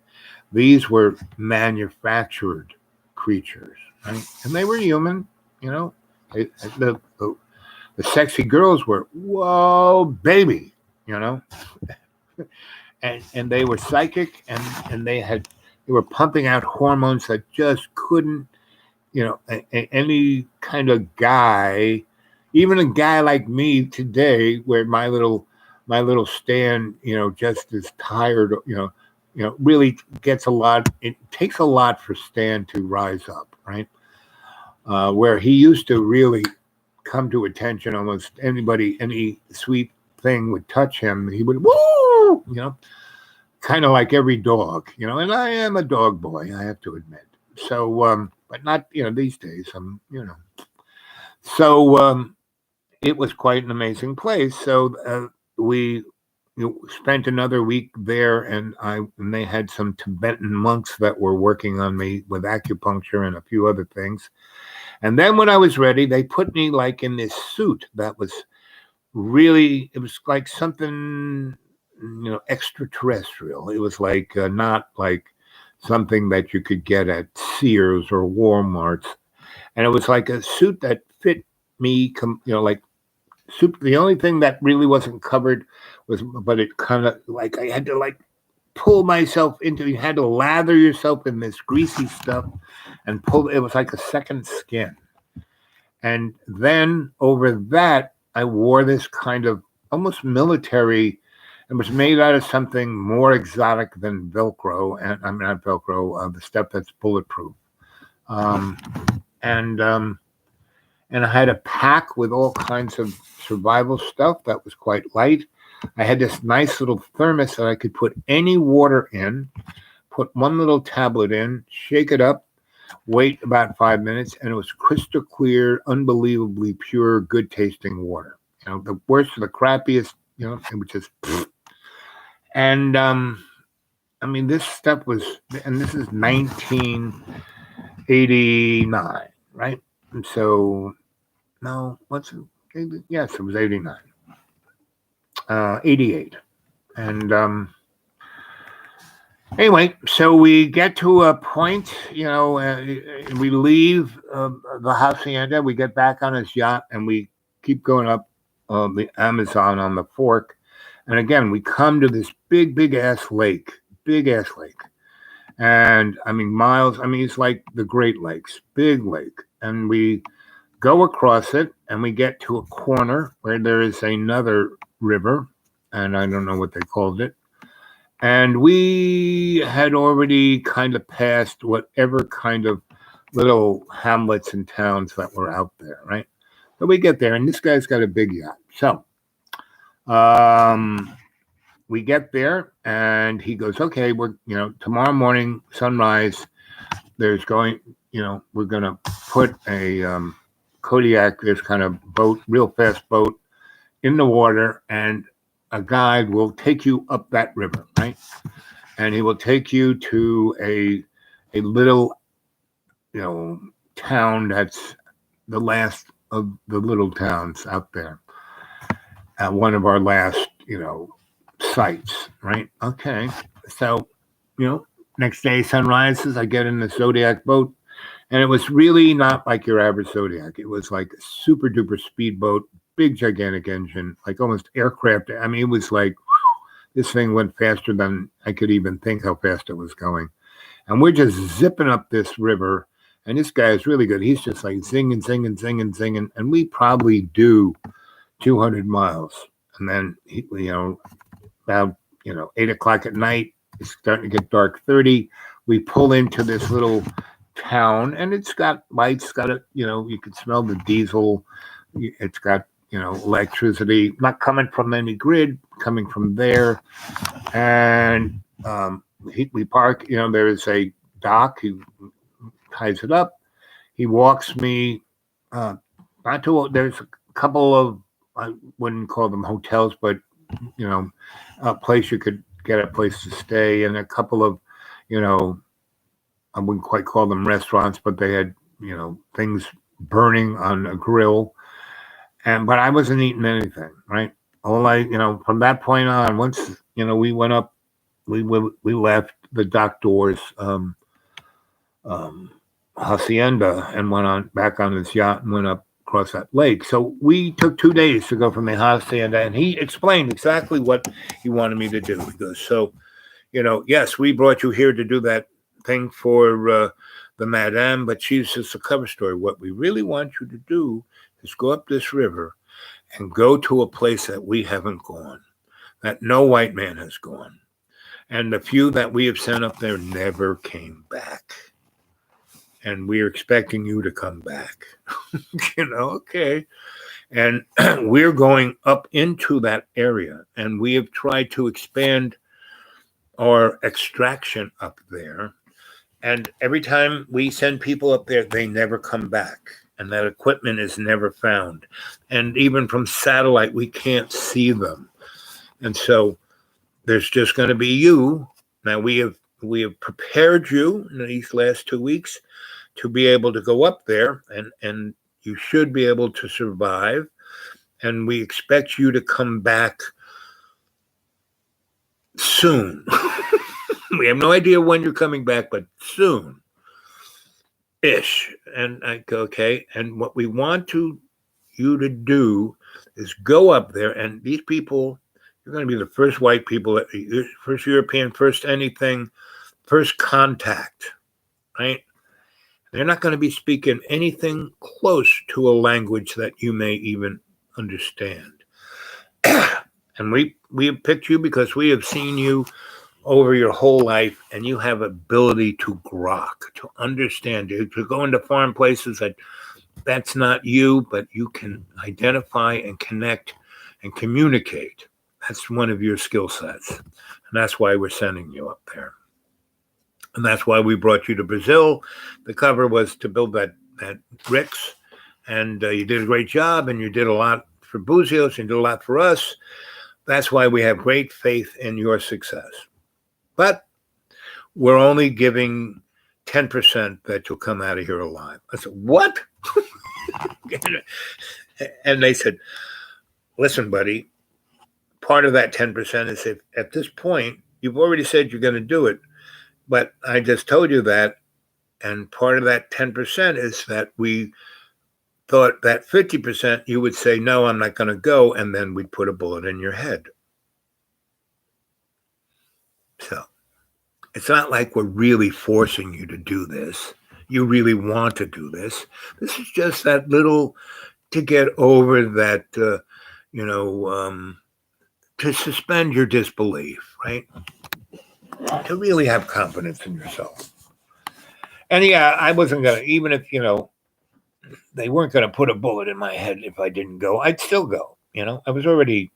These were manufactured creatures, right? And they were human, The sexy girls were, whoa, baby, and they were psychic, and they were pumping out hormones that just couldn't, any kind of guy, even a guy like me today, where my little Stan, just is tired, really gets a lot. It takes a lot for Stan to rise up, right? Where he used to really come to attention, almost any sweet thing would touch him, he would, woo, kind of like every dog, and I am a dog boy, I have to admit. So, but not, these days, So, it was quite an amazing place. So we spent another week there, and they had some Tibetan monks that were working on me with acupuncture and a few other things. And then when I was ready, they put me like in this suit that was really, it was like something, extraterrestrial. It was like not like something that you could get at Sears or Walmart's. And it was like a suit that fit me, like suit. The only thing that really wasn't covered but it kind of like I had to like pull myself into, you had to lather yourself in this greasy stuff and pull. It was like a second skin. And then over that, I wore this kind of almost military. It was made out of something more exotic than Velcro, and I'm not Velcro, the stuff that's bulletproof. And I had a pack with all kinds of survival stuff that was quite light. I had this nice little thermos that I could put any water in, put one little tablet in, shake it up, wait about 5 minutes, and it was crystal clear, unbelievably pure, good tasting water. The worst of the crappiest, it was just. And this stuff was, and this is 1989, right? And so, no, what's it? Yes, it was 89. 88. And Anyway, so we get to a point, we leave the hacienda, we get back on his yacht, and we keep going up the Amazon on the fork. And again, we come to this big ass lake, big ass lake. And I mean, miles, I mean, it's like the Great Lakes, big lake. And we go across it, and we get to a corner where there is another river, and I don't know what they called it. And we had already kind of passed whatever kind of little hamlets and towns that were out there, right? So we get there, and this guy's got a big yacht. So um, we get there, and he goes, "Okay, we're tomorrow morning sunrise. There's going, we're gonna put a Kodiak, this kind of boat, real fast boat, in the water, and a guide will take you up that river, right? And he will take you to a little, town that's the last of the little towns out there. One of our last, sites, right? Okay. So, next day sun rises, I get in the Zodiac boat, and it was really not like your average Zodiac. It was like a super duper speedboat, big gigantic engine, like almost aircraft. I mean, it was like this thing went faster than I could even think how fast it was going. And we're just zipping up this river. And this guy is really good. He's just like singing, singing, singing, singing. And we probably do 200 miles. And then, about, 8 o'clock at night, it's starting to get dark 30. We pull into this little town, and it's got lights, you can smell the diesel. It's got, electricity, not coming from any grid, coming from there. And we park, there is a dock. He ties it up. He walks me, not to, there's a couple of, I wouldn't call them hotels, but, a place you could get a place to stay, and a couple of, I wouldn't quite call them restaurants, but they had, things burning on a grill. But I wasn't eating anything, right? All from that point on, once, we went up, we left the dock doors, hacienda, and went on back on his yacht and went up across that lake. So we took 2 days to go from the hacienda, and he explained exactly what he wanted me to do. He goes, so, yes, we brought you here to do that thing for the madame, but she's just a cover story. What we really want you to do is go up this river and go to a place that we haven't gone, that no white man has gone. And the few that we have sent up there never came back. And we're expecting you to come back. Okay. And we're going up into that area, and we have tried to expand our extraction up there. And every time we send people up there, they never come back. And that equipment is never found. And even from satellite, we can't see them. And so there's just going to be you. Now we have prepared you in these last 2 weeks to be able to go up there, and you should be able to survive. And we expect you to come back soon. We have no idea when you're coming back, but soon. Ish. And I go, okay. And what we want you to do is go up there, and these people, you're going to be the first white people, first European, first anything, first contact, right? They're not going to be speaking anything close to a language that you may even understand. And we have picked you because we have seen you over your whole life, and you have ability to grok, to understand, to go into foreign places that's not you, but you can identify and connect and communicate. That's one of your skill sets. And that's why we're sending you up there. And that's why we brought you to Brazil. The cover was to build that Rix. And you did a great job, and you did a lot for Buzios, and you did a lot for us. That's why we have great faith in your success. But we're only giving 10% that you'll come out of here alive. I said, what? And they said, listen, buddy, part of that 10% is if at this point, you've already said you're going to do it, But I just told you that, and part of that 10% is that we thought that 50% you would say, no, I'm not going to go, and then we'd put a bullet in your head. So it's not like we're really forcing you to do this. You really want to do this. This is just that little to get over that, to suspend your disbelief, right? To really have confidence in yourself. And yeah, I wasn't going to, even if, they weren't going to put a bullet in my head if I didn't go, I'd still go. I was already,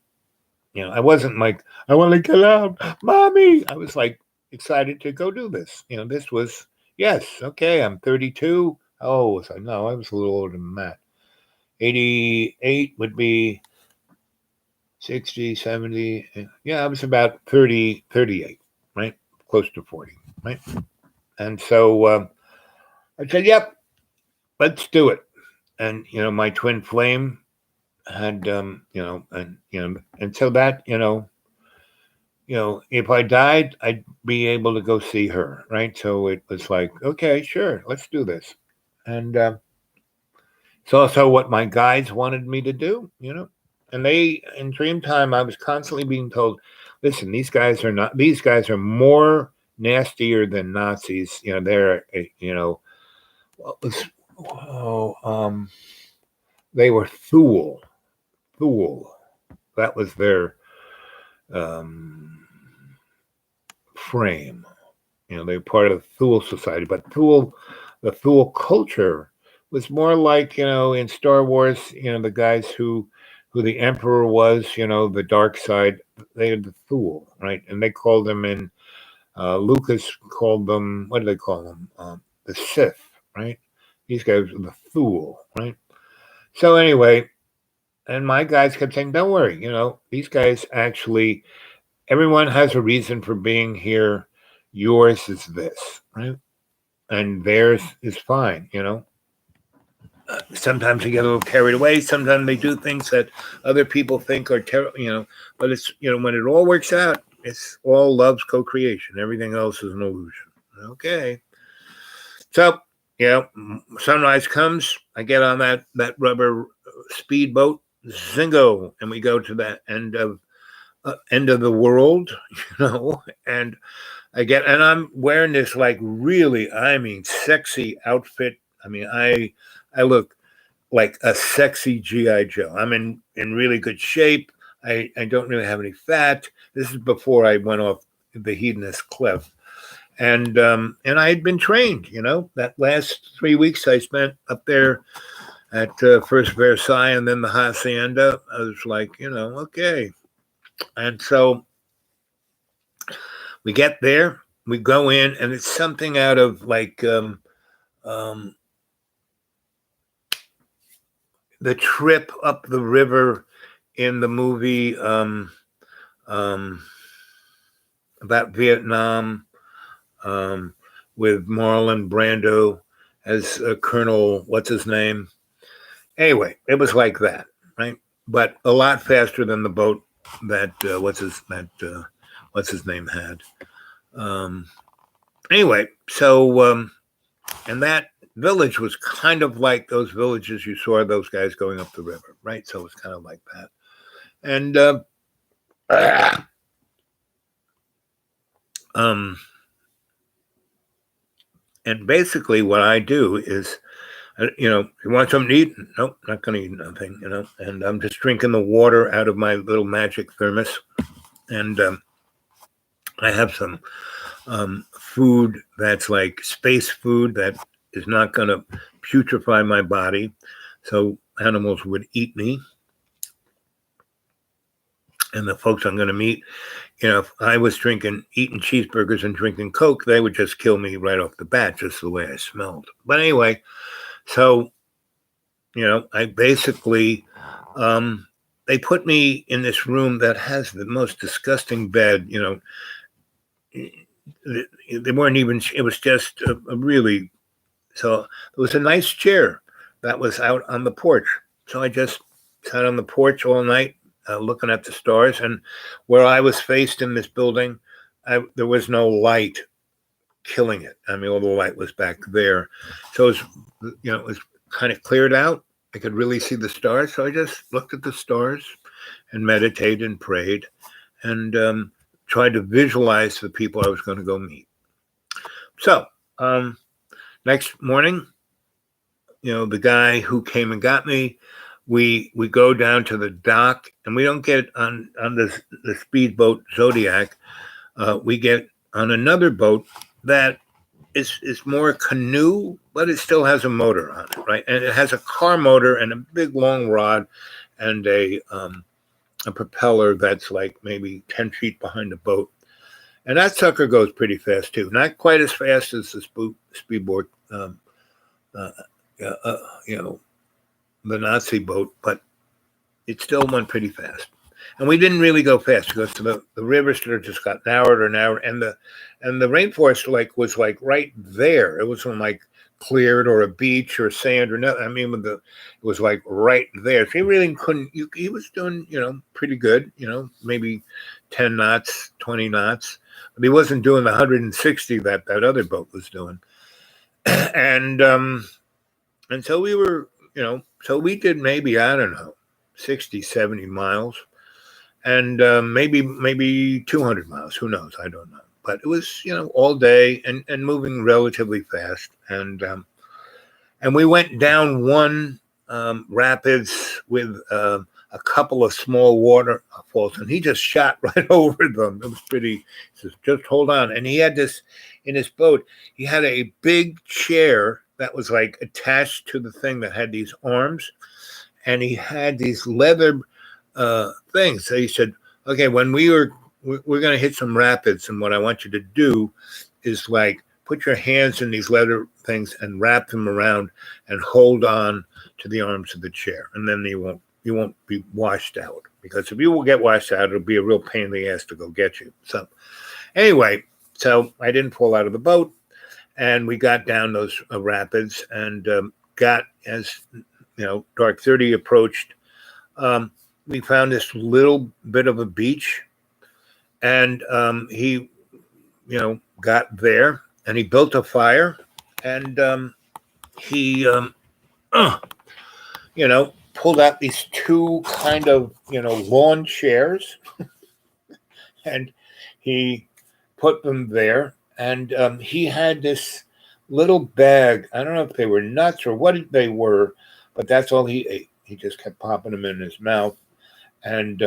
I wasn't like, I want to get out, mommy. I was like excited to go do this. This was, yes, okay, I'm 32. Oh, was I? No, I was a little older than that. 88 would be 60, 70. Yeah, I was about 30, 38, right? Close to 40, right? And so I said, yep, let's do it. And, my twin flame had, and so that, if I died, I'd be able to go see her, right? So it was like, okay, sure, let's do this. And it's also what my guides wanted me to do, And in Dreamtime, I was constantly being told, listen, these guys are more nastier than Nazis. They're, they were Thule. Thule. That was their frame. They were part of the Thule society, but the Thule culture was more like, in Star Wars, the guys who the Emperor was, the dark side, they had the Thule, right? And they called them Lucas called them, what do they call them? The Sith, right? These guys were the Thule, right? So anyway, and my guys kept saying, don't worry, these guys actually, everyone has a reason for being here. Yours is this, right? And theirs is fine, Sometimes they get a little carried away. Sometimes they do things that other people think are terrible, but it's, when it all works out, it's all love's co-creation. Everything else is an illusion. Okay. So, sunrise comes. I get on that rubber speedboat, zingo, and we go to that end of the world, and and I'm wearing this like really, sexy outfit. I look like a sexy G.I. Joe. I'm in really good shape. I don't really have any fat. This is before I went off the hedonist cliff. And I had been trained, that last 3 weeks I spent up there at first Versailles and then the Hacienda. I was like, okay. And so we get there, we go in, and it's something out of like the trip up the river in the movie about Vietnam with Marlon Brando as Colonel, what's his name? Anyway, it was like that, right? But a lot faster than the boat that what's his name had. Anyway, so and that village was kind of like those villages you saw those guys going up the river, right? So it was kind of like that. And and basically what I do is, you want something to eat? Nope, not going to eat nothing, and I'm just drinking the water out of my little magic thermos. And I have some food that's like space food that is not going to putrefy my body. So animals would eat me. And the folks I'm going to meet, if I was eating cheeseburgers and drinking Coke, they would just kill me right off the bat, just the way I smelled. But anyway, so, I basically, they put me in this room that has the most disgusting bed, they weren't even, it was just a really, so it was a nice chair that was out on the porch. So I just sat on the porch all night, looking at the stars. And where I was faced in this building, there was no light killing it. I mean, all the light was back there. So it was kind of cleared out. I could really see the stars. So I just looked at the stars and meditated and prayed and tried to visualize the people I was going to go meet. So next morning, the guy who came and got me, we go down to the dock, and we don't get on the speedboat Zodiac. We get on another boat that is more a canoe, but it still has a motor on it, right? And it has a car motor and a big long rod and a propeller that's like maybe 10 feet behind the boat. And that sucker goes pretty fast too. Not quite as fast as the speedboat, the Nazi boat, but it still went pretty fast. And we didn't really go fast because the rivers just got narrower and narrower, and the rainforest was like there. It wasn't like cleared or a beach or sand or nothing. I mean, it was like right there. So he really couldn't. He was doing pretty good. Maybe 10 knots, 20 knots, but he wasn't doing the 160 that other boat was doing. And so we were, so we did maybe, I don't know, 60, 70 miles. And maybe 200 miles. Who knows? I don't know. But it was, all day and moving relatively fast. And we went down one rapids with a couple of small waterfalls, and he just shot right over them. It was pretty. He says, "Just hold on." And he had this in his boat. He had a big chair that was like attached to the thing that had these arms, and he had these leather things. So he said, okay, when we're going to hit some rapids, and what I want you to do is like put your hands in these leather things and wrap them around and hold on to the arms of the chair, and then you won't be washed out, because if you will get washed out, it'll be a real pain in the ass to go get you. So anyway, so I didn't fall out of the boat, and we got down those rapids and got, as dark 30 approached, we found this little bit of a beach, and he, got there, and he built a fire, and he, pulled out these two kind of, lawn chairs, and he put them there, and he had this little bag. I don't know if they were nuts or what they were, but that's all he ate. He just kept popping them in his mouth. And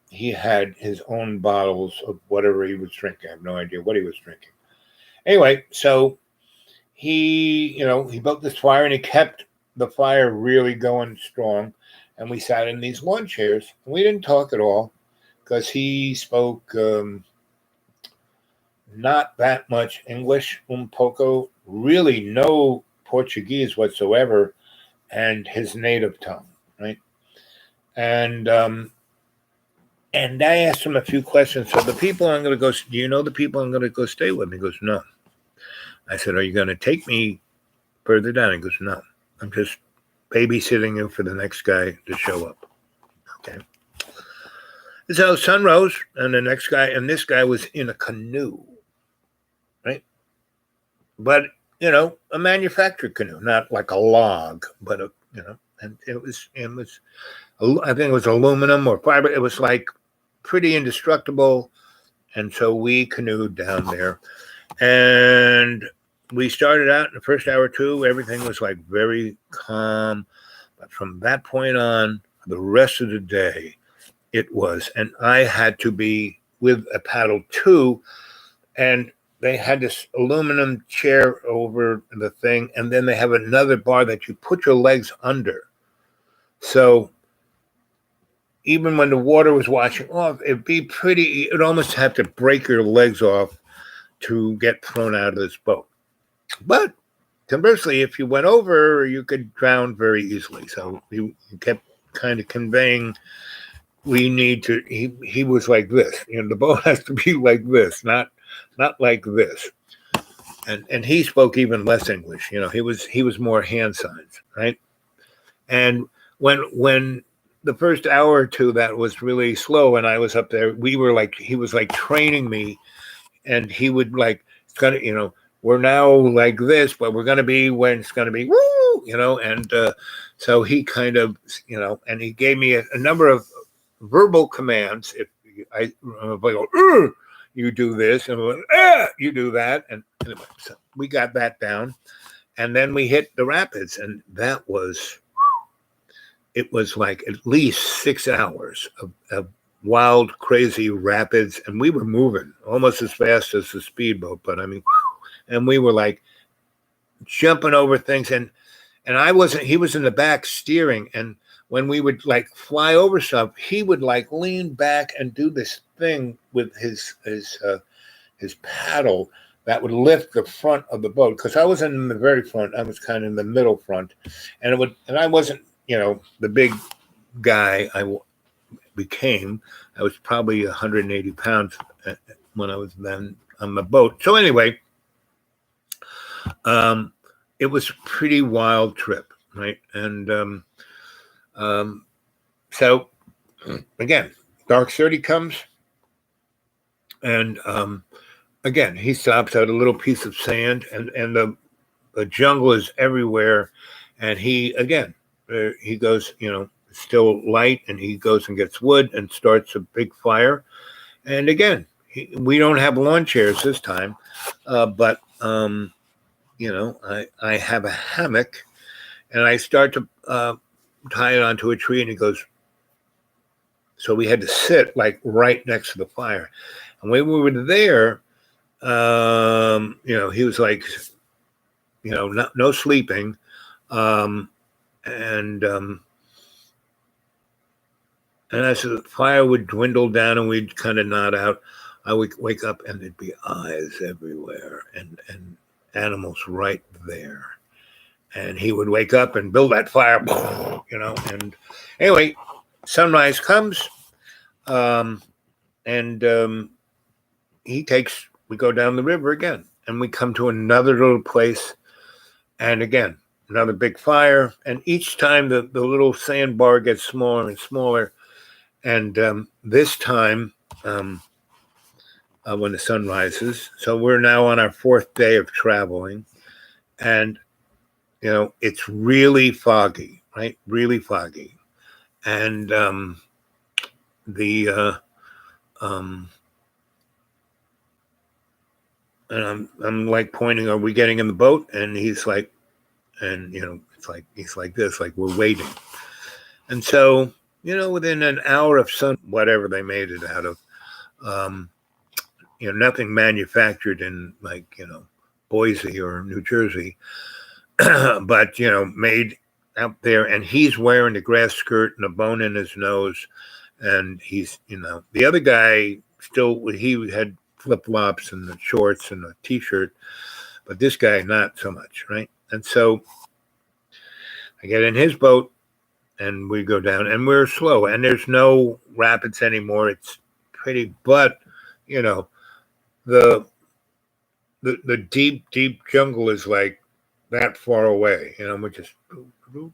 he had his own bottles of whatever he was drinking. I have no idea what he was drinking. Anyway, so he built this fire, and he kept the fire really going strong. And we sat in these lawn chairs, and we didn't talk at all because he spoke not that much English, pouco, really no Portuguese whatsoever, and his native tongue, right? And I asked him a few questions. So the people I'm going to go, do you know the people I'm going to go stay with? He goes, no. I said, are you going to take me further down? He goes, no. I'm just babysitting you for the next guy to show up. Okay. And so sun rose, and this guy was in a canoe, right? But, a manufactured canoe, not like a log, but and it was, I think it was aluminum or fiber. It was like pretty indestructible. And so we canoed down there, and we started out in the first hour or two. Everything was like very calm. But from that point on, the rest of the day, it was, and I had to be with a paddle too. And they had this aluminum chair over the thing, and then they have another bar that you put your legs under. So even when the water was washing off, it'd almost have to break your legs off to get thrown out of this boat. But conversely, if you went over, you could drown very easily. So he kept kind of conveying, he was like this, the boat has to be like this, not like this. And he spoke even less English. He was more hand signs, right? And when the first hour or two that was really slow, and I was up there, he was like training me, and he would like kind of we're now like this, but we're going to be when it's going to be woo, and so he kind of, and he gave me a number of verbal commands. If I go, you do this, and you do that, and anyway, so we got that down, and then we hit the rapids, and it was like at least 6 hours of wild, crazy rapids, and we were moving almost as fast as the speedboat, but I mean, and we were like jumping over things, and he was in the back steering, and when we would like fly over stuff, he would like lean back and do this thing with his paddle that would lift the front of the boat, because I wasn't in the very front, I was kind of in the middle front, and I wasn't, the big guy I became. I was probably 180 pounds when I was then on the boat. So anyway, it was a pretty wild trip, right? And so again, dark 30 comes, and again, he stops at a little piece of sand, and the jungle is everywhere, and he goes, still light, and he goes and gets wood and starts a big fire. And again, we don't have lawn chairs this time, but I have a hammock, and I start to tie it onto a tree, and he goes. So we had to sit like right next to the fire, and when we were there, he was like, no sleeping, and as the fire would dwindle down and we'd kind of nod out, I would wake up and there'd be eyes everywhere and animals right there. And he would wake up and build that fire, and anyway, sunrise comes, and we go down the river again, and we come to another little place, and again, another big fire, and each time the little sandbar gets smaller and smaller. And this time, when the sun rises, so we're now on our 4th day of traveling, and it's really foggy, right? Really foggy, and and I'm like pointing, are we getting in the boat? And he's like, and it's like he's like this, like we're waiting, and so. Within an hour of sun, whatever they made it out of, nothing manufactured in Boise or New Jersey, but, made out there. And he's wearing a grass skirt and a bone in his nose. And he's, the other guy he had flip-flops and the shorts and a T-shirt, but this guy, not so much, right? And so I get in his boat, and we go down, and we're slow, and there's no rapids anymore. It's pretty, but the deep, deep jungle is like that far away. We're just and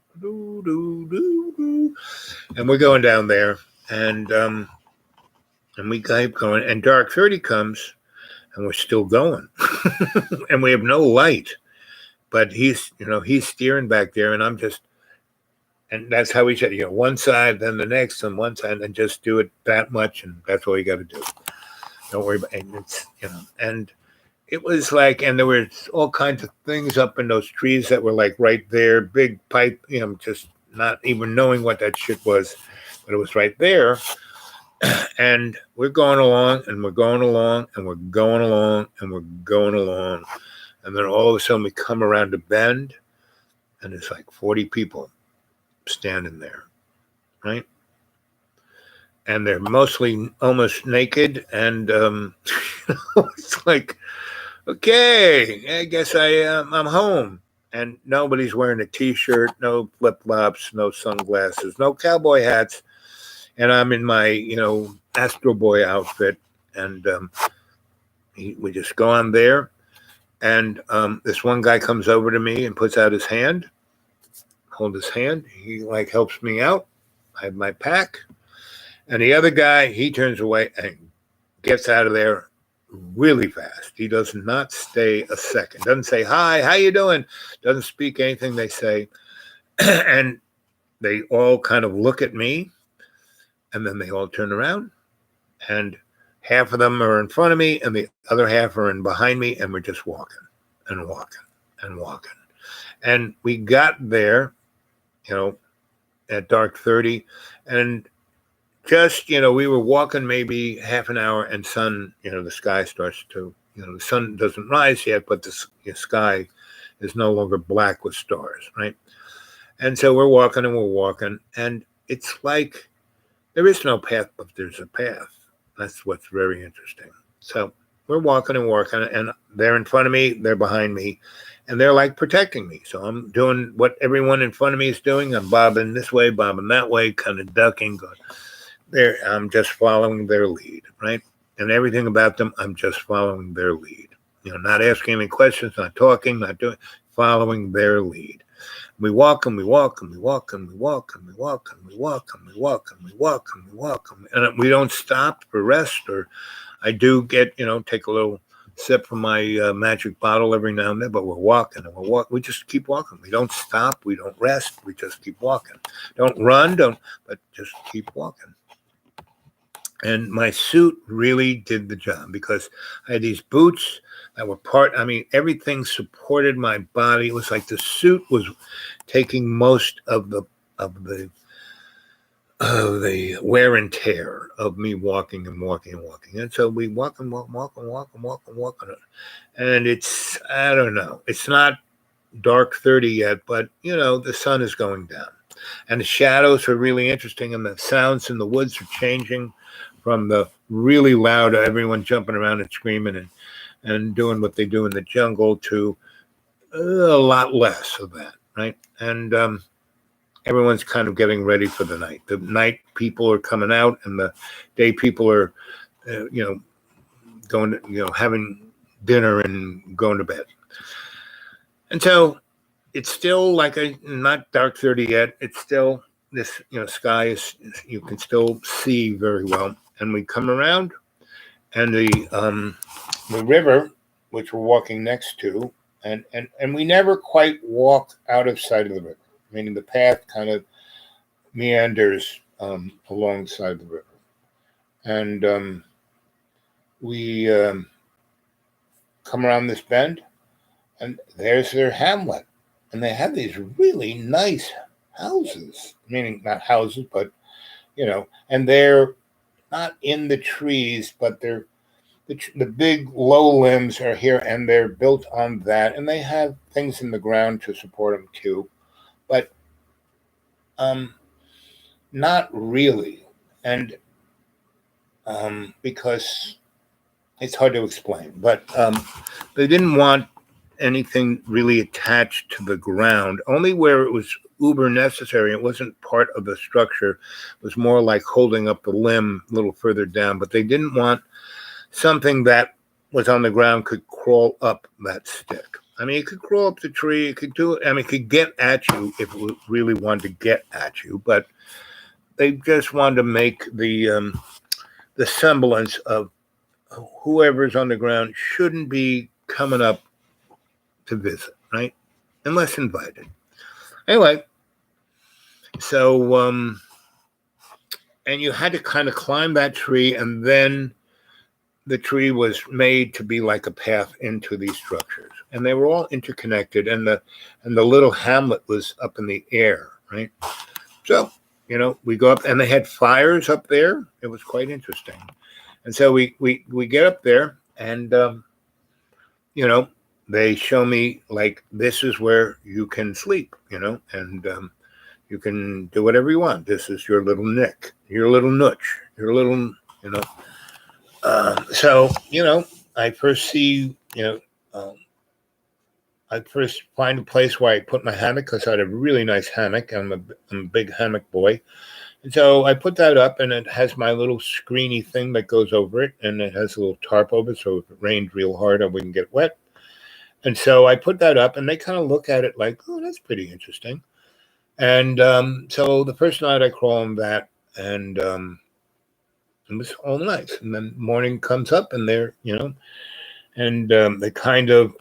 we're going down there, and we keep going, and dark 30 comes, and we're still going, and we have no light, but he's steering back there, and I'm just. And that's how we said, one side, then the next, and one side, and just do it that much, and that's all you got to do. Don't worry about it. It's, and it was like, and there were all kinds of things up in those trees that were like right there, big pipe, just not even knowing what that shit was, but it was right there. And we're going along, and we're going along, and we're going along, and we're going along. And then all of a sudden we come around a bend, and it's like 40 people standing there, right? And they're mostly almost naked, and it's like, okay, I guess I'm home. And nobody's wearing a T-shirt, no flip-flops, no sunglasses, no cowboy hats, and I'm in my Astro Boy outfit, and we just go on there, and this one guy comes over to me and puts out his hand. Hold his hand. He like helps me out. I have my pack. And the other guy, he turns away and gets out of there really fast. He does not stay a second. Doesn't say, hi, how you doing? Doesn't speak anything they say. And they all kind of look at me, and then they all turn around, and half of them are in front of me and the other half are in behind me, and we're just walking and walking and walking. And we got there, at dark 30, and just, we were walking maybe half an hour, and the sky starts to, the sun doesn't rise yet, but the sky is no longer black with stars, right? And so we're walking and we're walking, and it's like there is no path, but there's a path. That's what's very interesting. So we're walking and walking, and they're in front of me, they're behind me, and they're like protecting me. So I'm doing what everyone in front of me is doing. I'm bobbing this way, bobbing that way, kind of ducking, going there. I'm just following their lead, right? And everything about them, I'm just following their lead. Not asking any questions, not talking, not doing, following their lead. We walk and we walk and we walk and we walk and we walk and we walk and we walk and we walk and we walk and we don't stop for rest. Or I do get, take a little sip from my magic bottle every now and then, but we're walking and we're walking. We just keep walking. We don't stop. We don't rest. We just keep walking. Don't run, but just keep walking. And my suit really did the job, because I had these boots that were everything supported my body. It was like the suit was taking most of the wear and tear of me walking and walking and walking. And so we walk and walk and walk and walk and walk and walk. And it's, I don't know, it's not dark 30 yet, but the sun is going down. And the shadows are really interesting, and the sounds in the woods are changing from the really loud, everyone jumping around and screaming and doing what they do in the jungle, to a lot less of that, right? And everyone's kind of getting ready for the night. The night people are coming out, and the day people are, going to, having dinner and going to bed. And so it's still not dark 30 yet. It's still this, sky is, you can still see very well. And we come around, and the river, which we're walking next to, and we never quite walk out of sight of the river, meaning the path kind of meanders alongside the river. And we come around this bend, and there's their hamlet. And they have these really nice houses, meaning not houses, but, and they're not in the trees, but they're the big low limbs are here, and they're built on that, and they have things in the ground to support them too, but not really. And because it's hard to explain, but they didn't want anything really attached to the ground, only where it was uber necessary. It wasn't part of the structure. It was more like holding up the limb a little further down, but they didn't want something that was on the ground could crawl up that stick. It could crawl up the tree. It could do it. It could get at you if it really wanted to get at you, but they just wanted to make the semblance of whoever's on the ground shouldn't be coming up to visit, right? Unless invited. Anyway, so and you had to kind of climb that tree, and then the tree was made to be like a path into these structures, and they were all interconnected, and the little hamlet was up in the air, right? So we go up, and they had fires up there. It was quite interesting. And so we get up there, and they show me, like, this is where you can sleep, and you can do whatever you want. This is your little nick, your little nooch, your little, so, I first see, I first find a place where I put my hammock, because I had a really nice hammock. I'm a big hammock boy. And so I put that up, and it has my little screeny thing that goes over it, and it has a little tarp over it, so if it rained real hard, I wouldn't get wet. And so I put that up, and they kind of look at it like, oh, that's pretty interesting. And so the first night I crawl on that, and It was all nice. And then morning comes up and they're, and they kind of,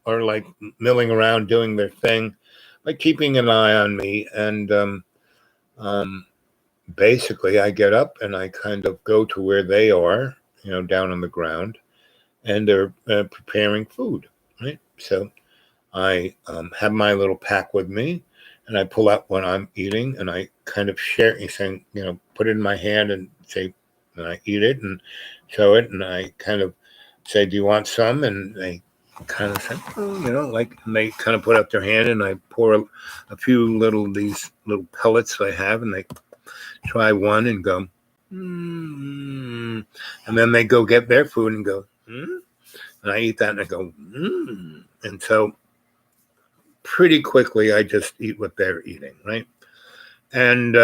are like milling around doing their thing, like keeping an eye on me. And um, basically, I get up and I kind of go to where they are, down on the ground, and they're preparing food, right? So I have my little pack with me, and I pull out what I'm eating, and I kind of share, saying, put it in my hand and say, and I eat it and show it, and I kind of say, "Do you want some?" And they kind of say, "Oh, like," and they kind of put up their hand, and I pour a few these little pellets I have, and they try one and go, mm. And then they go get their food and go, mm. And I eat that and I go, mm. And so pretty quickly I just eat what they're eating, right? And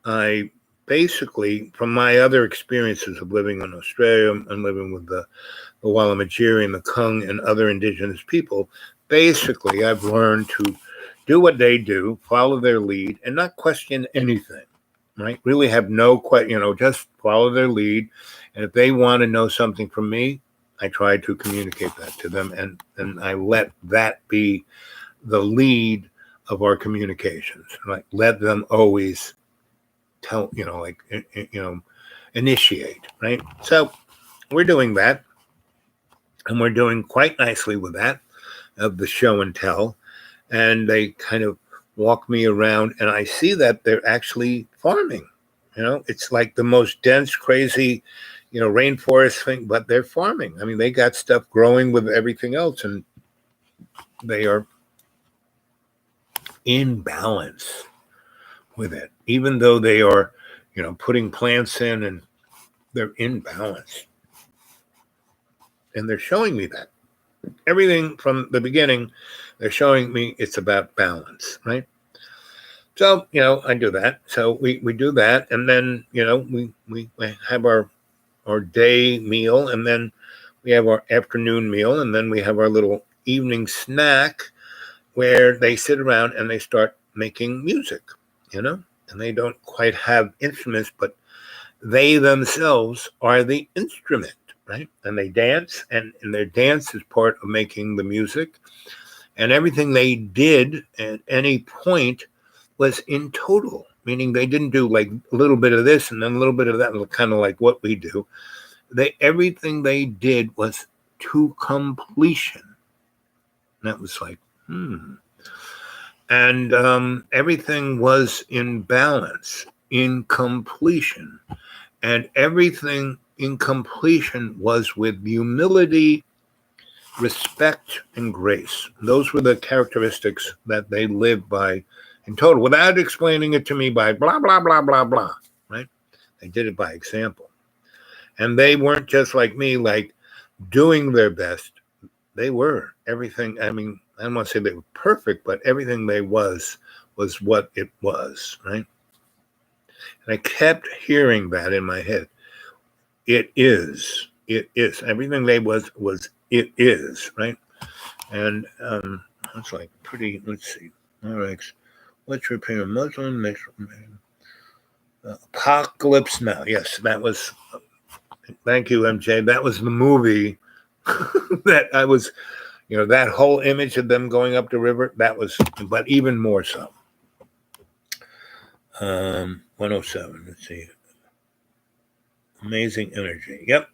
I basically, from my other experiences of living in Australia and living with the Wallamajiri and the Kung and other indigenous people, basically I've learned to do what they do, follow their lead, and not question anything, right? Really have no question, just follow their lead. And if they want to know something from me, I try to communicate that to them, and I let that be the lead of our communications. Right? Let them always tell, initiate, right? So we're doing that, and we're doing quite nicely with that, of the show and tell. And they kind of walk me around, and I see that they're actually farming. It's like the most dense, crazy, rainforest thing, but they're farming. I mean, they got stuff growing with everything else, and they are in balance with it, even though they are, putting plants in, and they're in balance. And they're showing me that. Everything from the beginning, they're showing me it's about balance, right? So, I do that. So we do that. And then, we have our day meal, and then we have our afternoon meal, and then we have our little evening snack where they sit around and they start making music, and they don't quite have instruments, but they themselves are the instrument, right? And they dance, and their dance is part of making the music. And everything they did at any point was in total, meaning they didn't do like a little bit of this and then a little bit of that, kind of like what we do. Everything they did was to completion. And that was like, And everything was in balance, in completion. And everything in completion was with humility, respect, and grace. Those were the characteristics that they lived by in total, without explaining it to me by blah, blah, blah, blah, blah, right? They did it by example. And they weren't just like me, like doing their best. They were everything. I mean, I don't want to say they were perfect, but everything they was what it was, right? And I kept hearing that in my head. It is. Everything they was it is, right? And it's like pretty, let's see. All right. Let's repair a Muslim. Apocalypse Now. Yes, that was, thank you, MJ. That was the movie that I was, that whole image of them going up the river, that was, but even more so. 107, let's see. Amazing Energy. Yep.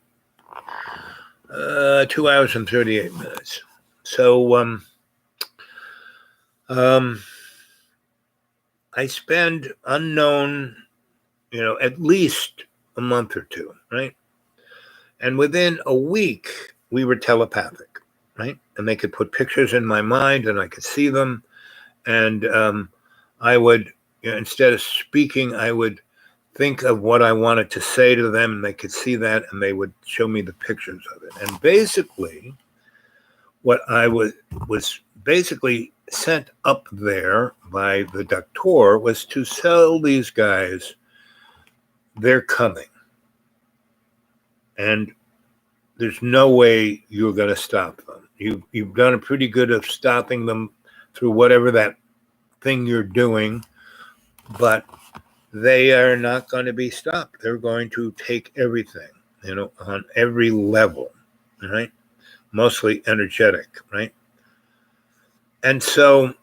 2 hours and 38 minutes. So, I spend unknown, at least a month or two, right? And within a week, we were telepathic, right? And they could put pictures in my mind, and I could see them. And I would, instead of speaking, I would think of what I wanted to say to them, and they could see that, and they would show me the pictures of it. And basically, what I was basically sent up there by the doctor was to tell these guys they're coming. And there's no way you're going to stop them. You've done a pretty good of stopping them through whatever that thing you're doing, but they are not going to be stopped. They're going to take everything, on every level, right? Mostly energetic, right? And so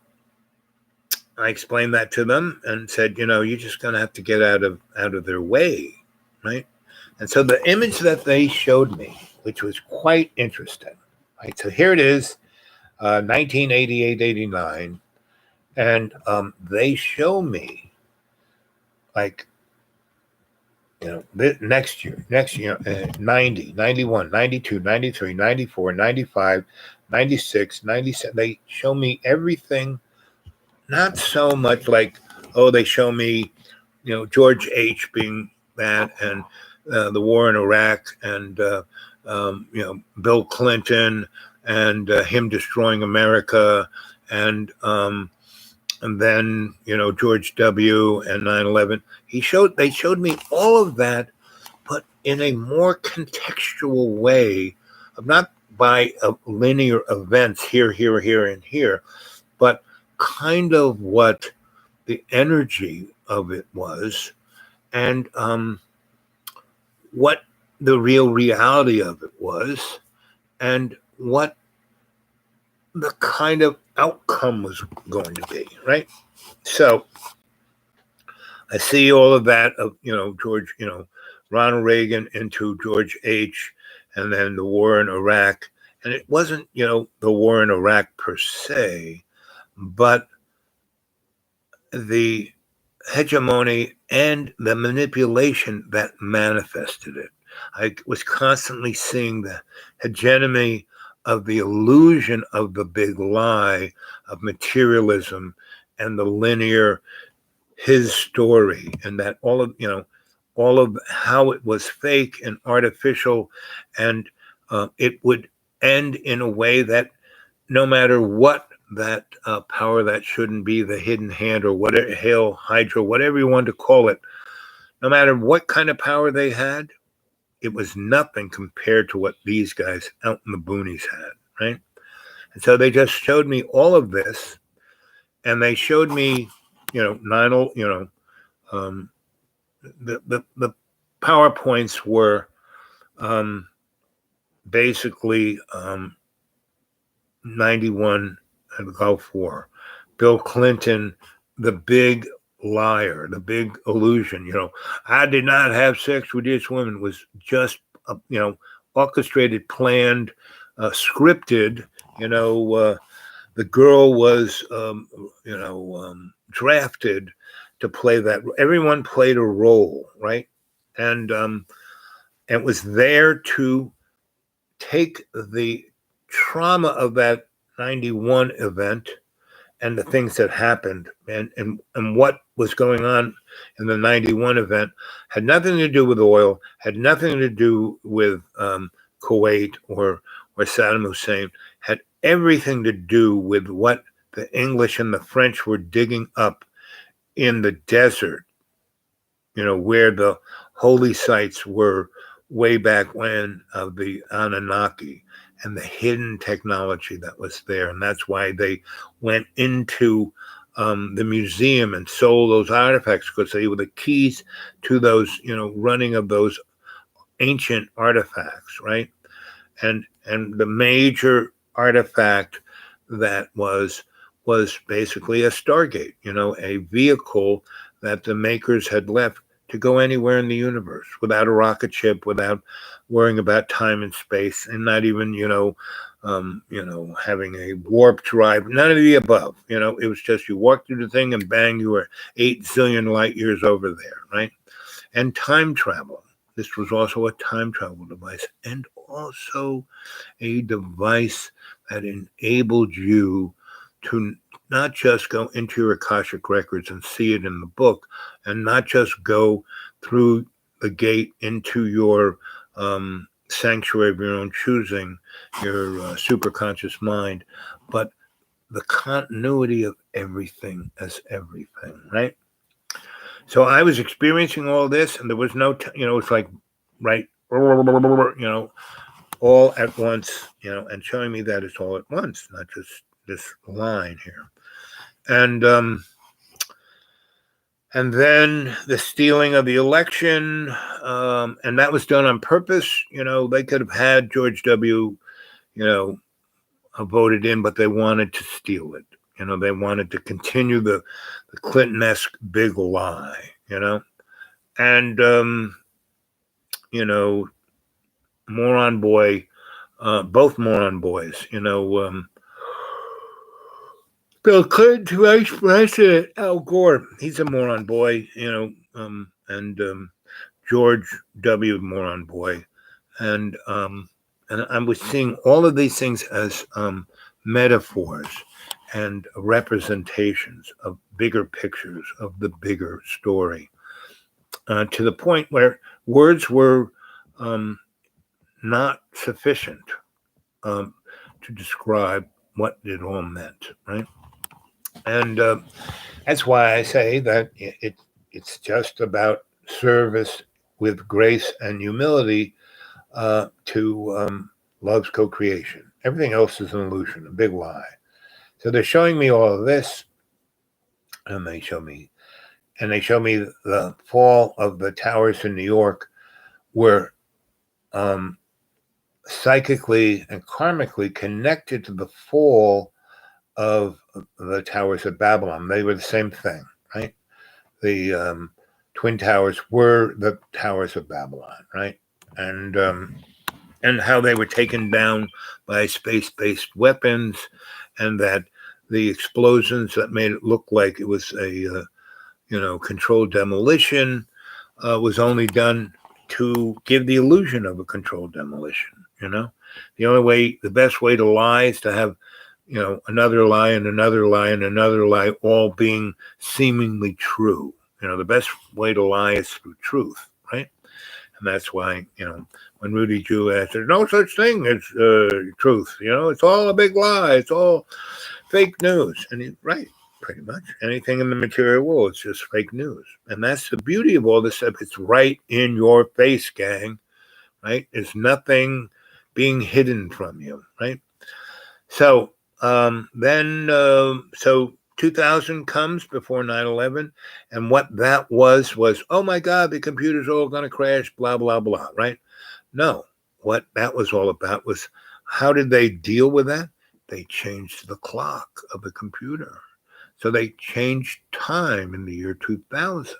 I explained that to them and said, you're just going to have to get out of their way, right? And so the image that they showed me, which was quite interesting, right? So here it is, 1988, 89, and they show me like next year, 90, 91, 92, 93, 94, 95, 96, 97. They show me everything, not so much like, oh, they show me, George H. being that, and the war in Iraq, and, Bill Clinton, and him destroying America, and then George W. and 9/11. They showed me all of that, but in a more contextual way, of not by linear events here, and here, but kind of what the energy of it was, and what the real reality of it was, and what the kind of outcome was going to be, right? So I see all of that of, George, Ronald Reagan into George H., and then the war in Iraq. And it wasn't, the war in Iraq per se, but the hegemony and the manipulation that manifested it. I was constantly seeing the hegemony of the illusion of the big lie of materialism and the linear, his story, and that all of how it was fake and artificial, and it would end in a way that no matter what that power that shouldn't be, the hidden hand, or whatever, Hail Hydra, whatever you want to call it, no matter what kind of power they had, it was nothing compared to what these guys out in the boonies had, right? And so they just showed me all of this, and they showed me, the PowerPoints were basically 91 and the Gulf War, Bill Clinton, the big liar, the big illusion. I did not have sex with this woman, was just orchestrated, planned, scripted. The girl was drafted to play that. Everyone played a role, right? And it was there to take the trauma of that 91 event and the things that happened, and what was going on in the 91 event had nothing to do with oil, had nothing to do with Kuwait or Saddam Hussein, had everything to do with what the English and the French were digging up in the desert, where the holy sites were way back when, of the Anunnaki, and the hidden technology that was there. And that's why they went into the museum and sold those artifacts, because they were the keys to those, running of those ancient artifacts, right? And the major artifact that was basically a Stargate, a vehicle that the makers had left to go anywhere in the universe without a rocket ship, without worrying about time and space, and not even, having a warp drive, none of the above. It was just, you walk through the thing and bang, you were 8 zillion light years over there, right? And time travel. This was also a time travel device, and also a device that enabled you to not just go into your Akashic records and see it in the book, and not just go through the gate into your sanctuary of your own choosing, your superconscious mind, but the continuity of everything as everything, right? So I was experiencing all this, and there was no, it's like, right, all at once, and showing me that it's all at once, not just this line here. And And then the stealing of the election, and that was done on purpose. They could have had George W. You know, voted in, but they wanted to steal it. They wanted to continue the Clinton-esque big lie. And moron boy, both moron boys. Bill Clinton, Vice President Al Gore, he's a moron boy. And George W. moron boy, and I was seeing all of these things as metaphors and representations of bigger pictures of the bigger story, to the point where words were not sufficient to describe what it all meant, right? And that's why I say that it's just about service with grace and humility to love's co-creation. Everything else is an illusion, a big lie. So they're showing me all of this, and they show me the fall of the towers in New York were psychically and karmically connected to the fall of the towers of Babylon. They were the same thing, right? The Twin Towers were the towers of Babylon, right? And how they were taken down by space-based weapons, and that the explosions that made it look like it was a controlled demolition was only done to give the illusion of a controlled demolition. The best way to lie is to have another lie and another lie and another lie, all being seemingly true. The best way to lie is through truth, right? And that's why, when Rudy Jew asked, there's no such thing as truth. It's all a big lie. It's all fake news. And he's right, pretty much. Anything in the material world is just fake news. And that's the beauty of all this stuff. It's right in your face, gang, right? There's nothing being hidden from you, right? So then 2000 comes before 9/11, and what that was, oh my God, the computer's all going to crash, blah, blah, blah, right? No, what that was all about was, how did they deal with that? They changed the clock of the computer. So they changed time in the year 2000.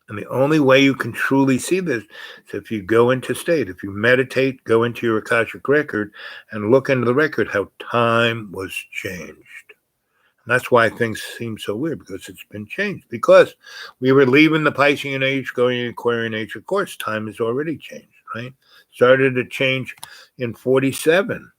And the only way you can truly see this is if you go into state, if you meditate, go into your Akashic record and look into the record how time was changed. And that's why things seem so weird, because it's been changed. Because we were leaving the Piscean age, going to Aquarian age. Of course, time has already changed, right? Started to change in 47.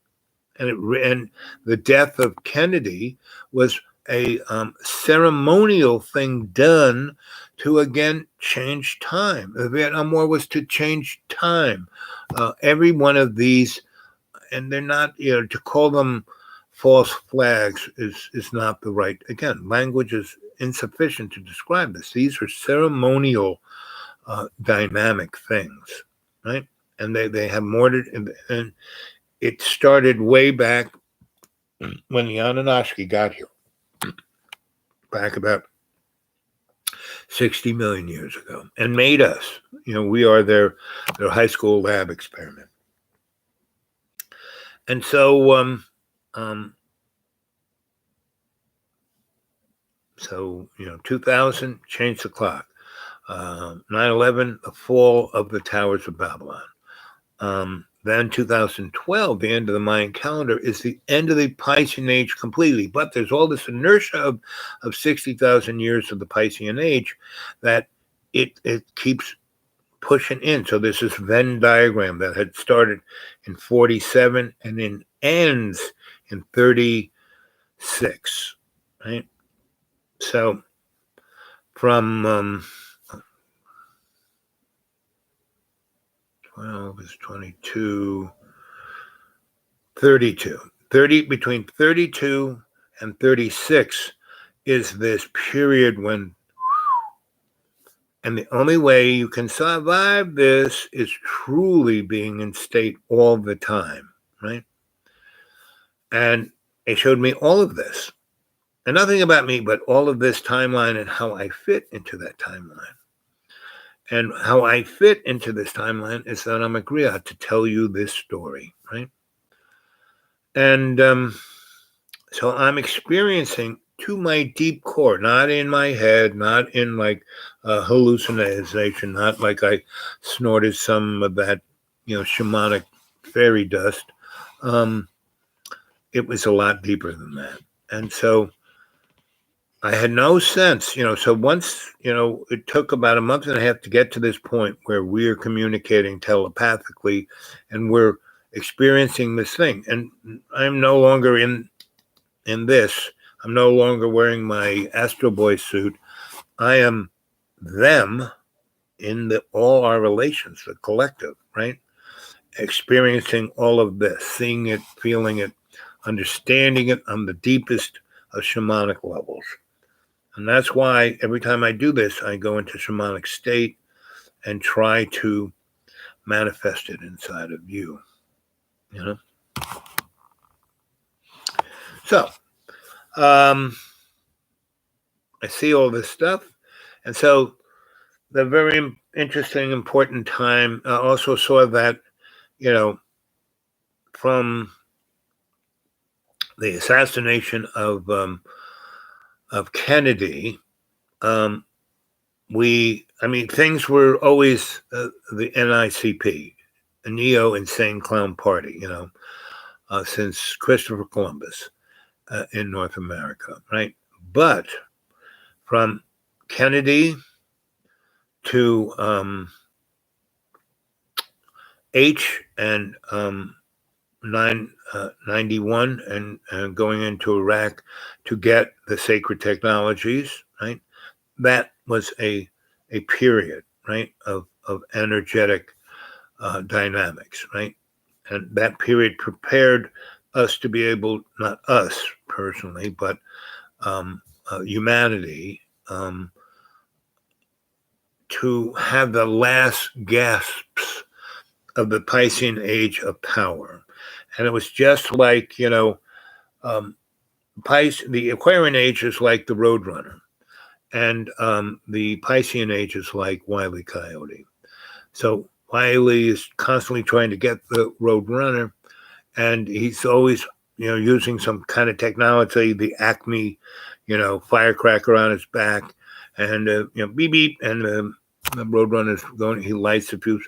And the death of Kennedy was a ceremonial thing done to again change time. The Vietnam War was to change time. Every one of these, and they're not, to call them false flags is not the right. Again, language is insufficient to describe this. These are ceremonial, dynamic things, right? And they have more to, and it started way back when the Anunnaki got here, back about 60 million years ago, and made us. We are their high school lab experiment. And so, 2000 changed the clock. 9/11, the fall of the towers of Babylon. Then 2012, the end of the Mayan calendar, is the end of the Piscean age completely. But there's all this inertia of 60,000 years of the Piscean age that it keeps pushing in. So there's this Venn diagram that had started in 47 and then ends in 36, right? So from 12 is 22, 32. 30, between 32 and 36 is this period when, and the only way you can survive this is truly being in state all the time, right? And they showed me all of this. And nothing about me, but all of this timeline and how I fit into that timeline. And how I fit into this timeline is that I'm a griot to tell you this story, right? And so I'm experiencing to my deep core, not in my head, not in like hallucination, not like I snorted some of that, shamanic fairy dust. It was a lot deeper than that. And so I had no sense, so once, it took about a month and a half to get to this point where we're communicating telepathically and we're experiencing this thing. And I'm no longer in this. I'm no longer wearing my Astro Boy suit. I am them in all our relations, the collective, right? Experiencing all of this, seeing it, feeling it, understanding it on the deepest of shamanic levels. And that's why every time I do this, I go into shamanic state and try to manifest it inside of you, So, I see all this stuff. And so the very interesting, important time, I also saw that, from the assassination of Kennedy, things were always the NICP, a Neo Insane Clown Party, since Christopher Columbus in North America, right? But from Kennedy to H and 91 and going into Iraq to get the sacred technologies, right? That was a period, right, of energetic dynamics, right? And that period prepared us to be able, not us personally, but humanity, to have the last gasps of the Piscean age of power. And it was just like, the Aquarian age is like the Roadrunner. And the Piscean age is like Wile E. Coyote. So Wile is constantly trying to get the Roadrunner, and he's always, using some kind of technology, the Acme, firecracker on his back, and beep beep, and the Roadrunner's going. He lights the fuse.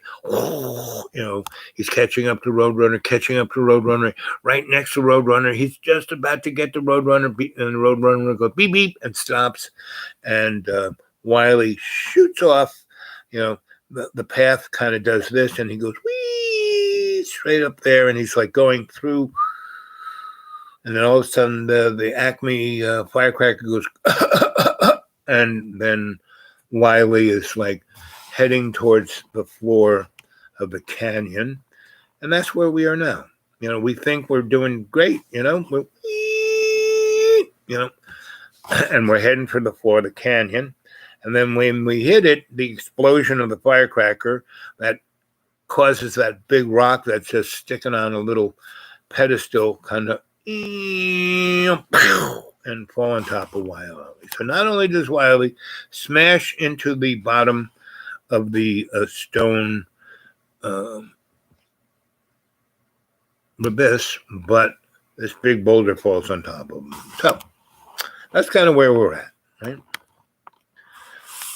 He's catching up to Roadrunner, right next to Roadrunner. He's just about to get the Roadrunner, and the Roadrunner goes beep beep and stops, and Wiley shoots off. The path kind of does this, and he goes wee straight up there, and he's like going through. And then all of a sudden, the Acme firecracker goes, and then Wiley is like heading towards the floor of the canyon. And that's where we are now. We think we're doing great, and we're heading for the floor of the canyon. And then when we hit it, the explosion of the firecracker that causes that big rock that's just sticking on a little pedestal kind of and fall on top of Wiley. So not only does Wiley smash into the bottom of the stone abyss, but this big boulder falls on top of him. So that's kind of where we're at, right?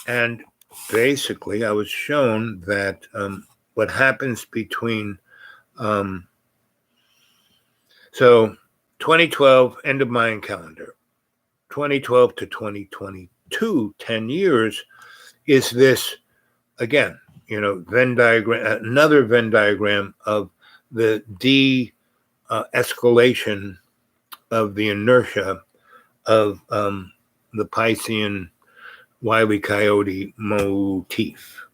And basically, I was shown that what happens between so 2012, end of Mayan calendar, 2012 to 2022, 10 years, is this, again, Venn diagram, another Venn diagram of the de-escalation of the inertia of the Piscean Wile E. Coyote motif.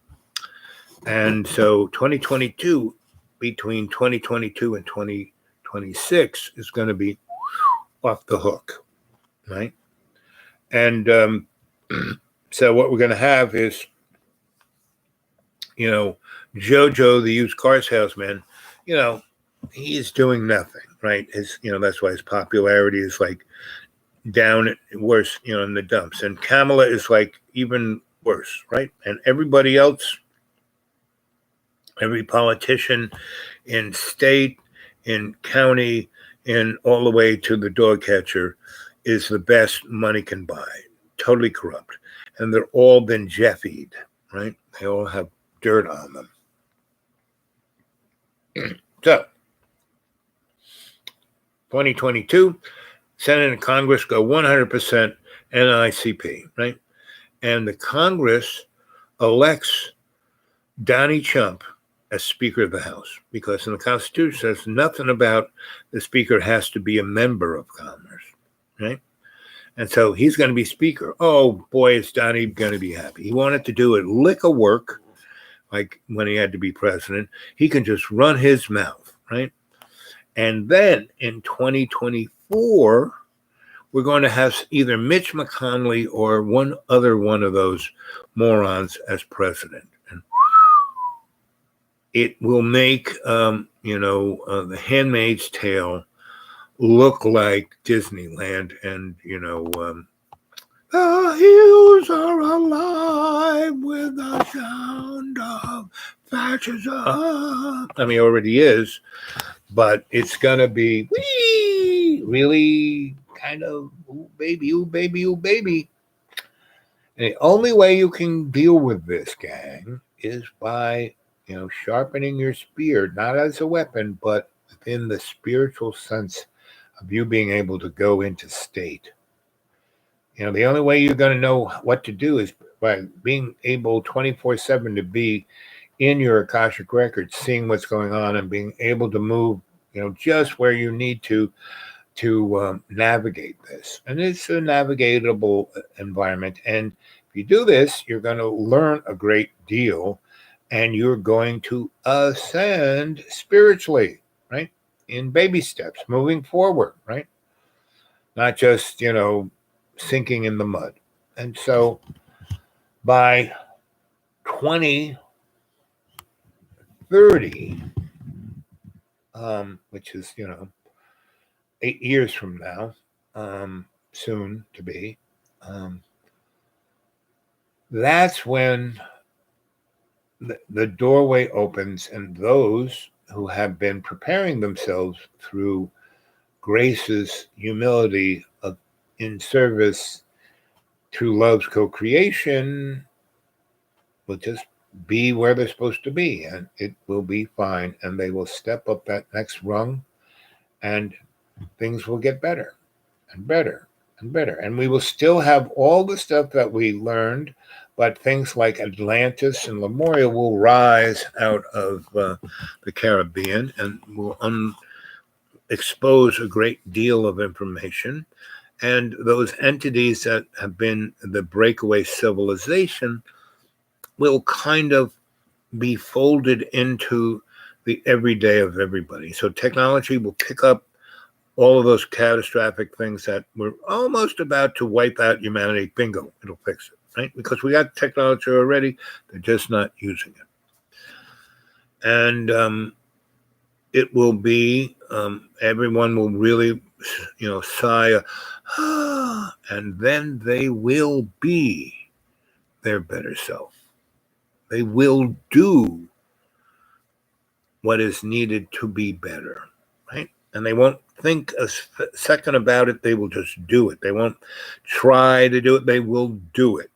And so 2022, between 2022 and 2026 is going to be off the hook, right? And so what we're going to have is, Jojo, the used car salesman, he's doing nothing, right? That's why his popularity is like down worse, in the dumps. And Kamala is like even worse, right? And everybody else, every politician in state, in county, and all the way to the dog catcher is the best money can buy. Totally corrupt. And they're all been Jeffied, right? They all have dirt on them. So, 2022, Senate and Congress go 100% NICP, right? And the Congress elects Donnie Trump as Speaker of the House, because in the Constitution says nothing about the Speaker has to be a member of Congress, right? And so he's going to be Speaker. Oh boy, is Donnie going to be happy. He wanted to do a lick of work, like when he had to be president. He can just run his mouth, right? And then in 2024, we're going to have either Mitch McConnell or one of those morons as president. And it will make, The Handmaid's Tale look like Disneyland. And, the hills are alive with the sound of fascism. I mean, it already is, but it's going to be really kind of, ooh, baby, ooh, baby, ooh, baby. And the only way you can deal with this, gang, is by, sharpening your spear, not as a weapon, but within the spiritual sense of you being able to go into state. The only way you're going to know what to do is by being able 24/7 to be in your Akashic records, seeing what's going on and being able to move, just where you need to navigate this. And it's a navigatable environment. And if you do this, you're going to learn a great deal, and you're going to ascend spiritually, right? In baby steps, moving forward, right? Not just, sinking in the mud. And so by 2030, which is, 8 years from now, soon to be, that's when the doorway opens, and those who have been preparing themselves through grace's humility in service through love's co-creation will just be where they're supposed to be, and it will be fine, and they will step up that next rung, and things will get better and better and better. And we will still have all the stuff that we learned, but things like Atlantis and Lemuria will rise out of the Caribbean and will expose a great deal of information. And those entities that have been the breakaway civilization will kind of be folded into the everyday of everybody. So technology will pick up all of those catastrophic things that we're almost about to wipe out humanity. Bingo, it'll fix it, right? Because we got technology already, they're just not using it. And it will be, everyone will really, sigh, and then they will be their better self. They will do what is needed to be better, right? And they won't think a second about it. They will just do it. They won't try to do it. They will do it.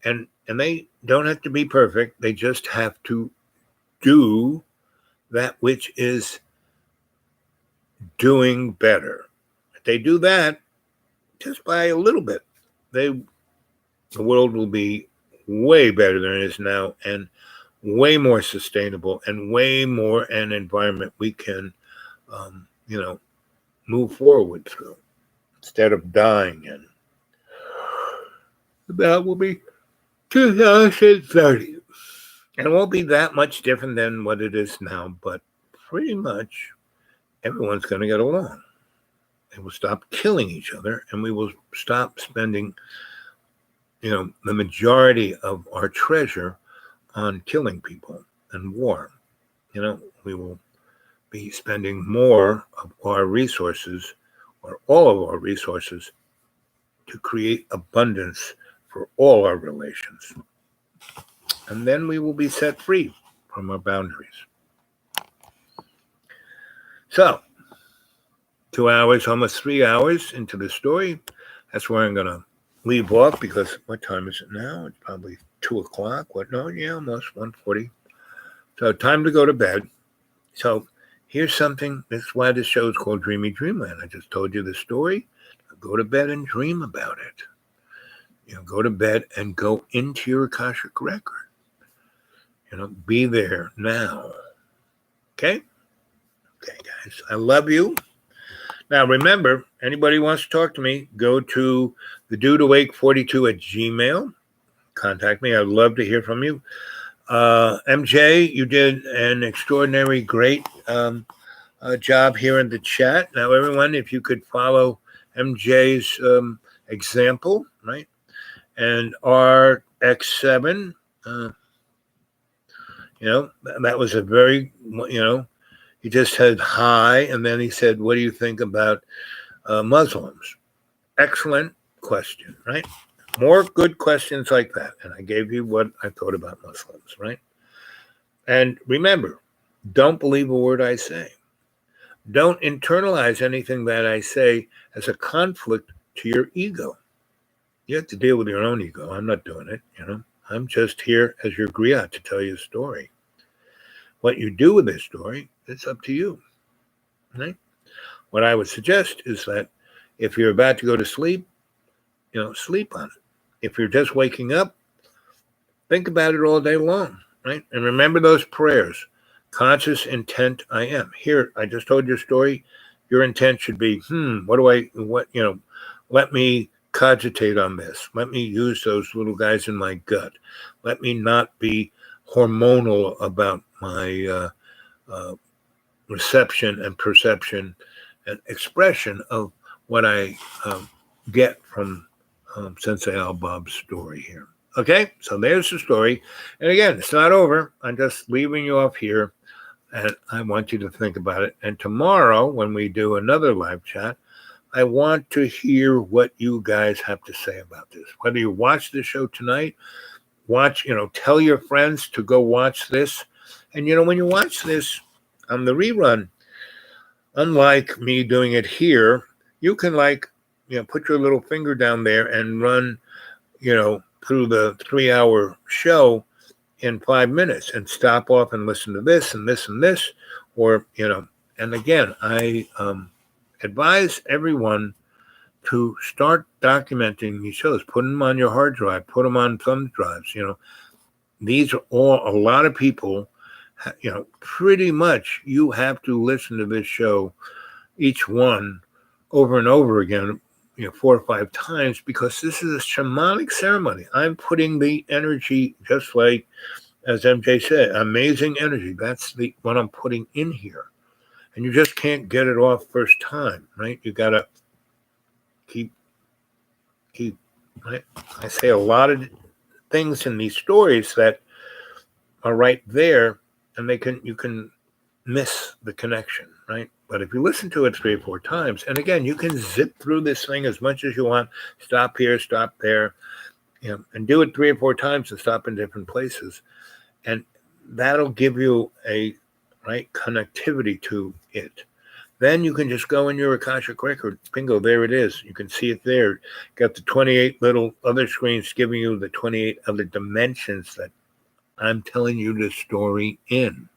And they don't have to be perfect. They just have to do that which is doing better. If they do that just by a little bit, the world will be way better than it is now, and way more sustainable, and way more an environment we can, move forward through instead of dying in. That will be 2030. And it won't be that much different than what it is now, but pretty much everyone's going to get along. They will stop killing each other, and we will stop spending, the majority of our treasure on killing people and war. We will be spending more of our resources, or all of our resources, to create abundance for all our relations. And then we will be set free from our boundaries. So, 2 hours, almost 3 hours into the story. That's where I'm going to leave off because what time is it now? It's probably 2 o'clock. What? No, yeah, almost 1:40. So time to go to bed. So here's something. That's why this show is called Dreamy Dreamland. I just told you the story. Go to bed and dream about it. Go to bed and go into your Akashic record. Be there now. Okay? Okay, guys. I love you. Now, remember, anybody wants to talk to me, go to the dudeawake42@gmail. Contact me. I'd love to hear from you. MJ, you did an extraordinary, great job here in the chat. Now, everyone, if you could follow MJ's example, right? And RX7, that was a very, he just said hi, and then he said, what do you think about Muslims? Excellent question, right? More good questions like that. And I gave you what I thought about Muslims, right? And remember, don't believe a word I say. Don't internalize anything that I say as a conflict to your ego. You have to deal with your own ego. I'm not doing it, I'm just here as your griot to tell you a story. What you do with this story, it's up to you, right? What I would suggest is that if you're about to go to sleep, sleep on it. If you're just waking up, think about it all day long, right? And remember those prayers. Conscious intent, I am. Here, I just told your story. Your intent should be, let me cogitate on this. Let me use those little guys in my gut. Let me not be hormonal about my reception and perception and expression of what I get from Sensei Al-Bob's story here. Okay, so there's the story. And again, it's not over. I'm just leaving you off here, and I want you to think about it. And tomorrow, when we do another live chat, I want to hear what you guys have to say about this. Whether you watch the show tonight, tell your friends to go watch this. And, when you watch this on the rerun, unlike me doing it here, you can put your little finger down there and run, through the 3-hour show in 5 minutes and stop off and listen to this and this and this, or, and again, I advise everyone to start documenting these shows, put them on your hard drive, put them on thumb drives, these are all, a lot of people, pretty much you have to listen to this show, each one over and over again, 4 or 5 times, because this is a shamanic ceremony. I'm putting the energy, just like, as MJ said, amazing energy. That's what I'm putting in here. And you just can't get it off first time, right? You got to keep, right? I say a lot of things in these stories that are right there, and you can miss the connection, right? But if you listen to it 3 or 4 times, and again, you can zip through this thing as much as you want, stop here, stop there, and do it 3 or 4 times and stop in different places. And that'll give you a connectivity to it. Then you can just go in your Akashic record. Bingo, there it is. You can see it there. Got the 28 little other screens giving you the 28 other dimensions that I'm telling you the story in.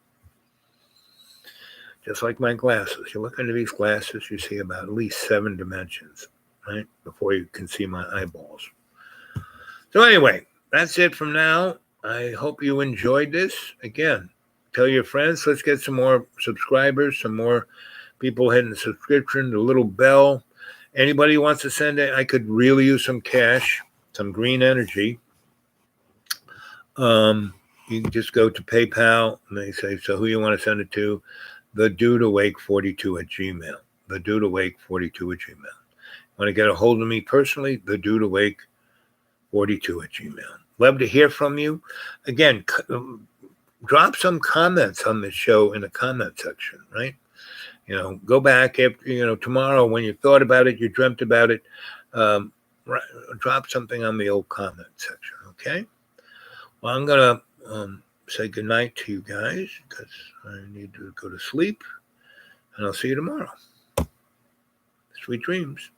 Just like my glasses. You look into these glasses, you see about at least 7 dimensions, right? Before you can see my eyeballs. So anyway, that's it from now. I hope you enjoyed this. Again, tell your friends. Let's get some more subscribers, some more people hitting the subscription, the little bell. Anybody who wants to send it, I could really use some cash, some green energy. You can just go to PayPal, and they say, so who you want to send it to? The dudeawake42@gmail. The dudeawake42@gmail. Want to get a hold of me personally? The dudeawake42@gmail. Love to hear from you. Again, drop some comments on the show in the comment section, right? Go back after, tomorrow when you thought about it, you dreamt about it. drop something on the old comment section, okay? Well, I'm going to say goodnight to you guys because I need to go to sleep, and I'll see you tomorrow. Sweet dreams.